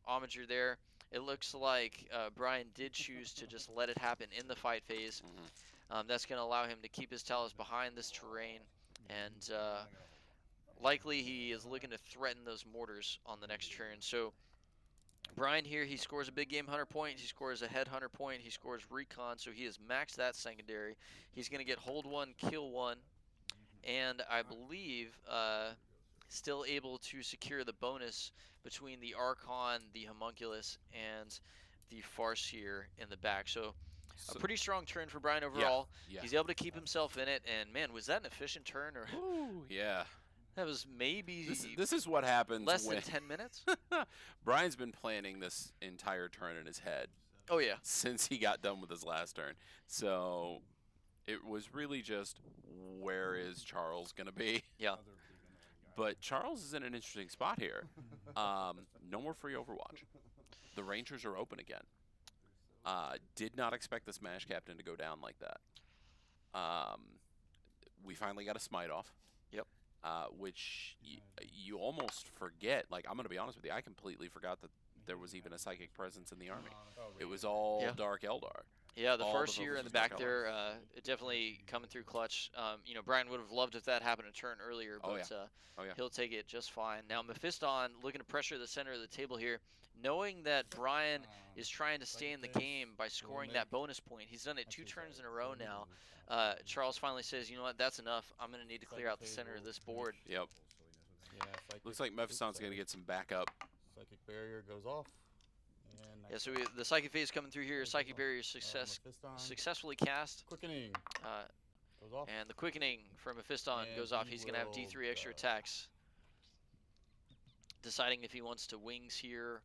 Omager there. It looks like Brian did choose to just let it happen in the fight phase. That's going to allow him to keep his Talos behind this terrain, and likely he is looking to threaten those mortars on the next turn. So Brian here, he scores a big game hunter point, he scores a head hunter point, he scores recon, so he has maxed that secondary. He's going to get hold 1, kill 1, and I believe still able to secure the bonus between the Archon, the Homunculus, and the Farseer in the back. So a pretty strong turn for Brian overall. Yeah. He's able to keep himself in it, and man, was that an efficient turn? Or Ooh, yeah. That was maybe this is what happens less when than 10 minutes. Brian's been planning this entire turn in his head. Oh yeah. Since he got done with his last turn. So it was really just, where is Charles going to be? Yeah. But Charles is in an interesting spot here. No more free Overwatch. The Rangers are open again. Did not expect the Smash Captain to go down like that. We finally got a smite off. Yep. Which you almost forget. Like, I'm going to be honest with you, I completely forgot that there was even a psychic presence in the army. It was all Dark Eldar. Yeah, the All first the year in focus the was back Dark there, definitely coming through clutch. Brian would have loved if that happened a turn earlier, but he'll take it just fine. Now, Mephiston looking to pressure the center of the table here, knowing that Brian is trying to stay in the game by scoring that bonus point. He's done it 2 turns in a row now. Charles finally says, you know what, that's enough. I'm going to need to clear out the center of this board. Yep. Yeah, Looks like Mephistons going to get some backup. Psychic barrier goes off. And Yeah, so the Psychic Phase coming through here. Psychic Barrier successfully cast. Quickening goes off. And the Quickening from Mephiston goes off. He's going to have D3 extra attacks. Deciding if he wants to wings here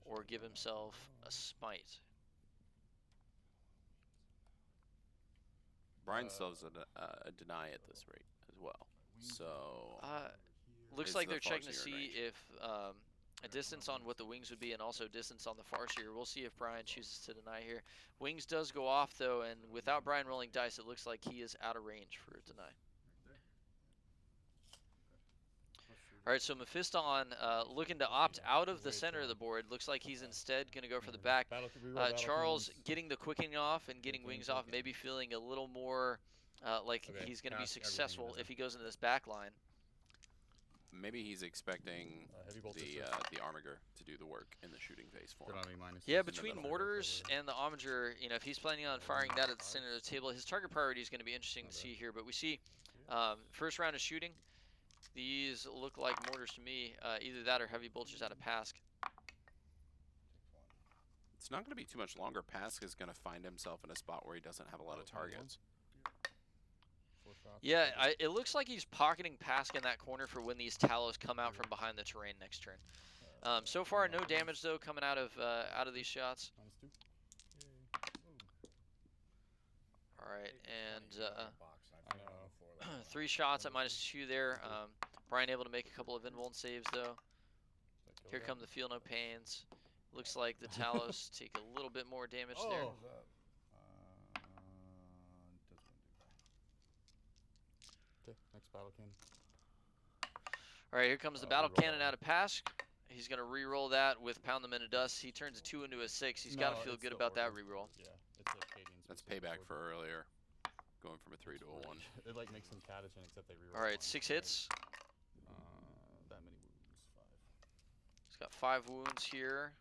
or give himself a smite. Brian still has a deny at this rate as well. So looks it's like the they're checking to Farseer see range. if a distance on what the wings would be, and also distance on the Farseer. We'll see if Brian chooses to deny here. Wings does go off though, and without Brian rolling dice, it looks like he is out of range for a deny. All right, so Mephiston looking to opt out of the center of the board. Looks like he's instead going to go for the back. Charles getting the Quickening off and getting wings off, maybe feeling a little more like he's going to be successful if he goes into this back line. Maybe he's expecting the Armiger to do the work in the shooting phase for him. Yeah, between mortars and the Omager, if he's planning on firing that at the center of the table, his target priority is going to be interesting to see here. But we see first round of shooting. These look like mortars to me, either that or heavy bolters out of Pask. It's not going to be too much longer. Pask is going to find himself in a spot where he doesn't have a lot of targets. shots. Yeah, it looks like he's pocketing Pask in that corner for when these Talos come out from behind the terrain next turn. So far, no damage though coming out of these shots. -2. All right, and I know. 3 shots at -2 there. Brian able to make a couple of invuln saves though. Here come the Feel No Pains. Looks like the Talos take a little bit more damage there. Okay, next battle cannon. All right, here comes the battle cannon out of Pask. He's gonna re-roll that with Pound Them into Dust. He turns a 2 into a 6. He's got to feel good about that re-roll. Yeah, it's a Cadian. That's payback for earlier, going from a 3 to a 1. It like makes him Catachan, except they reroll. All right, 6 hits. That many wounds. 5. He's got 5 wounds here.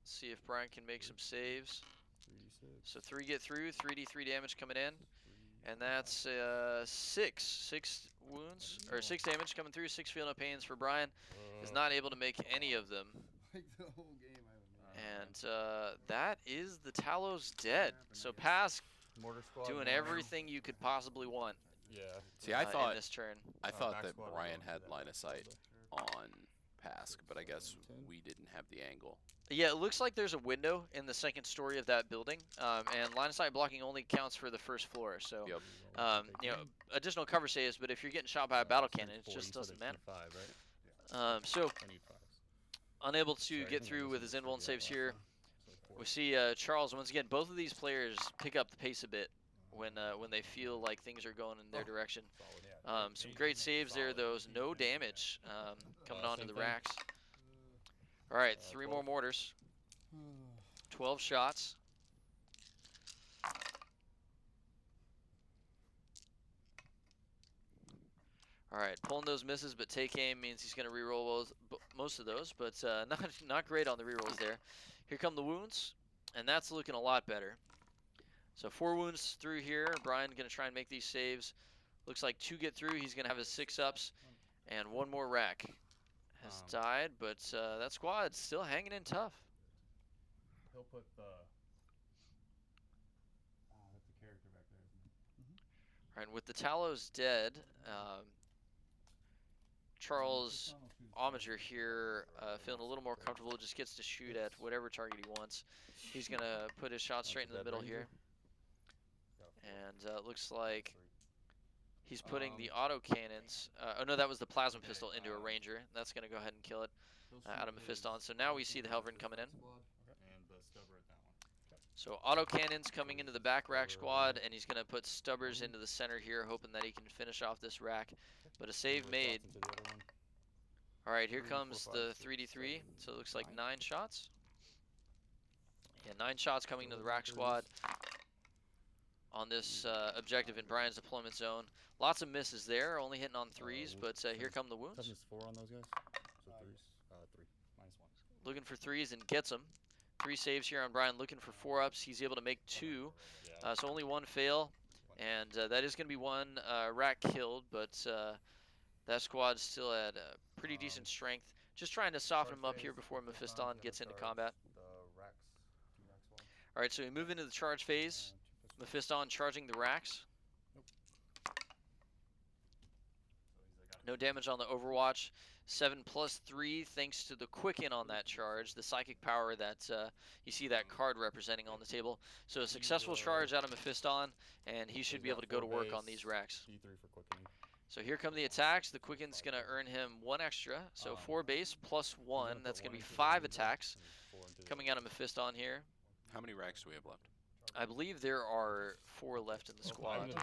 Let's see if Brian can make some saves. 3d6. So 3 get through, 3d3 damage coming in, and that's 6 wounds, or 6 damage coming through, 6 Feel No Pains for Brian. Is not able to make any of them. Like the whole game I haven't made. And that is the Talos dead. So Pask Mortar squad. doing nine. everything you could possibly want Yeah. See, I in thought this turn. that back squad Brian reroll had that line back of sight squad. on Pask, but I guess 10. we didn't have the angle. Yeah, it looks like there's a window in the second story of that building, and line of sight blocking only counts for the first floor. So, Yep. you know, additional cover saves, but if you're getting shot by a battle cannon, it just doesn't matter. 5, right? So, I need 5s. unable to Sorry, I get think I through with his listened to invuln the saves last here. one. So We 4. see Charles once again. Both of these players pick up the pace a bit when they feel like things are going in their direction. Solid. Some great saves there, though. No damage coming onto same the thing. racks. All right, 3 more 12. mortars. 12 shots. All right, pulling those misses, but take aim means he's going to reroll most of those, but not great on the rerolls there. Here come the wounds, and that's looking a lot better. So 4 wounds through here. Brian going to try and make these saves. Looks like 2 get through. He's going to have his 6-ups, and 1 more rack has died, but that squad's still hanging in tough. He'll put the. That's the character back there, isn't it? All right, with the Talos dead, Charles Omiger here feeling a little more comfortable, just gets to shoot at whatever target he wants. He's going to put his shot straight into the middle here. And looks like he's putting the auto cannons. Oh no, that was the plasma pistol into a ranger. That's going to go ahead and kill it out of Mephiston. So now we see the Helverin coming in. And the stubber at that one. So auto cannons coming into the back rack squad, and he's going to put stubbers into the center here, hoping that he can finish off this rack. But a save made. Into the other one. All right, here 3, 4, comes 5, the 6, 3d3. 7, So it looks like 9. 9 shots. Yeah, 9 shots coming to the rack squad on this objective in Brian's deployment zone. Lots of misses there, only hitting on 3s, but here come the wounds. Toughness 4 on those guys. So 3s. 3. -1. Looking for 3s and gets them. 3 saves here on Brian, looking for 4-ups. He's able to make 2, Yeah. so only 1 fail. And that is going to be 1 rack killed, but that squad still had pretty decent strength. Just trying to soften him up here before Mephiston gets into combat. The racks, 2 rack squad. All right, so we move into the charge phase. Mephiston charging the racks. No damage on the Overwatch. 7+3 thanks to the quicken on that charge, the psychic power that you see that card representing on the table. So a successful charge out of Mephiston, and he should be able to go to work on these racks. D3 for quickening. So here come the attacks. The quicken's going to earn him 1 extra. So 4 base plus 1. That's going to be 5 attacks coming out of Mephiston here. How many racks do we have left? I believe there are 4 left in the squad.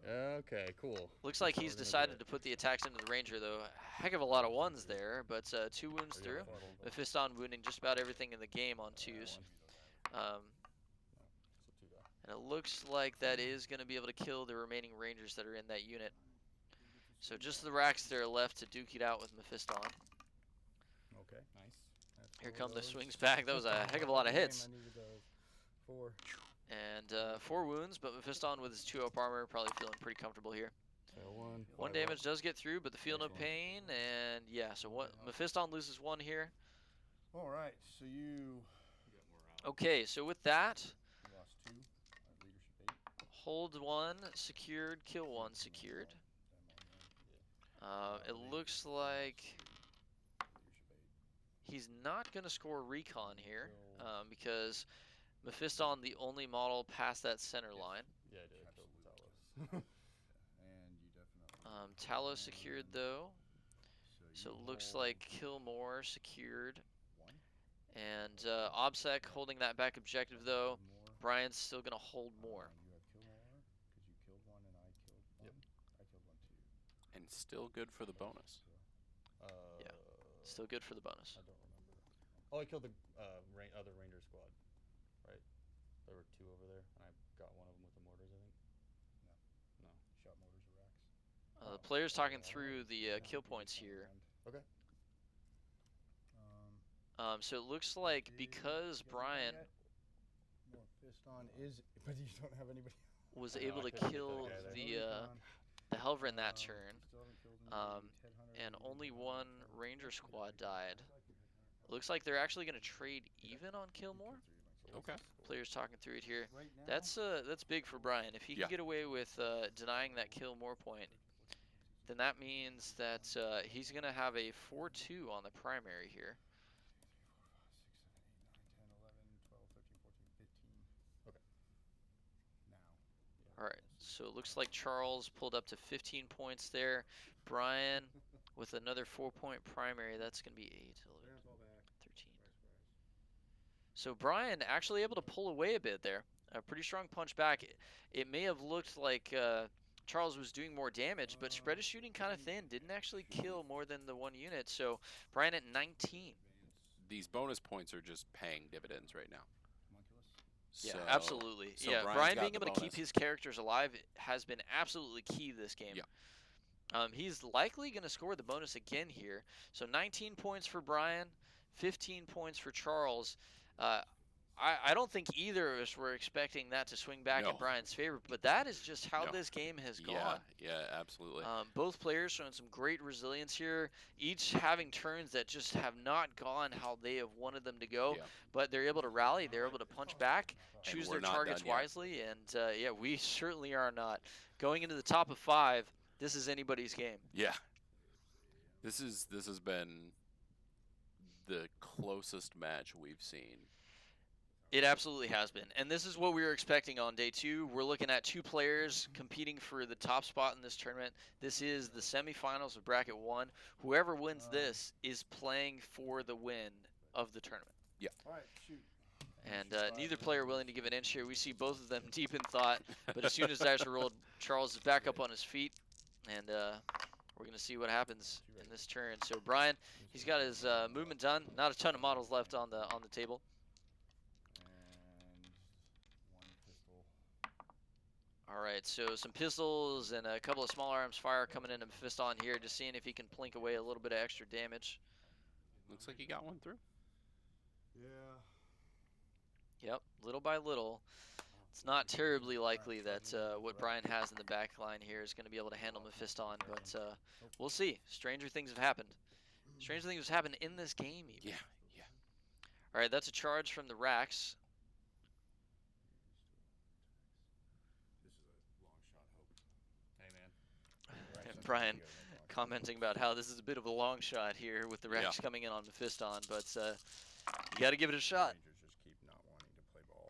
Okay, cool. Looks like So he's we're gonna do decided it. to put the attacks into the ranger, though. Heck of a lot of 1s there, but 2 wounds through. Mephiston wounding just about everything in the game on 2s. And it looks like that is going to be able to kill the remaining rangers that are in that unit. So just the racks that are left to duke it out with Mephiston. Okay, nice. That's Here 4 come the of those. swings back. That was a heck of a lot of hits. I needed those. 4. And 4 wounds, but Mephiston with his 2-up armor probably feeling pretty comfortable here. Fail 1. 1 damage does get through, but the Feel No Pain, and yeah, so Mephiston loses 1 here. All right, so you Okay, so with that, lost 2. Leadership 8. Hold 1 secured, kill 1 secured. It looks like he's not going to score recon here because Mephiston, the only model past that center line. Yeah, I did. I killed Talos. And you definitely. Talos secured though. So it looks like kill more secured. And OBSEC holding that back objective though. Brian's still going to hold more. You have kill more because you killed 1 and I killed 1. Yep. I killed 1 too. And still good for the bonus. Yeah. Still good for the bonus. I don't remember. Oh, I killed the other Ranger squad, right? There were 2 over there, and I got one of them with the mortars, I think. No. Shot mortars or racks. The player's talking through the kill points here. Okay. So it looks like because Brian More fist on is, but you don't have anybody. was I know, able I to couldn't get kill that guy there. the Helver in that turn, Still haven't killed anybody. and only 1 Ranger squad died. Looks like they're actually going to trade even on kill more. Okay. Players talking through it here. Right now, That's big for Brian. If he can Yeah. get away with denying that kill more point, then that means that he's going to have a 4-2 on the primary here. 3, 4, 5, 6, 7, 8, 9, 10, 11, 12, 13, 14, 15. Okay. Now. All right, so it looks like Charles pulled up to 15 points there. Brian with another 4-point primary. That's going to be 8, 11, 13. So Brian actually able to pull away a bit there. A pretty strong punch back. It may have looked like Charles was doing more damage, but spread his shooting kind of thin. Didn't actually kill more than the 1 unit. So Brian at 19. These bonus points are just paying dividends right now. Yeah, So- absolutely. so Yeah, Brian's Brian got being the able to keep bonus. his characters alive has been absolutely key this game. Yeah. He's likely going to score the bonus again here. So 19 points for Brian, 15 points for Charles. I don't think either of us were expecting that to swing back No. in Brian's favor, but that is just how No. this game has Yeah, gone. yeah, absolutely. Both players showing some great resilience here, each having turns that just have not gone how they have wanted them to go, Yeah. but they're able to rally, they're able to punch back, choose we're their not targets done yet. wisely, and yeah, we certainly are not. Going into the top of 5, this is anybody's game. Yeah. This has been the closest match we've seen. It absolutely has been. And this is what we were expecting on day 2. We're looking at 2 players competing for the top spot in this tournament. This is the semifinals of bracket 1. Whoever wins this is playing for the win of the tournament. All right, shoot. And neither player willing to give an inch here. We see both of them deep in thought. But as soon as dice are rolled, Charles is back up on his feet. And we're going to see what happens in this turn. So Brian, he's got his movement done. Not a ton of models left on the table. And 1 pistol. All right, so some pistols and a couple of small arms fire coming into Mephiston here, just seeing if he can plink away a little bit of extra damage. Looks like he got one through. Yeah. Yep, little by little. It's not terribly likely that what Brian has in the back line here is going to be able to handle Mephiston, but we'll see. Stranger things have happened. Stranger things have happened in this game even. Yeah, yeah. All right, that's a charge from the racks. This is a long shot, hope. Hey, man. Right, And sometimes Brian you gotta make long shots. commenting about how this is a bit of a long shot here with the Yeah. racks coming in on Mephiston, but you got to give it a shot. Rangers just keep not wanting to play ball.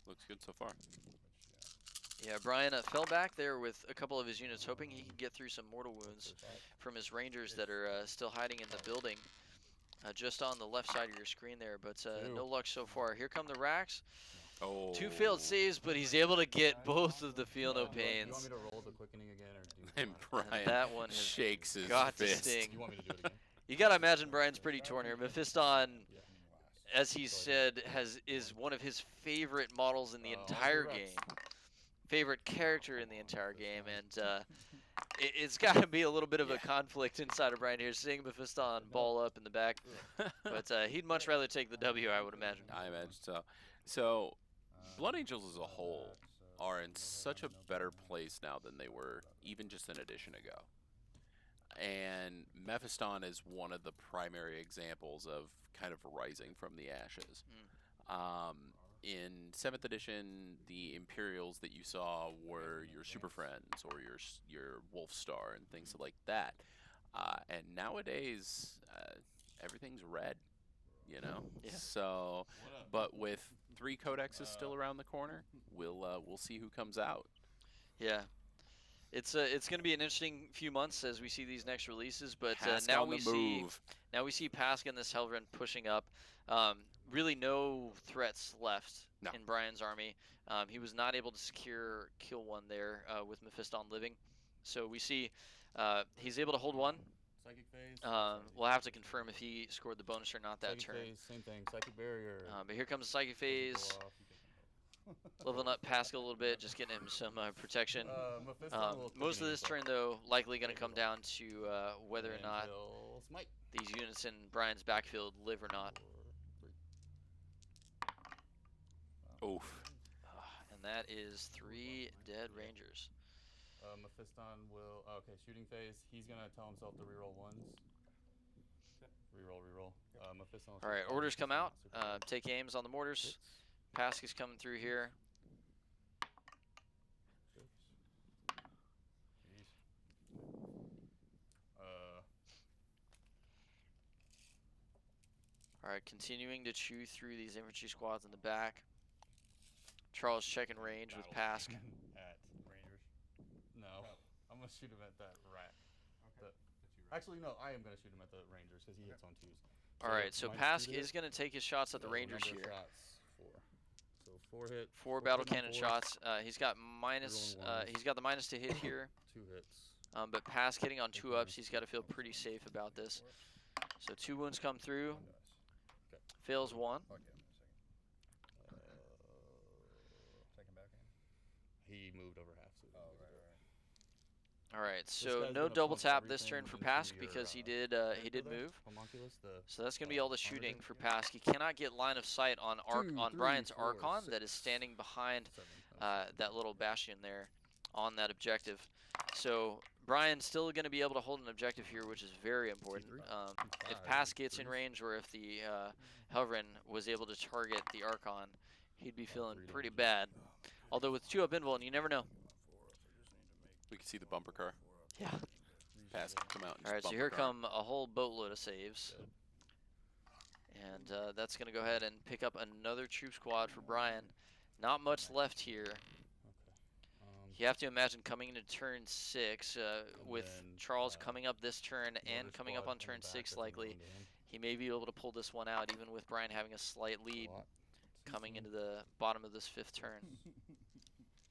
Looks good so far. Which, Yeah, Brian fell back there with a couple of his units, hoping he could get through some mortal wounds from his Rangers that are still hiding in the building. Just on the left side of your screen there, but no luck so far. Here come the racks. Oh. 2 failed saves, but he's able to get both of the feel no You want me pains. to roll the quickening again, or do you And want- Brian that one has shakes his got to fist. sting. You want me to do it again? You got to imagine Brian's pretty torn here. Mephiston, Yeah. as he said, is one of his favorite models in the entire game. Favorite character in the entire game, and it's got to be a little bit of a conflict inside of Brian here, seeing Mephiston ball up in the back. But he'd much rather take the W, I would imagine. I imagine so. So, Blood Angels as a whole are in such a better place now than they were even just an edition ago. And Mephiston is one of the primary examples of kind of rising from the ashes. in 7th edition, the Imperials that you saw were your Super Friends or your Wolf Star and things like that. And nowadays, everything's red, you know. Yeah. So, but with 3 codexes still around the corner, we'll see who comes out. Yeah. It's going to be an interesting few months as we see these next releases, but Pask now on we the see move. Pask and this Helvren pushing up. Really no threats left No. in Brian's army. He was not able to secure kill one there with Mephiston living. So we see he's able to hold one. Psychic phase. We'll have to confirm if he scored the bonus or not that Psychic turn. phase, same thing. Psychic barrier. But here comes the Psychic phase. Doesn't go off, you take them both. Leveling up Pascal a little bit, just getting him some protection. Mephiston will Most of quicken this himself. turn, though, likely going to come down to whether or And not he'll smite. these units in Brian's backfield live or not. 4, 3. Oof. And that is 3 dead Rangers. Mephiston will. Okay, shooting phase. He's gonna tell himself to reroll ones. Reroll. Mephiston. All right, orders come out. Take aims on the mortars. Pask is coming through here. All right, continuing to chew through these infantry squads in the back. Charles checking range with Pask. At Rangers. No, I'm gonna shoot him at that rack. Actually, no, I am gonna shoot him at the Rangers because he hits on 2s. All right, so mine's Pask 2 is going to take his shots at the Rangers number of here. shots, 4. So 4 hit. 4 4 battle hit on cannon 4s, shots. He's got minus. Rerolling ones. He's got the minus to hit here. 2 hits. But Pask hitting on 2 ups. He's got to feel pretty safe about this. So 2 wounds come through. Okay. Fails 1. I'll get him in a second. Second back in. He moved over half. So Oh, right. All right, This so guy's no gonna double pump tap this everything turn for into Pask your, because he did character there, move. Homunculus, So that's going to be all the armor shooting hit. for Pask. He cannot get line of sight on 2, 3, Brian's 4, Archon that is 6, standing behind 7. that little bastion there on that objective. So Brian's still going to be able to hold an objective here, which is very important. If Pask gets in range or if the Helvren was able to target the Archon, he'd be feeling pretty bad. Although with 2 up invuln, you never know. We can see the bumper car. Yeah. Pask come out. And All right, so bumper here car. come a whole boatload of saves. And that's going to go ahead and pick up another troop squad for Brian. Not much left here. You have to imagine coming into turn 6 with then, Charles coming up this turn and Mortar coming up squad on turn coming back, 6 that's gonna go likely. into him. He may be able to pull this one out even with Brian having a slight lead Lot. coming into the bottom of this 5th turn.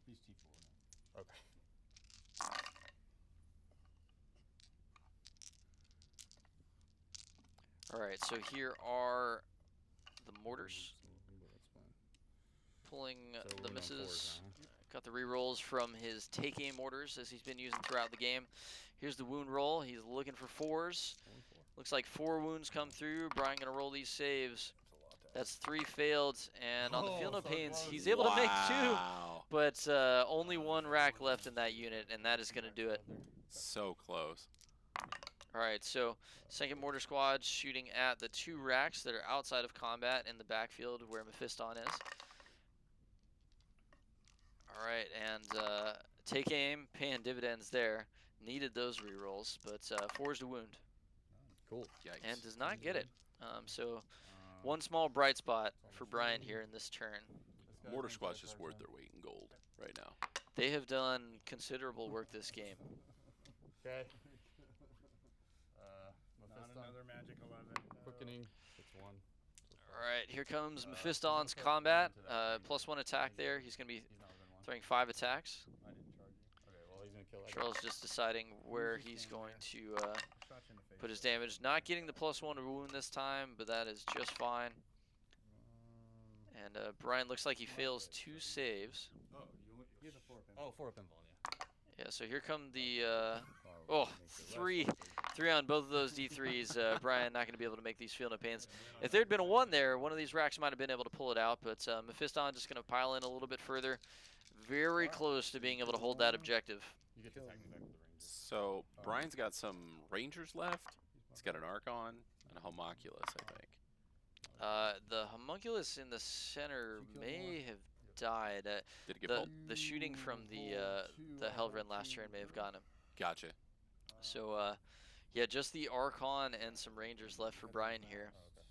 He's T4 now. Okay. All right, so here are the mortars. Pulling So the we're on misses. 4s now. Got the rerolls from his take aim mortars as he's been using throughout the game. Here's the wound roll. He's looking for 4s. Looks like 4 wounds come through. Brian gonna roll these saves. That's 3 failed, and on the field Oh, of so pains, close. he's able to make 2, Wow. but only 1 rack left in that unit, and that is gonna do it. So close. All right, so second mortar squad shooting at the 2 racks that are outside of combat in the backfield where Mephiston is. All right, and take aim, paying dividends there. Needed those rerolls, but 4's to wound, Cool. Yikes. and does not get it. So one small bright spot for Brian here in this turn. Mortar squad's just worth their weight in gold right now. They have done considerable work this game. Okay. Not Mephiston. another Magic 11. Quickening. It's 1. All right, here comes Mephiston's combat. +1 attack there. He's going to be He's not within 1. throwing 5 attacks. I didn't charge you. Okay, well he's gonna kill that. Charles just deciding where he's going to Shot you in the face. put his damage. Not getting the +1 to wound this time, but that is just fine. And Brian looks like he fails 2 saves. He has a 4 pin. Oh, 4 up invuln, yeah. Yeah, so here come the three on both of those D3s. Brian not going to be able to make these field of pains. If there had been a 1 there, one of these racks might have been able to pull it out, but Mephiston just going to pile in a little bit further. Very close to being able to hold that objective. You get to technically back with the Rangers. So Brian's got some Rangers left. He's got an Archon and a Homunculus, I think. The homunculus in the center Did you kill may more? have died. Did it get The pulled? the shooting from the Hellrend last turn may have gotten him. Gotcha. So yeah, just the Archon and some Rangers left for Brian here. Oh, okay.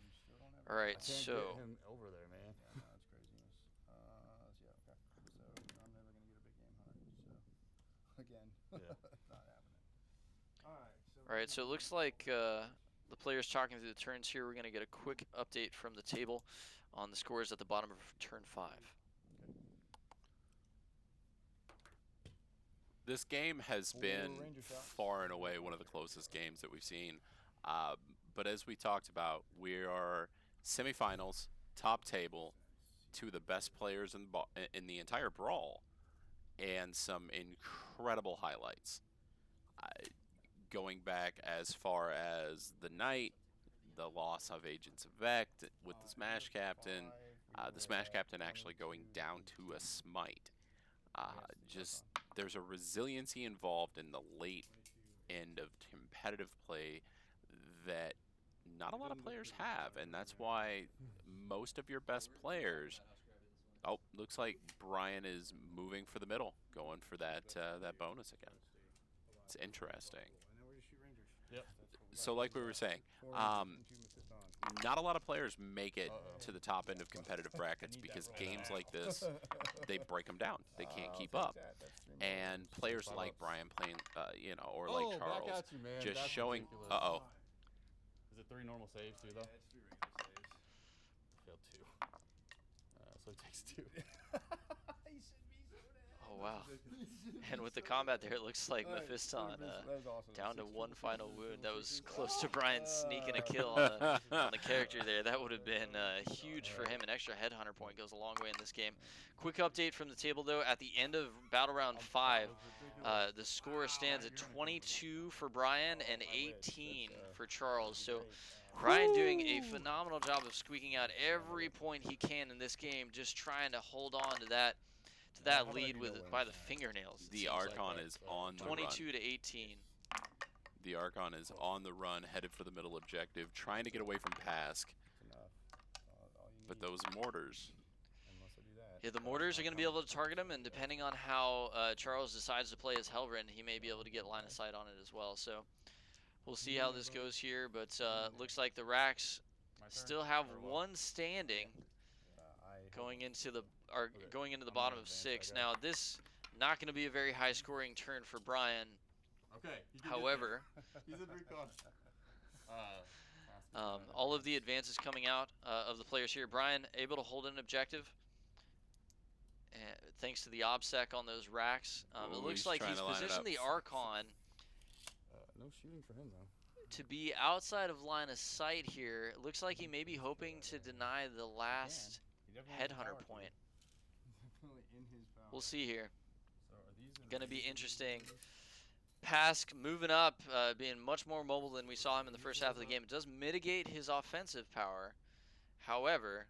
You still don't have. All right, I can't so get him over there, man. Yeah, no, it's craziness. Yeah, okay. So I'm never gonna get a big game, huh? So again, Yeah. not happening. All right. all right, so it looks like the players talking through the turns here. We're gonna get a quick update from the table on the scores at the bottom of turn 5. This game has been Ranger shots. far and away one of the closest games that we've seen. But as we talked about, we are semifinals, top table, two of the best players in the entire brawl, and some incredible highlights. Going back as far as the night, the loss of Agents of Vect with the Smash Captain, the Smash Captain actually going down to a smite. Just there's a resiliency involved in the late end of competitive play that not a lot of players have, and that's why most of your best players. Oh, looks like Brian is moving for the middle, going for that that bonus again. It's interesting. And then we just shoot Rangers. Yep. So, like we were saying, 4 Rangers and 2 Mephiston. not a lot of players make it to the top end of competitive brackets because games like this, they break them down. They can't keep up. And players like Brian playing, or like Oh, back Charles, at you, man. just That's showing. ridiculous. Is it 3 normal saves too, though? Yeah, it's 3 regular saves. Failed 2. So he takes 2. He should be so down. Oh wow. And with the combat there, it looks like Alright, Mephiston that was awesome. down to 6 one total final sixes, wound. total That was sixes. close to Brian sneaking a kill on the character there. That would have been huge for him. An extra headhunter point goes a long way in this game. Quick update from the table though. At the end of battle round 5, the score stands at 22 for Brian and 18 for Charles. So Brian doing a phenomenal job of squeaking out every point he can in this game, just trying to hold on to that lead by the fingernails. it The seems like. Archon is on the run. 22 to 18. The Archon is on the run, headed for the middle objective, trying to get away from Pask. That's enough. All you But need. those mortars, Unless I do that. Yeah, the mortars are going to be able to target him, and depending on how Charles decides to play his Hellrend, he may be able to get line of sight on it as well. So we'll see how this goes here, but looks like the Racks still have one standing going into the bottom of 6. Now this not going to be a very high scoring turn for Brian. Okay. However, He's in recon. all of the advances coming out of the players here. Brian able to hold an objective thanks to the OBSEC on those racks. It Ooh, looks he's like trying he's to line it positioned up. the Archon No shooting for him, though. to be outside of line of sight here. It looks like he may be hoping to deny the last headhunter point. We'll see here. So are these Going to be interesting. Pask moving up, being much more mobile than we saw him in the first half of the game. It does mitigate his offensive power. However,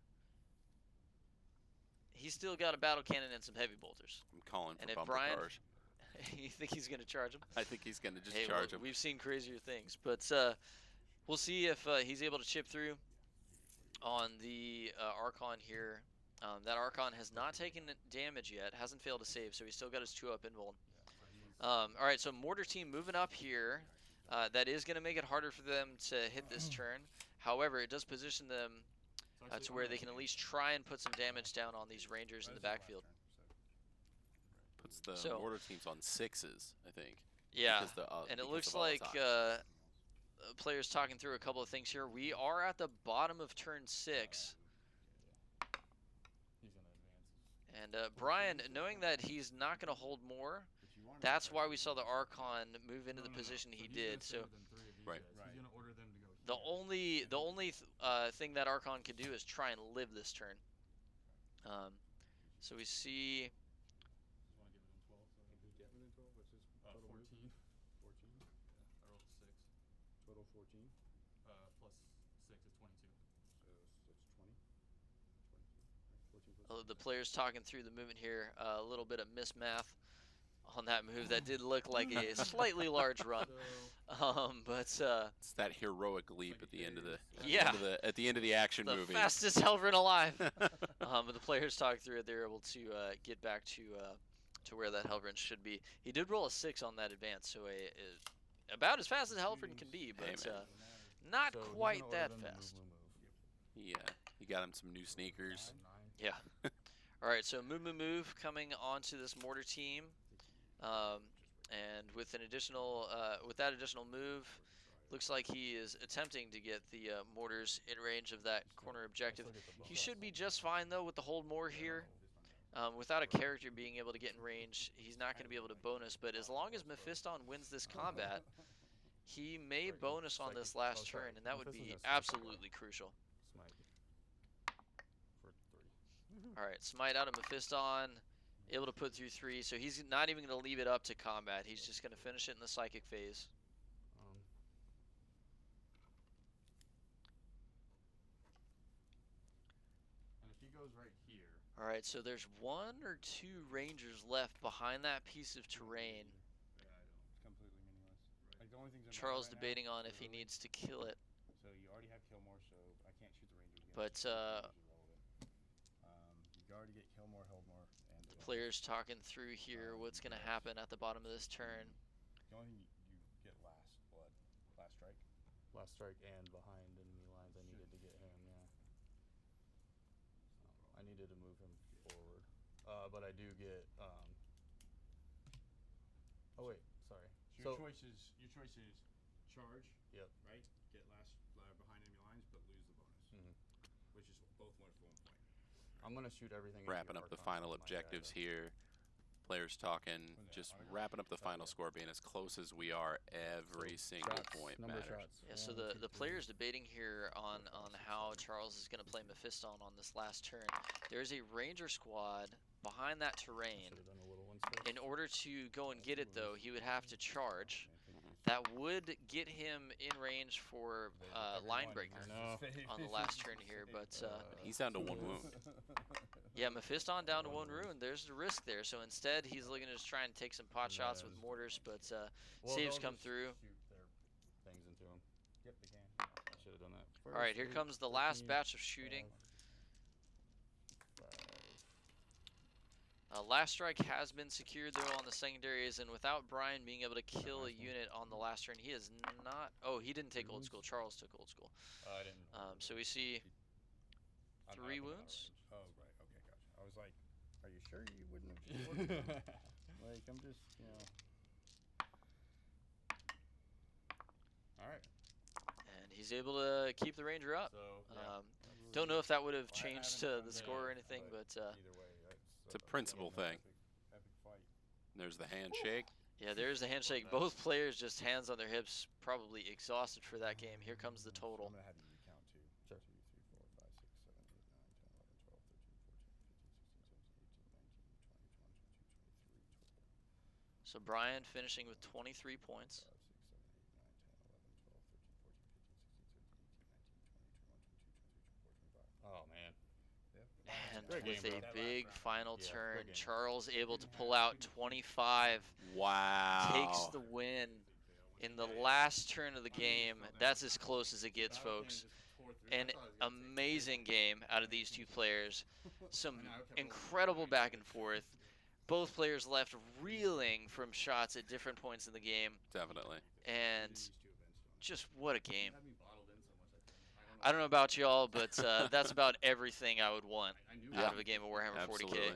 he's still got a battle cannon and some heavy bolters. I'm calling And for if bumper Brian- cars. You think he's going to charge him? I think he's going to just Hey, charge well, him. we've seen crazier things, but we'll see if he's able to chip through on the Archon here. That Archon has not taken damage yet, hasn't failed to save, so he's still got his 2-up invuln. All right, so Mortar team moving up here. That is going to make it harder for them to hit this turn. However, it does position them to where they can at least try and put some damage down on these Rangers in the backfield. Puts the So- mortar teams on 6s, I think. Yeah, because and it because looks of all the like time. players talking through a couple of things here. We are at the bottom of turn 6. He's gonna advance. And Brian, knowing that he's not going to hold more, that's why we saw the Archon move into the position he did. So Right. He's gonna order them to go. the only thing that Archon could do is try and live this turn. So we see Just want to give him 12. So Within 12, what's his total 14. move? 14. I rolled 6. Total 14. Plus 6 is 22. So it's 20. 22. Right, 14 plus the players talking through the movement here. A little bit of mismath on that move. That did look like a slightly large run. But It's that heroic leap at the end of the Yeah. at the end of the action the movie. fastest Hellrun alive. But the players talked through it. They were able to get back to where that Hellrun should be. He did roll a 6 on that advance, so about as fast as Hellrun can be, but Hey, man. not So he's gonna quite order that them to move, fast. He got him some new sneakers. Yeah. All right, so move coming onto this mortar team, and with an additional with that additional move, looks like he is attempting to get the mortars in range of that corner objective. He should be just fine though with the hold more here. Without a character being able to get in range, he's not going to be able to bonus. But as long as Mephiston wins this combat, he may bonus on this last turn, and that would be absolutely crucial. Smite. For 3. All right, smite out of Mephiston, able to put through 3, so he's not even going to leave it up to combat. He's just going to finish it in the psychic phase. And if he goes right here. All right, so there's 1 or 2 rangers left behind that piece of terrain. Yeah, I know. It's completely meaningless. Like the only things that matter Charles right debating now on if he really- needs to kill it. So you already have Killmore, so I can't shoot the Ranger again. But, so the Ranger's irrelevant. You already get Killmore, Heldmore, and The players talking through here what's going to happen at the bottom of this turn. The only thing you get last blood, last strike. Last strike and behind enemy lines. I needed to get him, yeah. I needed to move him forward. But I do get, oh wait, sorry. So your choice is charge. Yep. Right. Get last behind enemy lines, but lose the bonus. Which is both 1 for 1 point. I'm gonna shoot everything. Wrapping up the final objectives here. Players talking, just wrapping up the final score, being as close as we are. Every single point number of matters. shots. Yeah, so 1, 2, the 3. players debating here on how Charles is going to play Mephiston on this last turn. There's a ranger squad behind that terrain. Should've done a little one first. In order to go and get it, though, he would have to charge. That would get him in range for line breaker on the last turn here, but He's down to 1 wound. yeah, Mephiston down to 1 ruin. There's the risk there. So instead, he's looking to just try and take some pot shots with mortars, but saves come through. Shoot their things into him. Yep, they can. I should have done that. All right, here comes the last batch of shooting. Last strike has been secured though on the secondaries, and without Brian being able to kill a unit on the last turn, he is not. Oh, he didn't take old school. Charles took old school. I didn't. So we see I'm 3 not- wounds. Oh right, okay, gotcha. I was like, are you sure you wouldn't have just ordered them? Like, I'm just, you know. All right. And he's able to keep the ranger up. So yeah. Don't know if that would have Well, I changed haven't the done score or that, anything, but either way, It's a principle thing. Epic fight. There's the handshake. yeah, there's the handshake. Both players just hands on their hips, probably exhausted for that game. Here comes the total. I'm gonna have you recount too. Sure. 2, 3, 4, 5, 6, 7, 8, 9, 10, 11, 12, 13, 14, 15, 16, 17, 18, 19, 20, 21, 22, 23, 24. So Brian finishing with 23 points. 5, 6, 7, 8, 9, 10, 11, 12, 13, 14, 15, 16, 17, 18, 19, 20, 21, 22, 23, 24, 25. Oh man. And Great with game, a bro. big final Yeah, turn, great game. Charles able to pull out 25, Wow. takes the win in the last turn of the game. That's as close as it gets, folks. An amazing game out of these two players. Some incredible back and forth. Both players left reeling from shots at different points in the game, Definitely. and just what a game. I don't know about y'all, but that's about everything I would want out of a game of Warhammer 40K.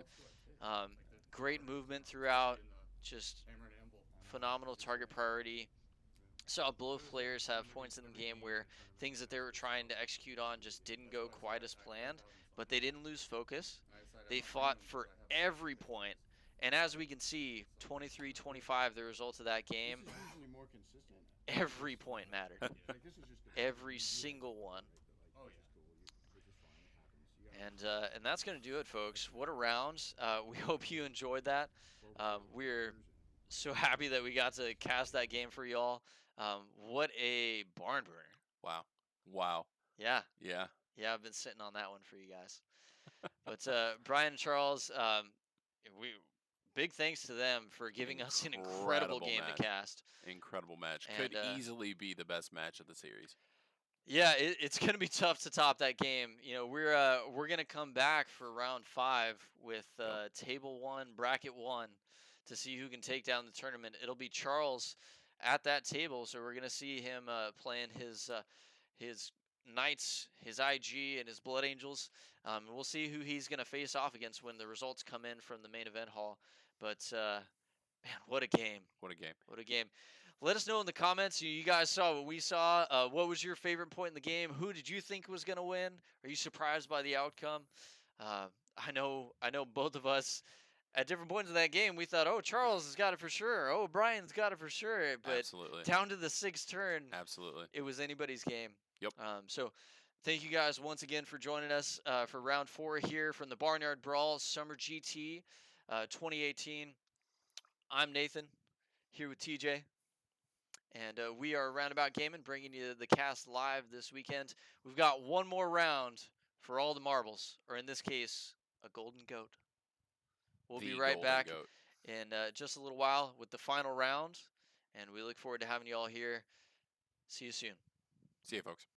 Absolutely. Great movement throughout, just phenomenal target priority. Saw both players have points in the game where things that they were trying to execute on just didn't go quite as planned, but they didn't lose focus. They fought for every point, and as we can see, 23-25, the result of that game, This is usually more consistent. every point mattered. Like, this is just Every single one. And that's going to do it, folks. What a round. We hope you enjoyed that. We're so happy that we got to cast that game for y'all. What a barn burner. Wow. Wow. Yeah, Yeah. yeah, I've been sitting on that one for you guys. But Brian and Charles, we big thanks to them for giving us an incredible game match. to cast. Incredible match. And, Could easily be the best match of the series. Yeah, it's going to be tough to top that game. You know, we're going to come back for round 5 with table 1, bracket 1 to see who can take down the tournament. It'll be Charles at that table, so we're going to see him playing his Knights, his IG, and his Blood Angels. We'll see who he's going to face off against when the results come in from the main event hall. But man, what a game! What a game! What a game! Let us know in the comments. You guys saw what we saw. What was your favorite point in the game? Who did you think was going to win? Are you surprised by the outcome? I know both of us at different points in that game, we thought, oh, Charles has got it for sure. Oh, Brian's got it for sure. But Absolutely. down to the 6th turn, Absolutely, it was anybody's game. Yep. So thank you guys once again for joining us for round 4 here from the Barnyard Brawl Summer GT 2018. I'm Nathan, here with TJ. And we are Roundabout Gaming, bringing you the cast live this weekend. We've got one more round for all the marbles, or in this case, a golden goat. We'll be right back in just a little while with the final round, and we look forward to having you all here. See you soon. See you, folks.